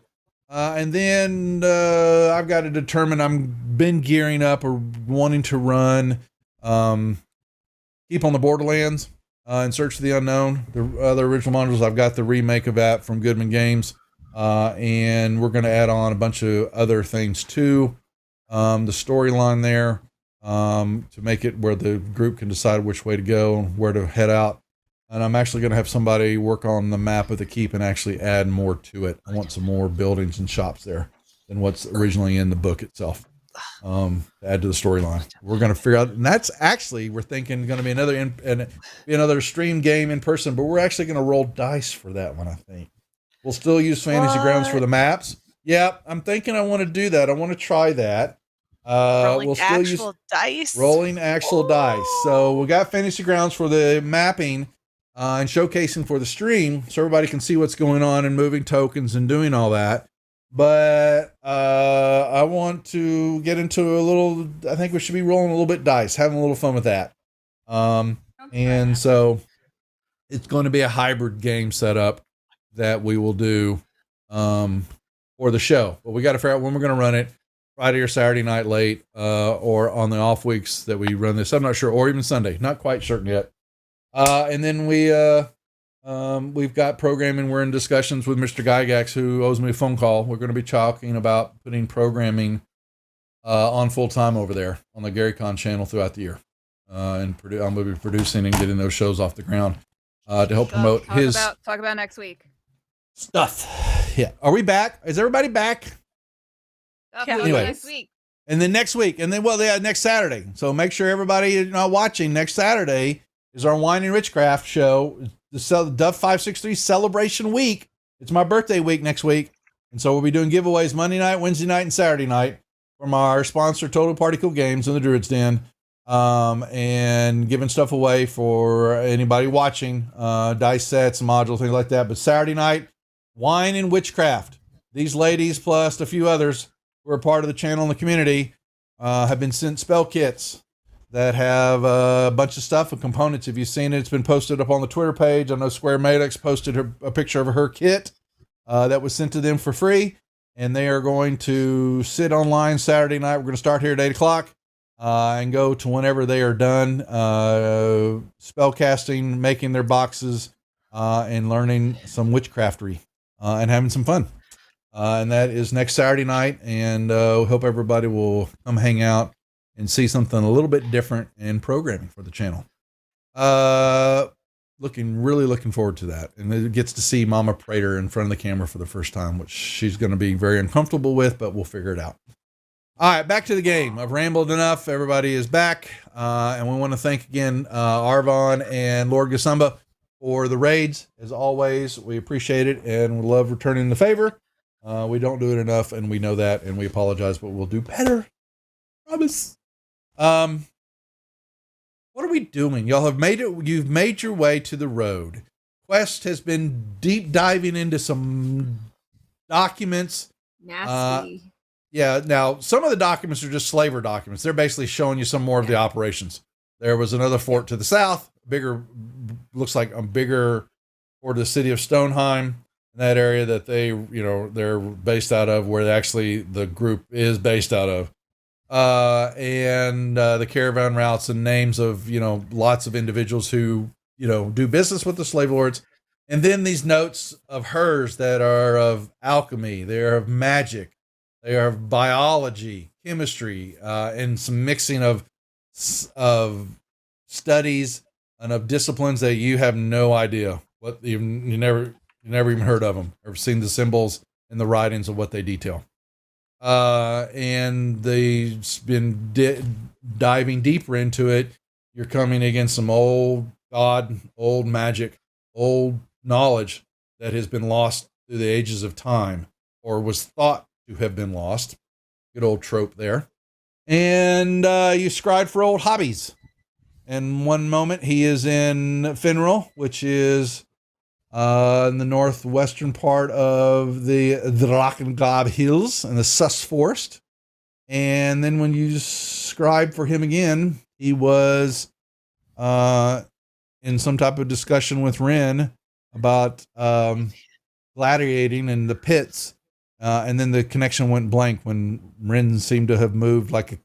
And then I've got to determine, I've been gearing up or wanting to run Keep on the Borderlands and Search for the Unknown. The other original modules, I've got the remake of that from Goodman Games. And we're going to add on a bunch of other things too. The storyline there to make it where the group can decide which way to go and where to head out. And I'm actually going to have somebody work on the map of the keep and actually add more to it. I want some more buildings and shops there than what's originally in the book itself. To add to the storyline. We're going to figure out, and that's actually, we're thinking going to be another stream game in person, but we're actually going to roll dice for that one, I think. We'll still use Fantasy Grounds for the maps. Yep, I'm thinking I want to do that. I want to try that. Rolling actual dice. Rolling actual dice. So we got Fantasy Grounds for the mapping and showcasing for the stream, so everybody can see what's going on and moving tokens and doing all that. But I want to get into I think we should be rolling a little bit dice, having a little fun with that. And so it's going to be a hybrid game setup that we will do for the show. But we got to figure out when we're going to run it, Friday or Saturday night late, or on the off weeks that we run this. I'm not sure, or even Sunday. Not quite certain yet. And then we've got programming. We're in discussions with Mr. Gygax, who owes me a phone call. We're going to be talking about putting programming on full time over there on the GaryCon channel throughout the year. And I'm going to be producing and getting those shows off the ground to help promote Talk about next week. Stuff. Yeah. Are we back? Is everybody back? Anyway. Next week. And then next week. And then, next Saturday. So make sure everybody not watching. Next Saturday is our Wine and Witchcraft show. The Duff 563 celebration week. It's my birthday week next week. And so we'll be doing giveaways Monday night, Wednesday night, and Saturday night from our sponsor, Total Party Cool Games in the Druid's Den. And giving stuff away for anybody watching, dice sets, modules, things like that. But Saturday night, Wine and Witchcraft. These ladies, plus a few others who are part of the channel and the community, have been sent spell kits that have a bunch of stuff and components. If you've seen it, it's been posted up on the Twitter page. I know Square Madex posted a picture of her kit that was sent to them for free. And they are going to sit online Saturday night. We're going to start here at 8 o'clock. and go to whenever they are done spell casting, making their boxes, and learning some witchcraftery and having some fun. And that is next Saturday night. And hope everybody will come hang out and see something a little bit different in programming for the channel. Really looking forward to that. And it gets to see Mama Prater in front of the camera for the first time, which she's going to be very uncomfortable with, but we'll figure it out. All right, back to the game. I've rambled enough. Everybody is back. And we want to thank again Arvon and Lord Gasumba for the raids. As always, we appreciate it and we love returning the favor. We don't do it enough, and we know that, and we apologize, but we'll do better. Promise. What are we doing? Y'all have made it. You've made your way to the road. Quest has been deep diving into some documents. Nasty. Yeah. Now, some of the documents are just slaver documents. They're basically showing you some more of the operations. There was another fort to the south, looks like a bigger fort of the city of Stoneheim. That area that they're based out of, where actually the group is based out of, and the caravan routes and names of lots of individuals who do business with the slave lords, and then these notes of hers that are of alchemy, they are of magic, they are of biology, chemistry, and some mixing of studies and of disciplines that you have no idea what you never even heard of them or seen the symbols and the writings of what they detail. And they've been diving deeper into it. You're coming against some old magic, old knowledge that has been lost through the ages of time, or was thought to have been lost. Good old trope there. And you scried for old hobbies. And one moment he is in Finral, which is in the northwestern part of the Drakengard Hills and the Sus Forest. And then when you scribe for him again, he was in some type of discussion with Ren about gladiating in the pits. And then the connection went blank when Ren seemed to have moved like a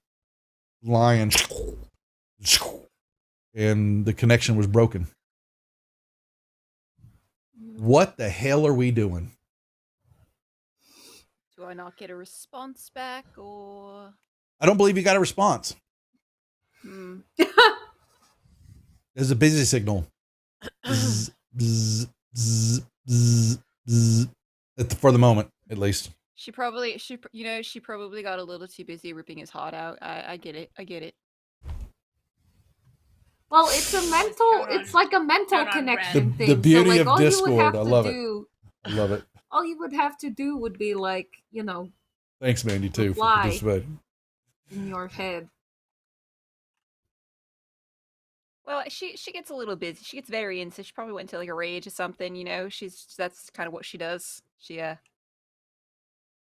lion. And the connection was broken. What the hell are we doing? Do I not get a response back, or? I don't believe you got a response. There's a busy signal. Bzz, bzz, bzz, bzz, bzz. For the moment, at least. She probably got a little too busy ripping his heart out. I get it. Well, it's like a mental connection thing. The beauty so, of Discord, I love it. I love it. All you would have to do would be Thanks, Mandy, too, for reply participating. in your head. Well, she gets a little busy. She gets very into. She probably went into like a rage or something. That's kind of what she does. She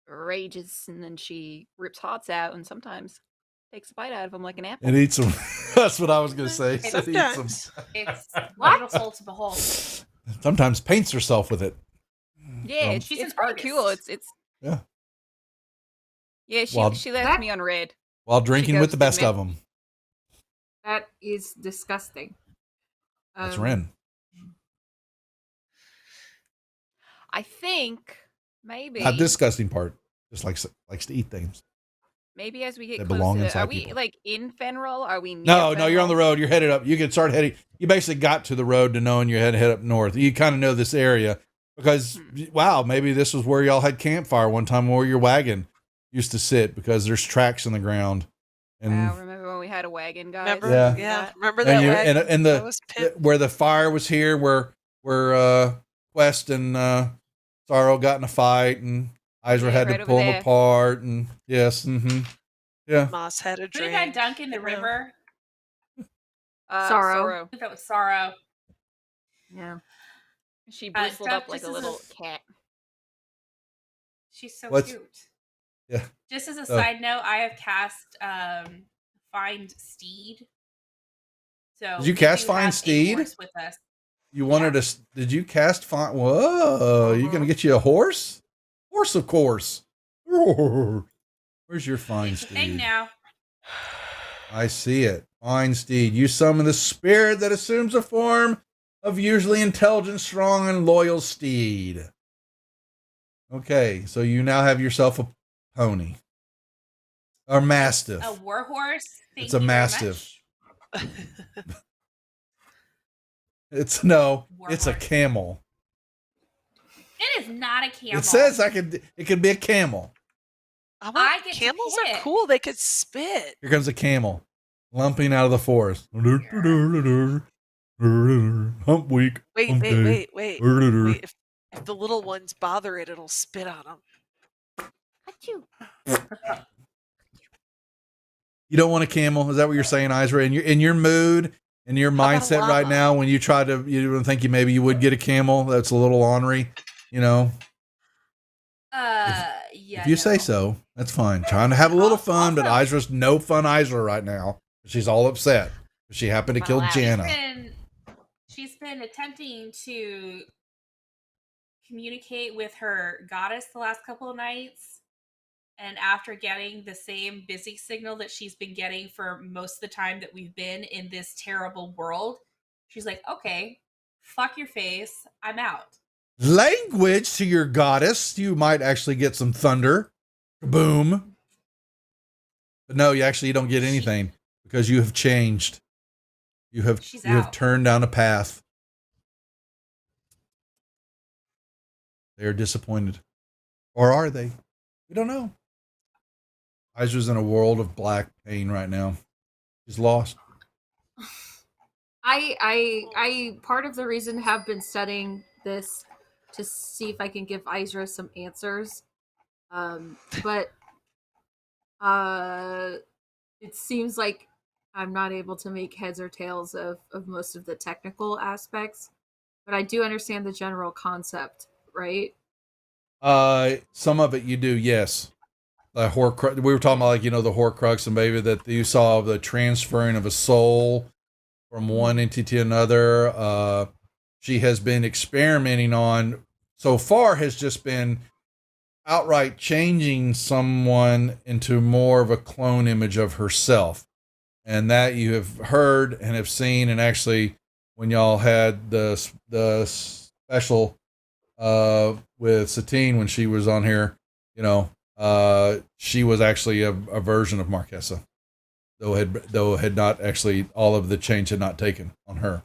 rages and then she rips hearts out and sometimes takes a bite out of them like an apple. And eats them. That's what I was going to say. Sometimes. It's beautiful to behold. Sometimes paints herself with it. Yeah, She's it's an pretty cool. artist. It's Yeah. Yeah, Well, she left me on red. While drinking with the ghosted best me. of them. That is disgusting. That's Ren. I think maybe Not the disgusting part. Just likes to eat things. maybe as we get They belong closer, inside are we people. like in Fenril? Are we near No, you're on the Fenril? road. You're headed up. You can start heading. You basically got to the road to knowing you had to head up north. You kind of know this area because, wow, maybe this was where y'all had campfire one time where your wagon used to sit because there's tracks in the ground. And Wow, remember when we had a wagon, guys? Remember? Yeah. Yeah. Remember that and, wagon? and That the was pit- where the fire was here, where Quest and Sorrow got in a fight, and Izra Yeah, had right to over pull them there. apart, and yes, yeah. Moss had a Who drink. got dunked in the Yeah. river? Sorrow. I think that was Sorrow. Yeah. She bristled up Duck, like just a as little cat. She's so What's- cute. Yeah. Just as a Oh. side note, I have cast Find Steed. So Did you we cast do Find have a Steed? horse with us. You wanted to? Did you cast fine? Whoa! You gonna get you a horse? Horse, of course. Roar. Where's your fine It's a thing steed? now. I see it. Fine, Steed. You summon the spirit that assumes the form of usually intelligent, strong, and loyal steed. Okay, so you now have yourself a pony. Or mastiff. A warhorse. Thank It's a you very mastiff. much. It's a Warhorse. camel. It is not a camel. It says it could be a camel. I get to Camels are pick. cool. They could spit. Here comes a camel, lumping out of the forest. Hump week. Wait, hump day. wait. If the little ones bother it, it'll spit on them. You don't want a camel? Is that what you're saying, Isra? In your mood, in your about a mindset right llama? now, when you don't think maybe you would get a camel that's a little ornery, you know? Yeah. If you say so, that's fine. Trying to have a little fun, but Also- Isra's no fun Isra right now. She's all upset. She happened to kill Wow. Jana. She's been attempting to communicate with her goddess the last couple of nights. And after getting the same busy signal that she's been getting for most of the time that we've been in this terrible world, she's like, okay, fuck your face. I'm out. Language to your goddess. You might actually get some thunder. Boom. But no, you don't get anything because you have changed. You have out. turned down a path. They are disappointed. Or are they? We don't know. Izra's in a world of black pain right now. She's lost. I part of the reason have been studying this to see if I can give Isra some answers. But it seems like I'm not able to make heads or tails of most of the technical aspects. But I do understand the general concept, right? Some of it you do, yes. The Horcrux. We were talking about the Horcrux and maybe that you saw the transferring of a soul from one entity to another. She has been experimenting on so far has just been outright changing someone into more of a clone image of herself. And that you have heard and have seen, and actually when y'all had the special with Satine when she was on here, she was actually a version of Marquesa, though had not actually, all of the change had not taken on her.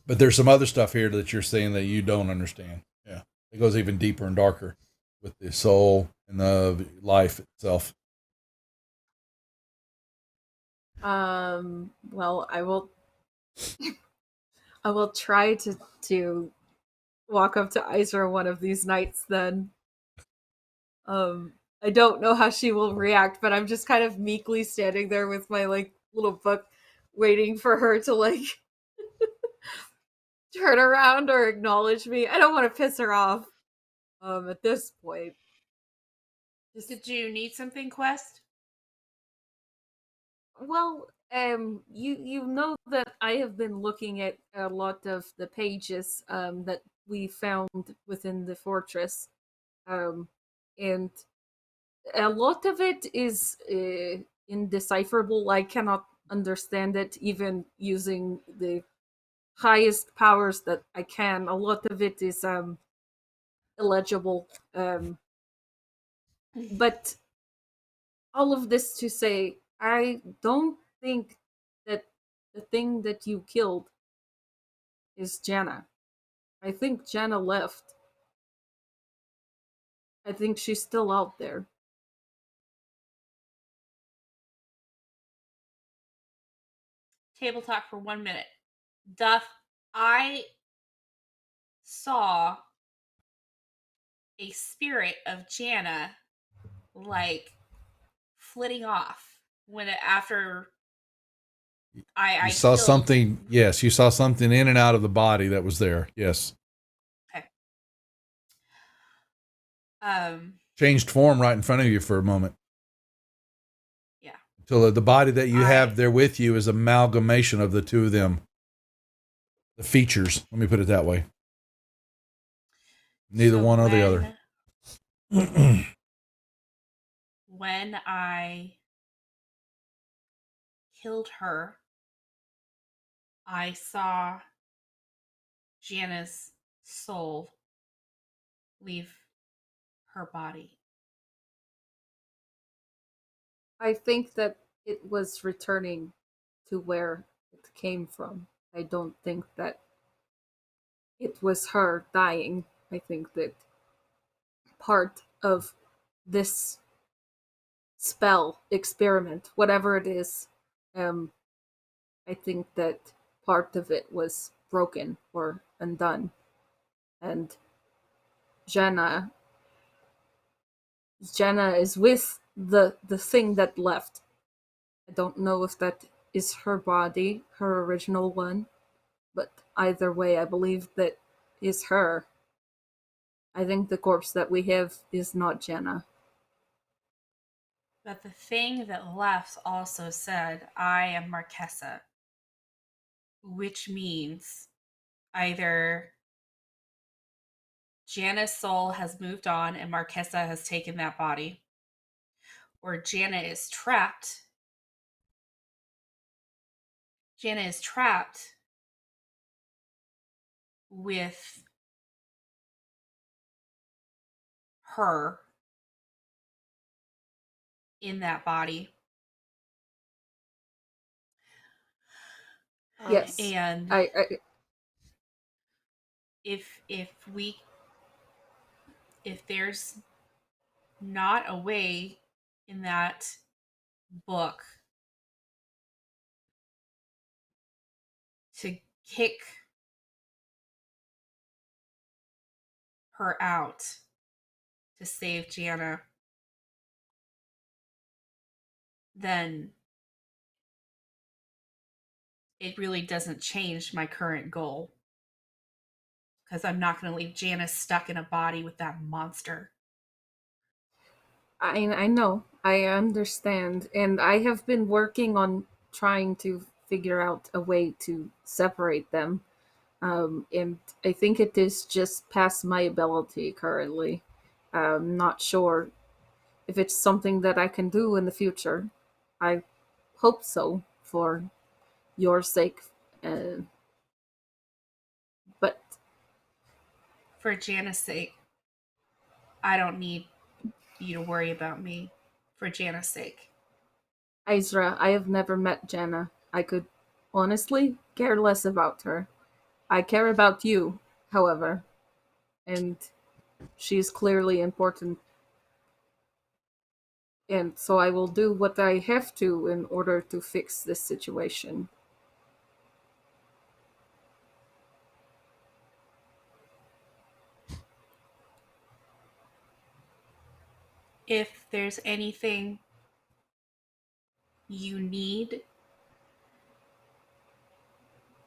But there's some other stuff here that you're seeing that you don't understand. Yeah, it goes even deeper and darker with the soul and the life itself. Well, I will try to walk up to Isra one of these nights then. I don't know how she will react, but I'm just kind of meekly standing there with my little book waiting for her to turn around or acknowledge me. I don't want to piss her off at this point. Did you need something, Quest? Well, you know that I have been looking at a lot of the pages that we found within the fortress, and a lot of it is indecipherable. I cannot understand it, even using the highest powers that I can. A lot of it is illegible, but all of this to say, I don't think that the thing that you killed is Jana. I think Jana left. I think she's still out there. Table talk for 1 minute. Duff, I saw a spirit of Jana flitting off after I You saw killed- something. Yes, you saw something in and out of the body that was there. Yes. Okay. Changed form right in front of you for a moment. Yeah. Until the body that you have there with you is amalgamation of the two of them. The features. Let me put it that way. Neither one or the other. When I killed her, I saw Jana's soul leave her body. I think that it was returning to where it came from. I don't think that it was her dying. I think that part of this spell experiment, whatever it is, I think that part of it was broken or undone, and Jenna Jenna is with the thing that left. I don't know if that is her body, her original one, but either way, I believe that is her. I think the corpse that we have is not Jenna. But the thing that left also said, I am Marquesa, which means either Jana's soul has moved on and Marquesa has taken that body, or Jana is trapped. Jana is trapped with her in that body. Yes, And I if there's not a way in that book to kick her out to save Jana, then it really doesn't change my current goal. Because I'm not going to leave Jana stuck in a body with that monster. I know, I understand, and I have been working on trying to figure out a way to separate them. And I think it is just past my ability currently. I'm not sure if it's something that I can do in the future. I hope so for your sake. But For Jana's sake, I don't need you to worry about me. For Jana's sake. Isra, I have never met Jana. I could honestly care less about her. I care about you, however, and she's clearly important. And so I will do what I have to in order to fix this situation. If there's anything you need,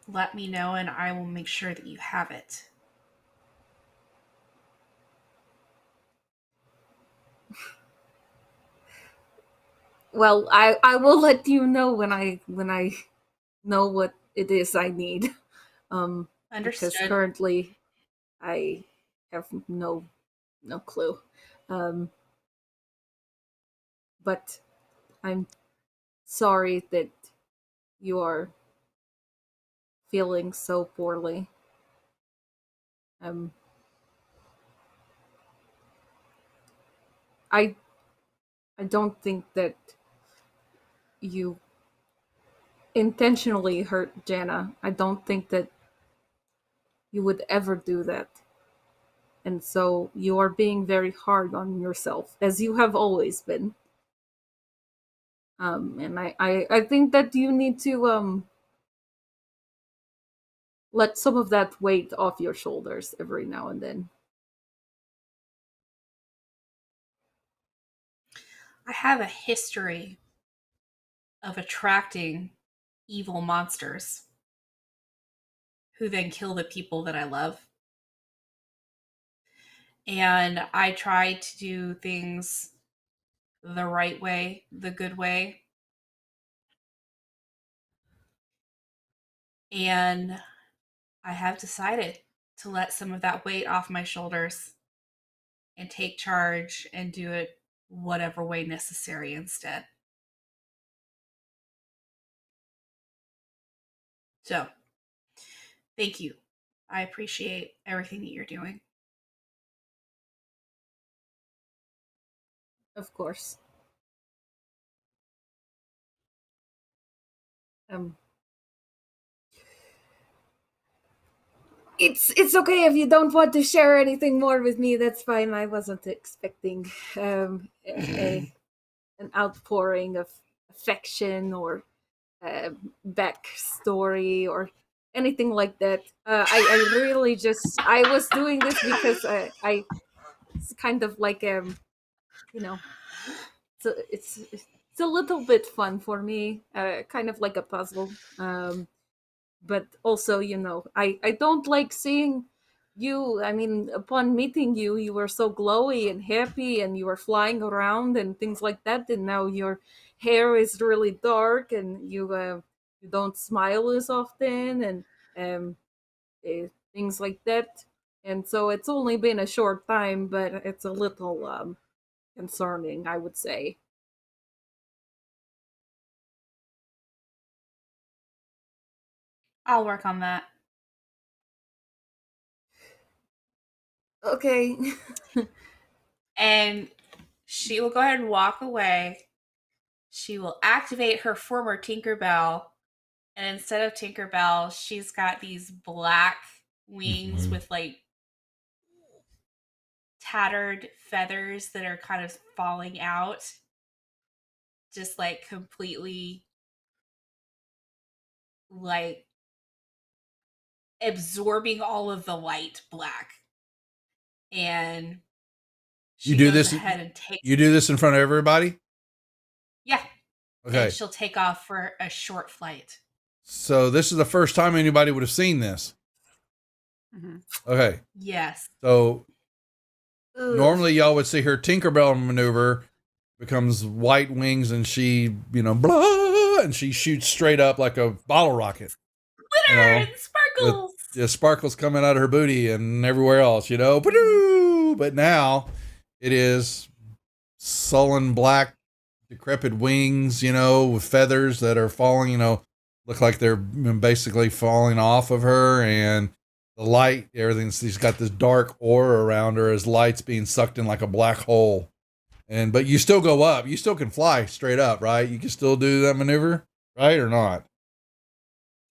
let me know and I will make sure that you have it. Well, I will let you know when I know what it is I need. Because Understood. currently I have no clue. But I'm sorry that you are feeling so poorly. Um, I I don't think that you intentionally hurt Jana. I don't think that you would ever do that. And so you are being very hard on yourself, as you have always been. And I think that you need to let some of that weight off your shoulders every now and then. I have a history of attracting evil monsters who then kill the people that I love. And I try to do things the right way, the good way. And I have decided to let some of that weight off my shoulders and take charge and do it whatever way necessary instead. So, thank you. I appreciate everything that you're doing. Of course. It's okay if you don't want to share anything more with me. That's fine. I wasn't expecting an outpouring of affection or backstory or anything like that. I really just I was doing this because I it's kind of like you know it's a little bit fun for me, kind of like a puzzle. But also, I don't like seeing you. I mean, upon meeting you, you were so glowy and happy, and you were flying around and things like that. And now your hair is really dark, and you don't smile as often, and things like that. And so it's only been a short time, but it's a little concerning, I would say. I'll work on that. Okay. And she will go ahead and walk away. She will activate her former Tinkerbell. And instead of Tinkerbell, she's got these black wings with like tattered feathers that are kind of falling out. Just like completely like absorbing all of the light black. And You do goes this. ahead and takes You do this in front of everybody. Yeah. Okay. And she'll take off for a short flight. So this is the first time anybody would have seen this. Mm-hmm. Okay. Yes. So Ugh. normally y'all would see her Tinkerbell maneuver, becomes white wings, and she, blah, and she shoots straight up like a bottle rocket. Glitter and sparkles. The sparkles coming out of her booty and everywhere else, But now it is sullen black, decrepit wings, with feathers that are falling, look like they're basically falling off of her, and the light, she's got this dark aura around her as light's being sucked in like a black hole. But you still go up. You still can fly straight up, right? You can still do that maneuver, right? Or not?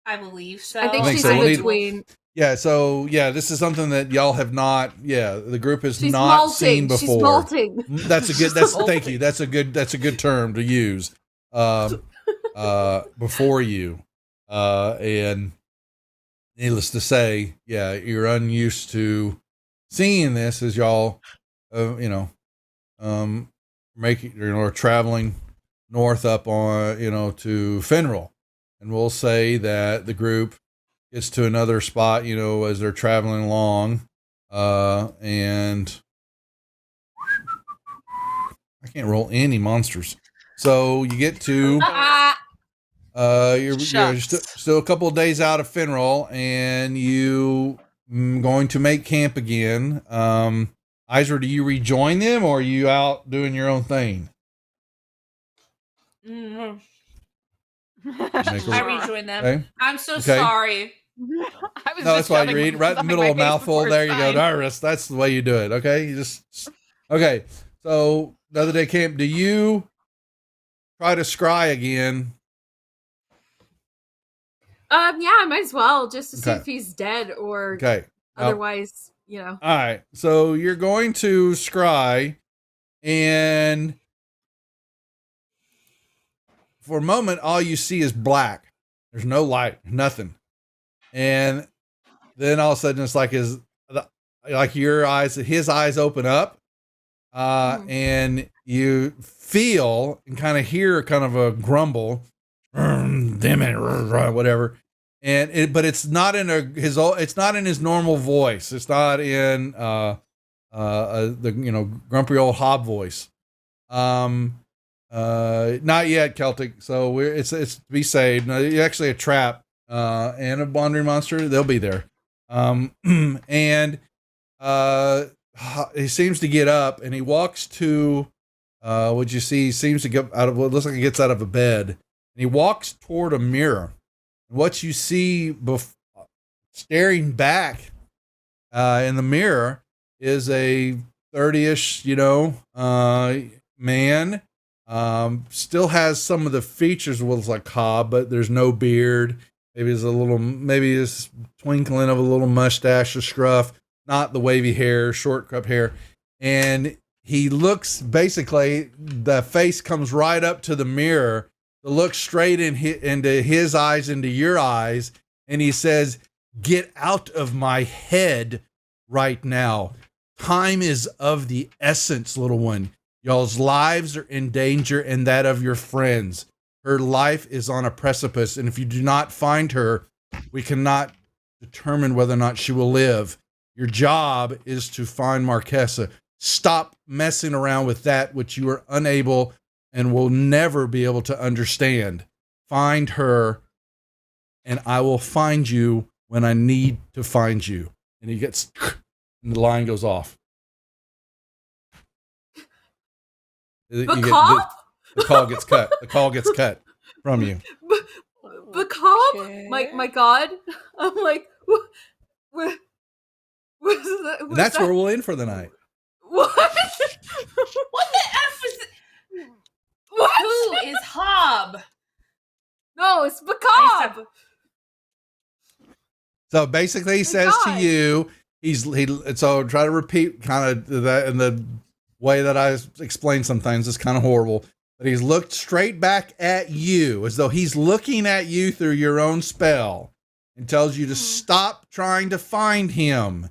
I believe so. I think I think she's so. in We'll need- between. Yeah, so this is something that y'all have not. Yeah, the group has She's not molting. seen before. She's molting. That's a good. Thank you. That's a good term to use. Before you, and needless to say, you're unused to seeing this as y'all, traveling north up on, to Finral, and we'll say that the group gets to another spot, as they're traveling along, and I can't roll any monsters. So you get to, you're still a couple of days out of Finral, and you going to make camp again. Izra, do you rejoin them, or are you out doing your own thing? Mm-hmm. Make a- I rejoin them. Okay. I'm so Okay. sorry. I was No, that's why you shoving read right in the something middle in of my face mouthful. the There you first go, time. Darius. That's the way you do it. Okay, you just okay. So another day camp. Do you try to scry again? Yeah, I might as well just to see Okay. if he's dead or Okay. otherwise, All right. So you're going to scry, and for a moment, all you see is black. There's no light, nothing. And then all of a sudden, it's like his eyes open up, and you feel and kind of hear kind of a grumble, damn it, whatever. But it's not in it's not in his normal voice. It's not in the grumpy old hob voice. Not yet, Celtic. So it's to be saved. No, you're actually a trap and a wandering monster. They'll be there. And he seems to get up, and he walks to what you see. He seems to get out of what looks like he gets out of a bed, and he walks toward a mirror. What you see staring back in the mirror is a 30-ish, man. Still has some of the features was like Cobb, but there's no beard. Maybe it's twinkling of a little mustache or scruff, not the wavy hair, short crop hair. And he looks, basically, the face comes right up to the mirror to look straight into his eyes, into your eyes. And he says, "Get out of my head right now. Time is of the essence, little one. Y'all's lives are in danger and that of your friends. Her life is on a precipice, and if you do not find her, we cannot determine whether or not she will live. Your job is to find Marquesa. Stop messing around with that which you are unable and will never be able to understand. Find her, and I will find you when I need to find you." And he gets, and the line goes off. The call gets cut. The call gets cut from you. Bacab? Okay. My God. I'm like, what And that's where we'll end for the night. What? What the F was it? What? Who is Hob? No, it's Bacab. So basically, he says to God. you, so try to repeat kind of that in the way that I explained some things. It's kind of horrible. But he's looked straight back at you as though he's looking at you through your own spell and tells you to stop trying to find him.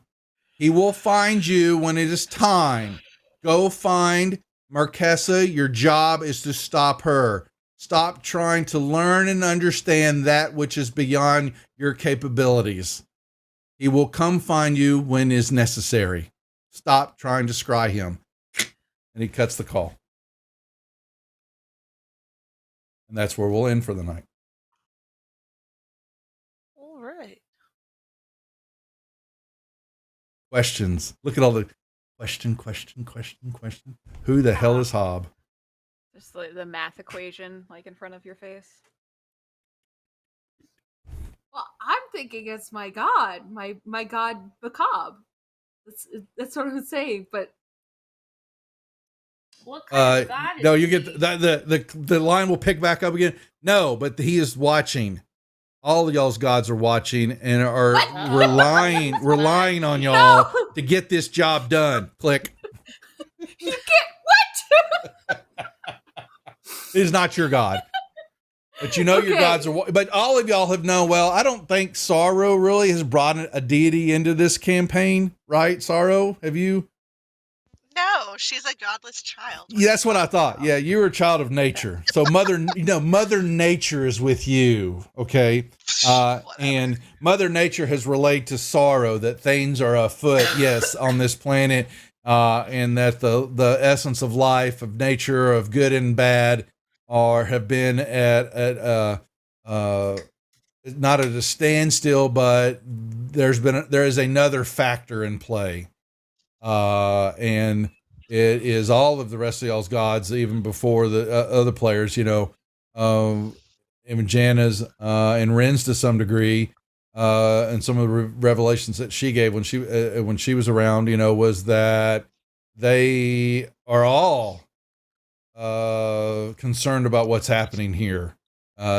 He will find you when it is time. Go find Marquesa. Your job is to stop her. Stop trying to learn and understand that which is beyond your capabilities. He will come find you when is necessary. Stop trying to scry him. And he cuts the call. And that's where we'll end for the night. All right. Questions. Look at all the question. Who the hell is Hob? Just like the math equation, like in front of your face. Well, I'm thinking it's my God, my God Bacab. That's what I'm saying. But What kind of God is No, you he? get the line will pick back up again. No, but he is watching. All of y'all's gods are watching and are relying on y'all No. to get this job done. Click. you get what? It is not your god. But you know your Okay. gods are. But all of y'all have known. Well, I don't think Sorrow really has brought a deity into this campaign, right? Sorrow, have you? No, she's a godless child. Yeah, that's what I thought. Yeah, you were a child of nature. So Mother Nature is with you. Okay. And Mother Nature has relayed to Sorrow that things are afoot, yes, on this planet, and that the essence of life, of nature, of good and bad, have been at not at a standstill, but there is another factor in play, and it is all of the rest of y'all's gods, even before the other players, even Jana's and Ren's to some degree, and some of the revelations that she gave when she was around, was that they are all concerned about what's happening here.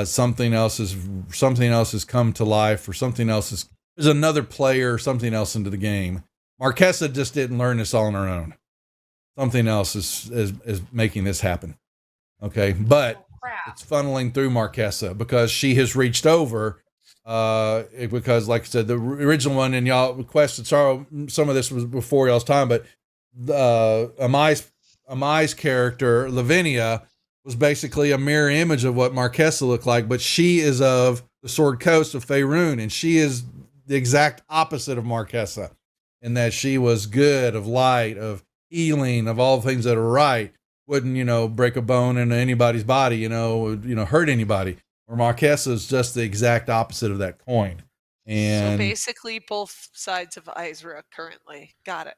Something else has come to life, or there's another player or something else into the game. Marquesa just didn't learn this all on her own. Something else is making this happen. Okay, but Crap. it's funneling through Marquesa because she has reached over. Because, like I said, the original one, and y'all requested Sorrow. Some of this was before y'all's time, but Amai's character, Lavinia, was basically a mirror image of what Marquesa looked like, but she is of the Sword Coast of Faerun, and she is the exact opposite of Marquesa, in that she was good, of light, of healing, of all things that are right. Wouldn't, break a bone in anybody's body, hurt anybody. Or Marquesa is just the exact opposite of that coin. And So basically, both sides of Isra currently. Got it.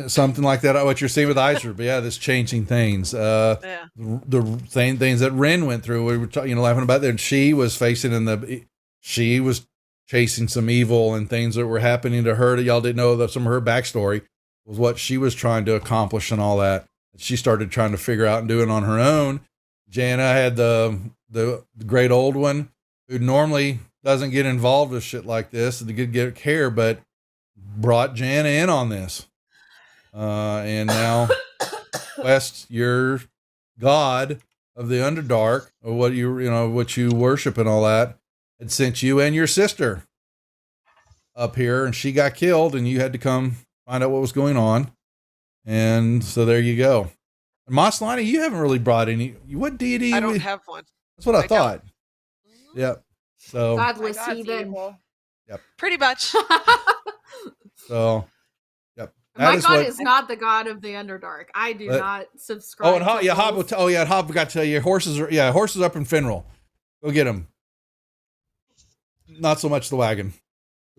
something like that, what you're seeing with Isra, but yeah, this changing things. Yeah. The same things that Ren went through. We were laughing about that. She was facing in the she was chasing some evil and things that were happening to her that y'all didn't know, that some of her backstory was what she was trying to accomplish and all that. She started trying to figure out and do it on her own. Jana had the great old one who normally doesn't get involved with shit like this and to get care, but brought Jana in on this. And now Quest, your god of the Underdark, or what what you worship and all that, had sent you and your sister up here, and she got killed, and you had to come find out what was going on. And so there you go. And Maslany, you haven't really brought any. What deity? I don't have one. That's what I I don't. thought. Yep. So My Godless God's heathen. evil. Pretty much. so yep. My is god what- is not the god of the Underdark. I do But- not subscribe. Oh, and to Hob those. Hob forgot to tell you, horses up in Finral. Go get them. Not so much the wagon.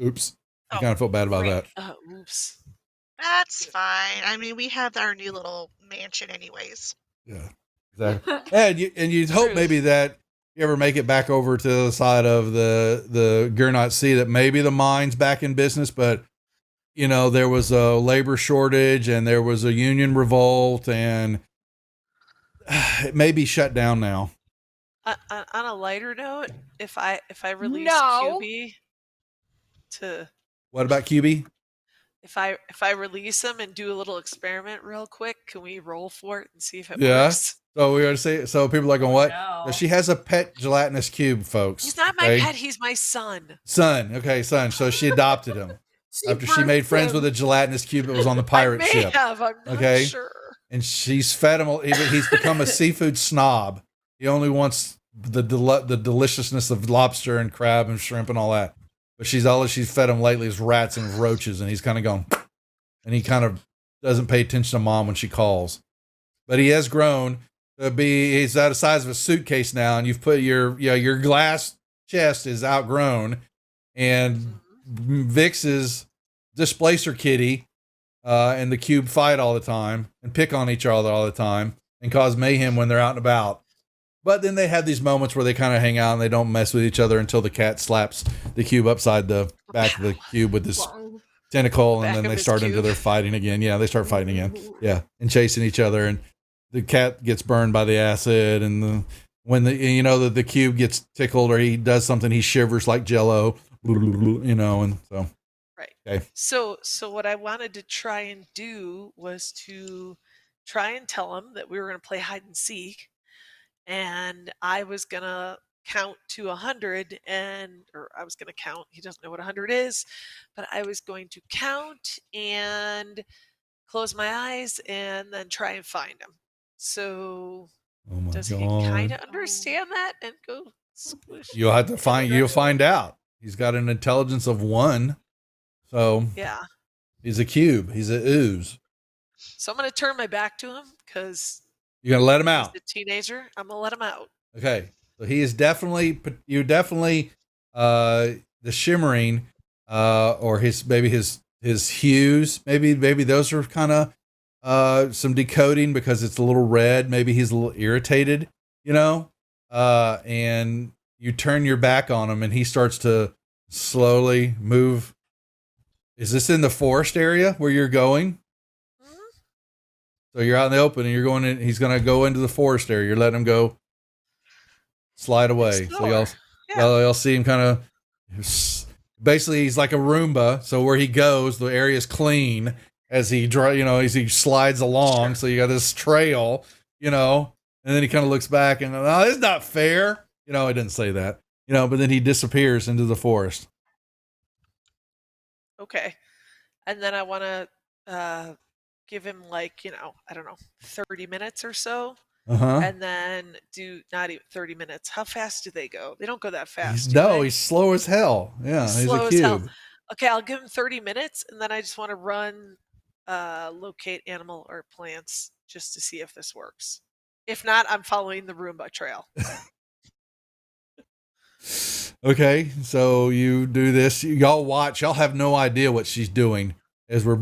Oops. I Oh, kind of felt bad about that. Oops. That's fine. I mean, we have our new little mansion anyways. Yeah. Exactly. and you'd hope True. maybe that you ever make it back over to the side of the Gurnot Sea, that maybe the mine's back in business, but there was a labor shortage and there was a union revolt, and it may be shut down now. On a lighter note, if I release No. QB to What about QB? if I release them and do a little experiment real quick, can we roll for it and see if it Yeah. works? So we gotta say, so people are like, what? No. She has a pet gelatinous cube, folks. He's not my okay? pet. He's my son. Son. Okay, son. So she adopted him after she birthed made friends him. with a gelatinous cube that was on the I pirate may ship. have. I'm not Okay. sure. And she's fed him. He's become a seafood snob. He only wants the deliciousness of lobster and crab and shrimp and all that. But all she's fed him lately is rats and roaches, and he's kind of gone, and he kind of doesn't pay attention to mom when she calls. But he has grown to be. He's out the size of a suitcase now, and you've put your glass chest is outgrown, and Vix's displacer kitty and the cube fight all the time and pick on each other all the time and cause mayhem when they're out and about. But then they have these moments where they kind of hang out and they don't mess with each other until the cat slaps the cube upside the back of the cube with this Bong. tentacle, Back and then of they his start into cube. their fighting again. Yeah, they start fighting again. Yeah, and chasing each other, and the cat gets burned by the acid, and when the cube gets tickled or he does something, he shivers like Jello, and so Right. Okay. So what I wanted to try and do was to try and tell him that we were going to play hide and seek, and I was going to count to 100, or I was going to count. He doesn't know what 100 is, but I was going to count and close my eyes and then try and find him. So oh my does he kind of understand that and go squish? You'll have to you'll find out. He's got an intelligence of 1, so Yeah. he's a cube. He's a ooze. So I'm going to turn my back to him because You're gonna let him he's out. a teenager. I'm going to let him out. Okay, so he is definitely the shimmering, or his hues. Maybe those are kind of some decoding because it's a little red. Maybe he's a little irritated, and you turn your back on him and he starts to slowly move. Is this in the forest area where you're going? Mhm. So you're out in the open and you're going in. He's going to go into the forest area. You're letting him go slide away. So y'all, Explore. Yeah. y'all see him kind of, basically he's like a Roomba. So where he goes, the area is clean as he as he slides along. Sure. So you got this trail, and then he kind of looks back and, oh, it's not fair. He didn't say that, but then he disappears into the forest. Okay. And then I want to give him I don't know, 30 minutes or so. Uh-huh. And then do not even 30 minutes. How fast do they go? They don't go that fast. He's, do no, they? he's slow as hell. Yeah, he's Slow a as hell. cube. Okay, I'll give him 30 minutes and then I just want to run locate animal or plants just to see if this works. If not, I'm following the Roomba trail. Okay, so you do this. Y'all watch. Y'all have no idea what she's doing as we're,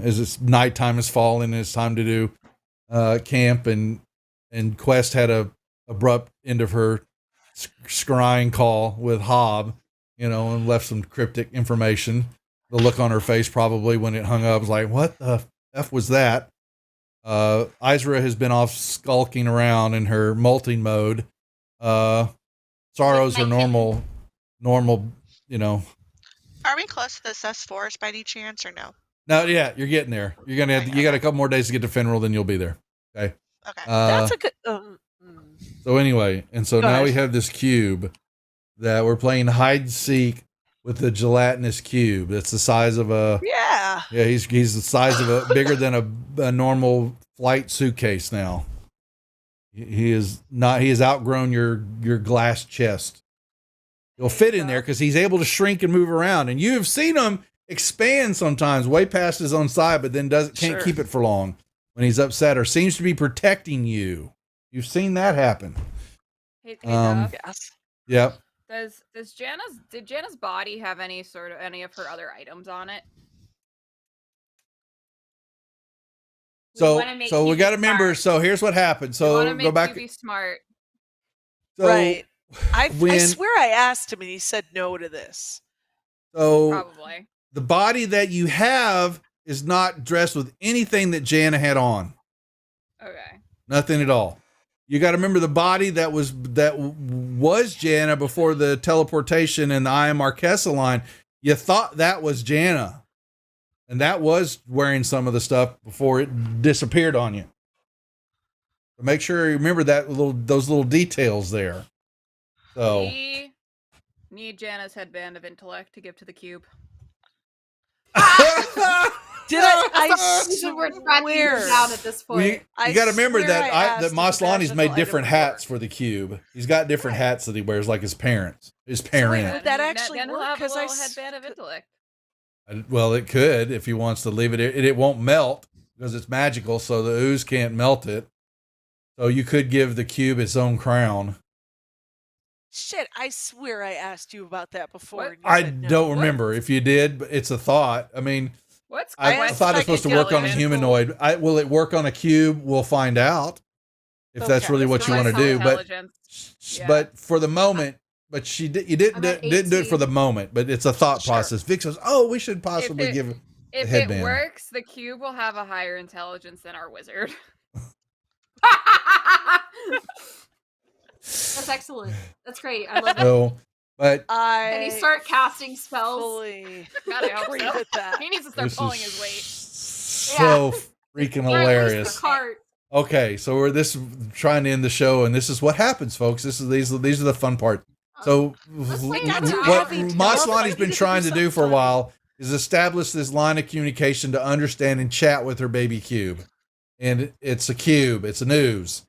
as it's nighttime is falling and it's time to do camp, and Quest had a abrupt end of her scrying call with Hob, and left some cryptic information. The look on her face probably when it hung up was like, what the F was that? Izra has been off skulking around in her molting mode. Sorrow's her normal, Are we close to the S4s by any chance or no? No, yeah, you're getting there. You got a couple more days to get to Finral, then you'll be there. Okay. Okay. That's a good. So anyway, and so Go now we ahead. have this cube that we're playing hide and seek with the gelatinous cube. That's the size of a Yeah. he's the size of bigger than a normal flight suitcase now. He has outgrown your glass chest. He'll fit in there because he's able to shrink and move around, and you have seen him expand sometimes way past his own side, but then can't Sure. keep it for long when he's upset or seems to be protecting you. You've seen that happen. Hey, Um, Duff, Yes. Yep. did Jana's body have any of her other items on it? So wanna make we QB got to remember. smart. So here's what happened. We So wanna make go back. QB smart. So, Right. I when- swear I asked him and he said no to this. So Probably. the body that you have is not dressed with anything that Jana had on. Okay. Nothing at all. You got to remember the body that was Jana before the teleportation and the I Am Marquesa line. You thought that was Jana, and that was wearing some of the stuff before it disappeared on you. So make sure you remember those little details there. So We need Jana's headband of intellect to give to the cube. Did I We're tracking swear. her down at this point. you got to remember swear that I asked that if the badge Maslani's made level different item would hats work. for the cube. He's got different hats that he wears, like his parents. His wait, parent. would that Then- actually then he'll work? have a 'Cause I little s- headband of intellect. Well, it could if he wants to leave it. It won't melt because it's magical, so the ooze can't melt it. So you could give the cube its own crown. Shit, I swear I asked you about that before. What? and you I said no. don't remember if you did, but it's a thought. I mean, What's I asked thought if it's I supposed to could work on a delegate. humanoid. Will it work on a cube? We'll find out if that's Okay. really what Let's you go want to with do. But intelligence. Yeah. but for the moment, but you didn't I'm at didn't do it for 18. the moment. But it's a thought Sure. process. Vic says, "Oh, we should possibly it- give." If it headband. works, the cube will have a higher intelligence than our wizard. That's excellent. That's great. I love it. So, but I Can he start casting spells? fully God, I hope agree so. with that. He needs to start this pulling is his weight. so freaking Or at least hilarious. the cart. Okay, so we're trying to end the show, and this is what happens, folks. These are the fun part. So wait, that's what heavy to Maslani's go. been trying to do for a while is establish this line of communication to understand and chat with her baby cube, and it's a cube, it's a news,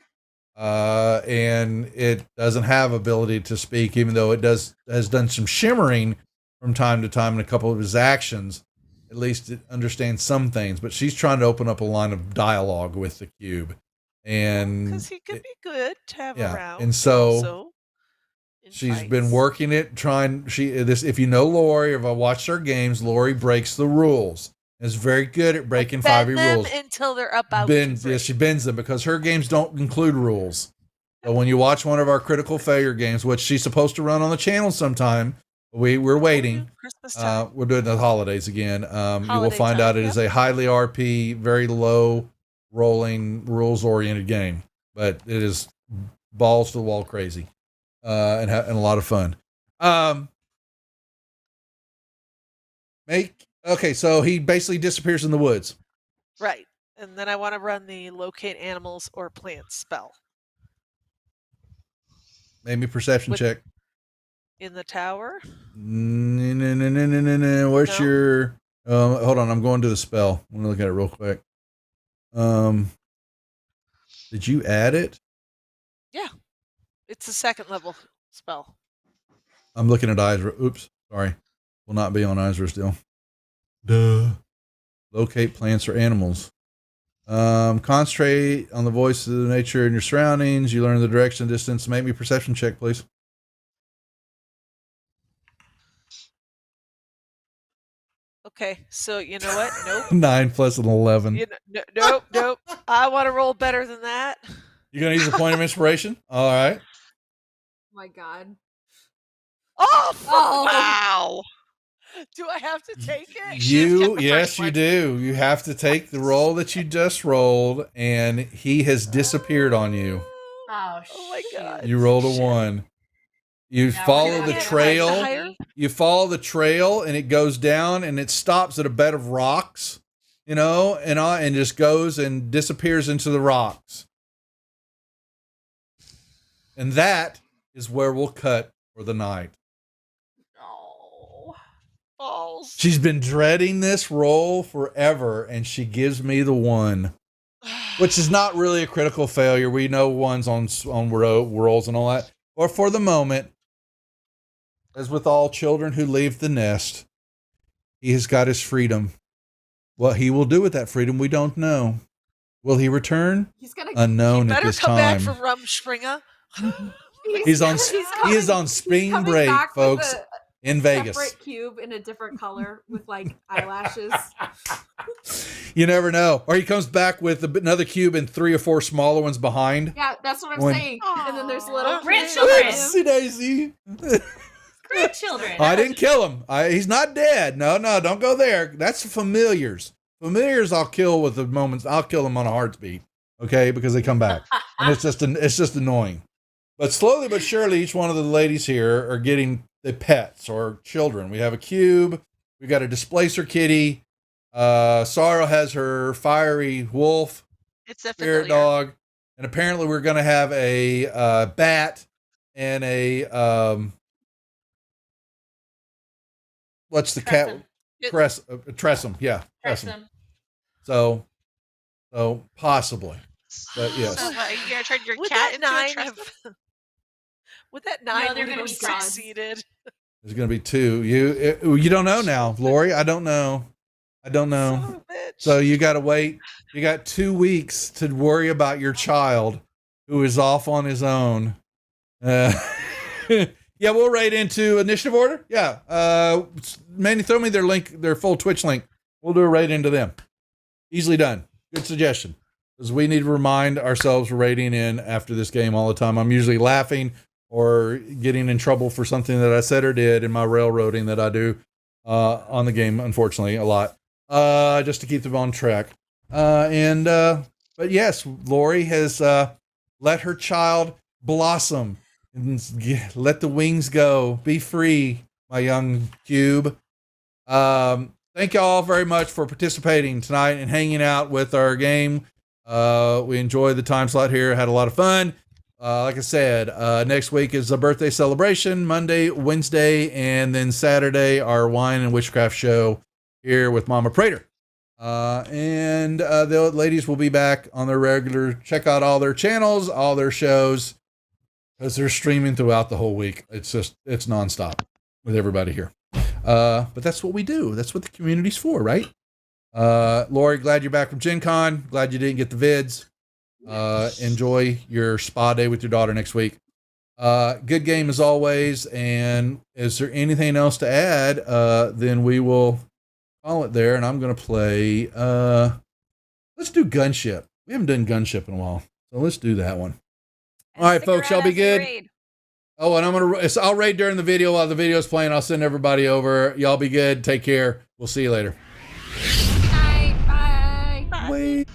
and it doesn't have ability to speak, even though it has done some shimmering from time to time in a couple of his actions. At least it understands some things, but she's trying to open up a line of dialogue with the cube, and Because he could be good to have yeah, around. and so also in she's been fights. working it, trying. If you know Lori, if I watched her games, Lori breaks the rules. Is very good at breaking Bend 5e them rules. until they're about Bends, to yeah, break. she bends them because her games don't include rules. So when you watch one of our critical failure games, which she's supposed to run on the channel sometime, we're waiting. Christmas time. We're doing the holidays again. You will Holiday find time, out it is a highly RP, very low rolling, rules oriented game, but it is balls to the wall crazy, and a lot of fun. Okay, so he basically disappears in the woods. Right. And then I want to run the locate animals or plants spell Make me perception With- check. in the tower. No. What's No? your? Hold on, I'm going to the spell. I'm gonna look at it real quick. Did you add it? It's a second level spell. I'm looking at Izra. Oops, sorry. Will not be on Izra's deal. Duh. Locate plants or animals. Concentrate on the voice of the nature in your surroundings. You learn the direction and distance. Make me a perception check, please. Okay, so you know what? Nope. 9 plus an 11. Nope. I want to roll better than that. You're gonna use a point of inspiration. All right. my god. Oh, Oh. Wow. do I have to take it? Should've kept You, the yes, first you one. do. You have to take the roll that you just rolled, and he has disappeared on you. Oh, Oh my god. You rolled a Shit. 1. You Now follow we're the gonna trail. have to Higher? see. You follow the trail, and it goes down, and it stops at a bed of rocks, and just goes and disappears into the rocks. And that is where we'll cut for the night. Oh. Balls. She's been dreading this roll forever, and she gives me the 1, which is not really a critical failure. We know ones on rolls and all that. Or for the moment, as with all children who leave the nest, he has got his freedom. What he will do with that freedom, we don't know. Will he return? He's gonna. Unknown at Better this come back time. for Rumspringa. He's on coming- on spring coming break, back with folks, a in Vegas. Separate cube in a different color with like eyelashes. You never know. Or he comes back with another cube and 3 or 4 smaller ones behind. Yeah, that's what I'm When- saying. And then there's little Aw. Grandchildren. kids. Whoopsie daisy. Grandchildren. I didn't kill him. He's not dead. No, don't go there. That's familiars. Familiars I'll kill with the moments. I'll kill them on a heartbeat. Okay, because they come back. And it's just annoying. But slowly but surely, each one of the ladies here are getting the pets or children. We have a cube. We got a displacer kitty. Sorrow has her fiery wolf, It's a spirit familiar. dog, and apparently we're going to have a bat and a what's the cat? Tressum. Yeah, Tressum. So possibly. But yes. So, you gonna turn your Would cat that into a 9 Tressum? have? Would that 9 they're would gonna have be gods. succeeded? There's going to be 2. You don't know now, Lori. I don't know. Son of a bitch. So you got to wait. You got 2 weeks to worry about your child who is off on his own. Yeah, we'll right into initiative order. Yeah. Manny, throw me their full Twitch link. We'll do it right into them. Easily done. Good suggestion. Because we need to remind ourselves we're rating in after this game all the time. I'm usually laughing or getting in trouble for something that I said or did in my railroading that I do on the game, unfortunately, a lot. Just to keep them on track. But yes, Lori has let her child blossom and let the wings go. Be free, my young cube. Thank you all very much for participating tonight and hanging out with our game. We enjoyed the time slot here. Had a lot of fun. Like I said, next week is a birthday celebration, Monday, Wednesday, and then Saturday, our wine and witchcraft show here with Mama Prater. The ladies will be back on their regular. Check out all their channels, all their shows, because they're streaming throughout the whole week. It's nonstop with everybody here. But that's what we do. That's what the community's for, right? Lori, glad you're back from Gen Con. Glad you didn't get the vids. Enjoy your spa day with your daughter next week. Good game as always. And is there anything else to add? Then we will call it there. And I'm going to play, let's do Gunship. We haven't done Gunship in a while. So let's do that one. All right, folks, y'all be good. Oh, and I'll raid during the video while the video's playing. I'll send everybody over. Y'all be good. Take care. We'll see you later. Bye. Wait.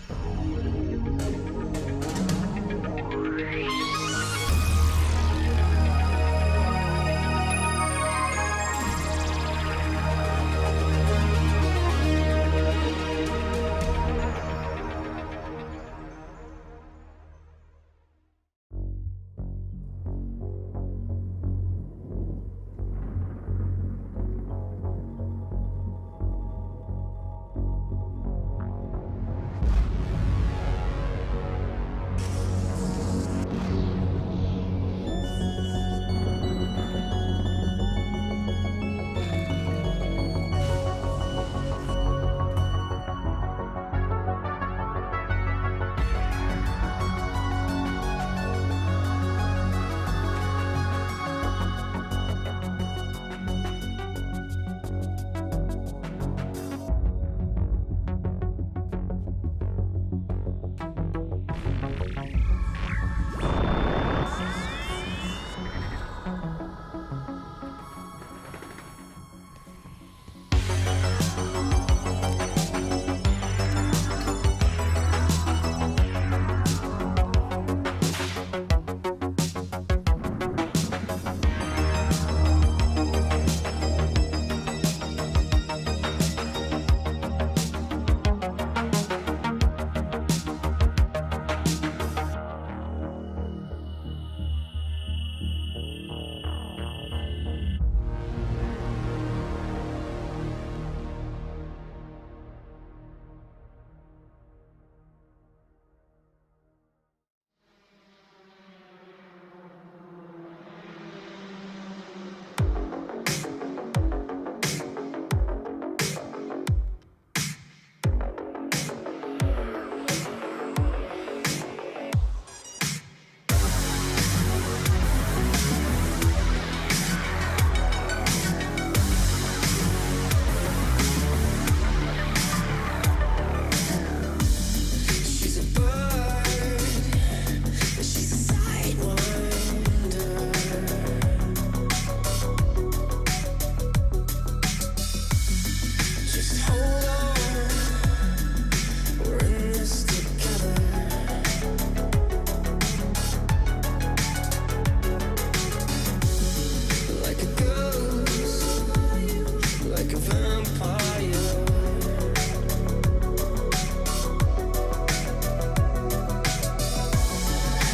like a vampire.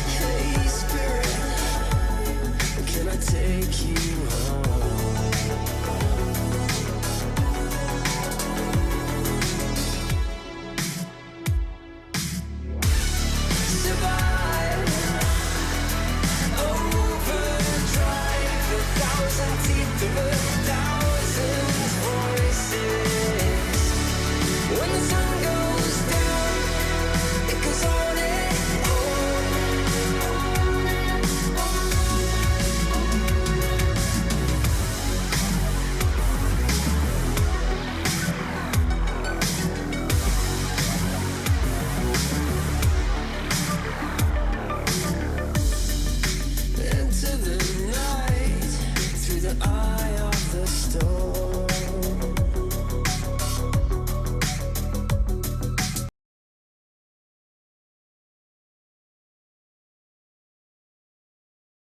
Hey spirit, can I take you home? Survive, overdrive, 1,000 teeth of 1,000 voices. When the sun goes down, it goes on and on. Into the night, through the eye of the storm.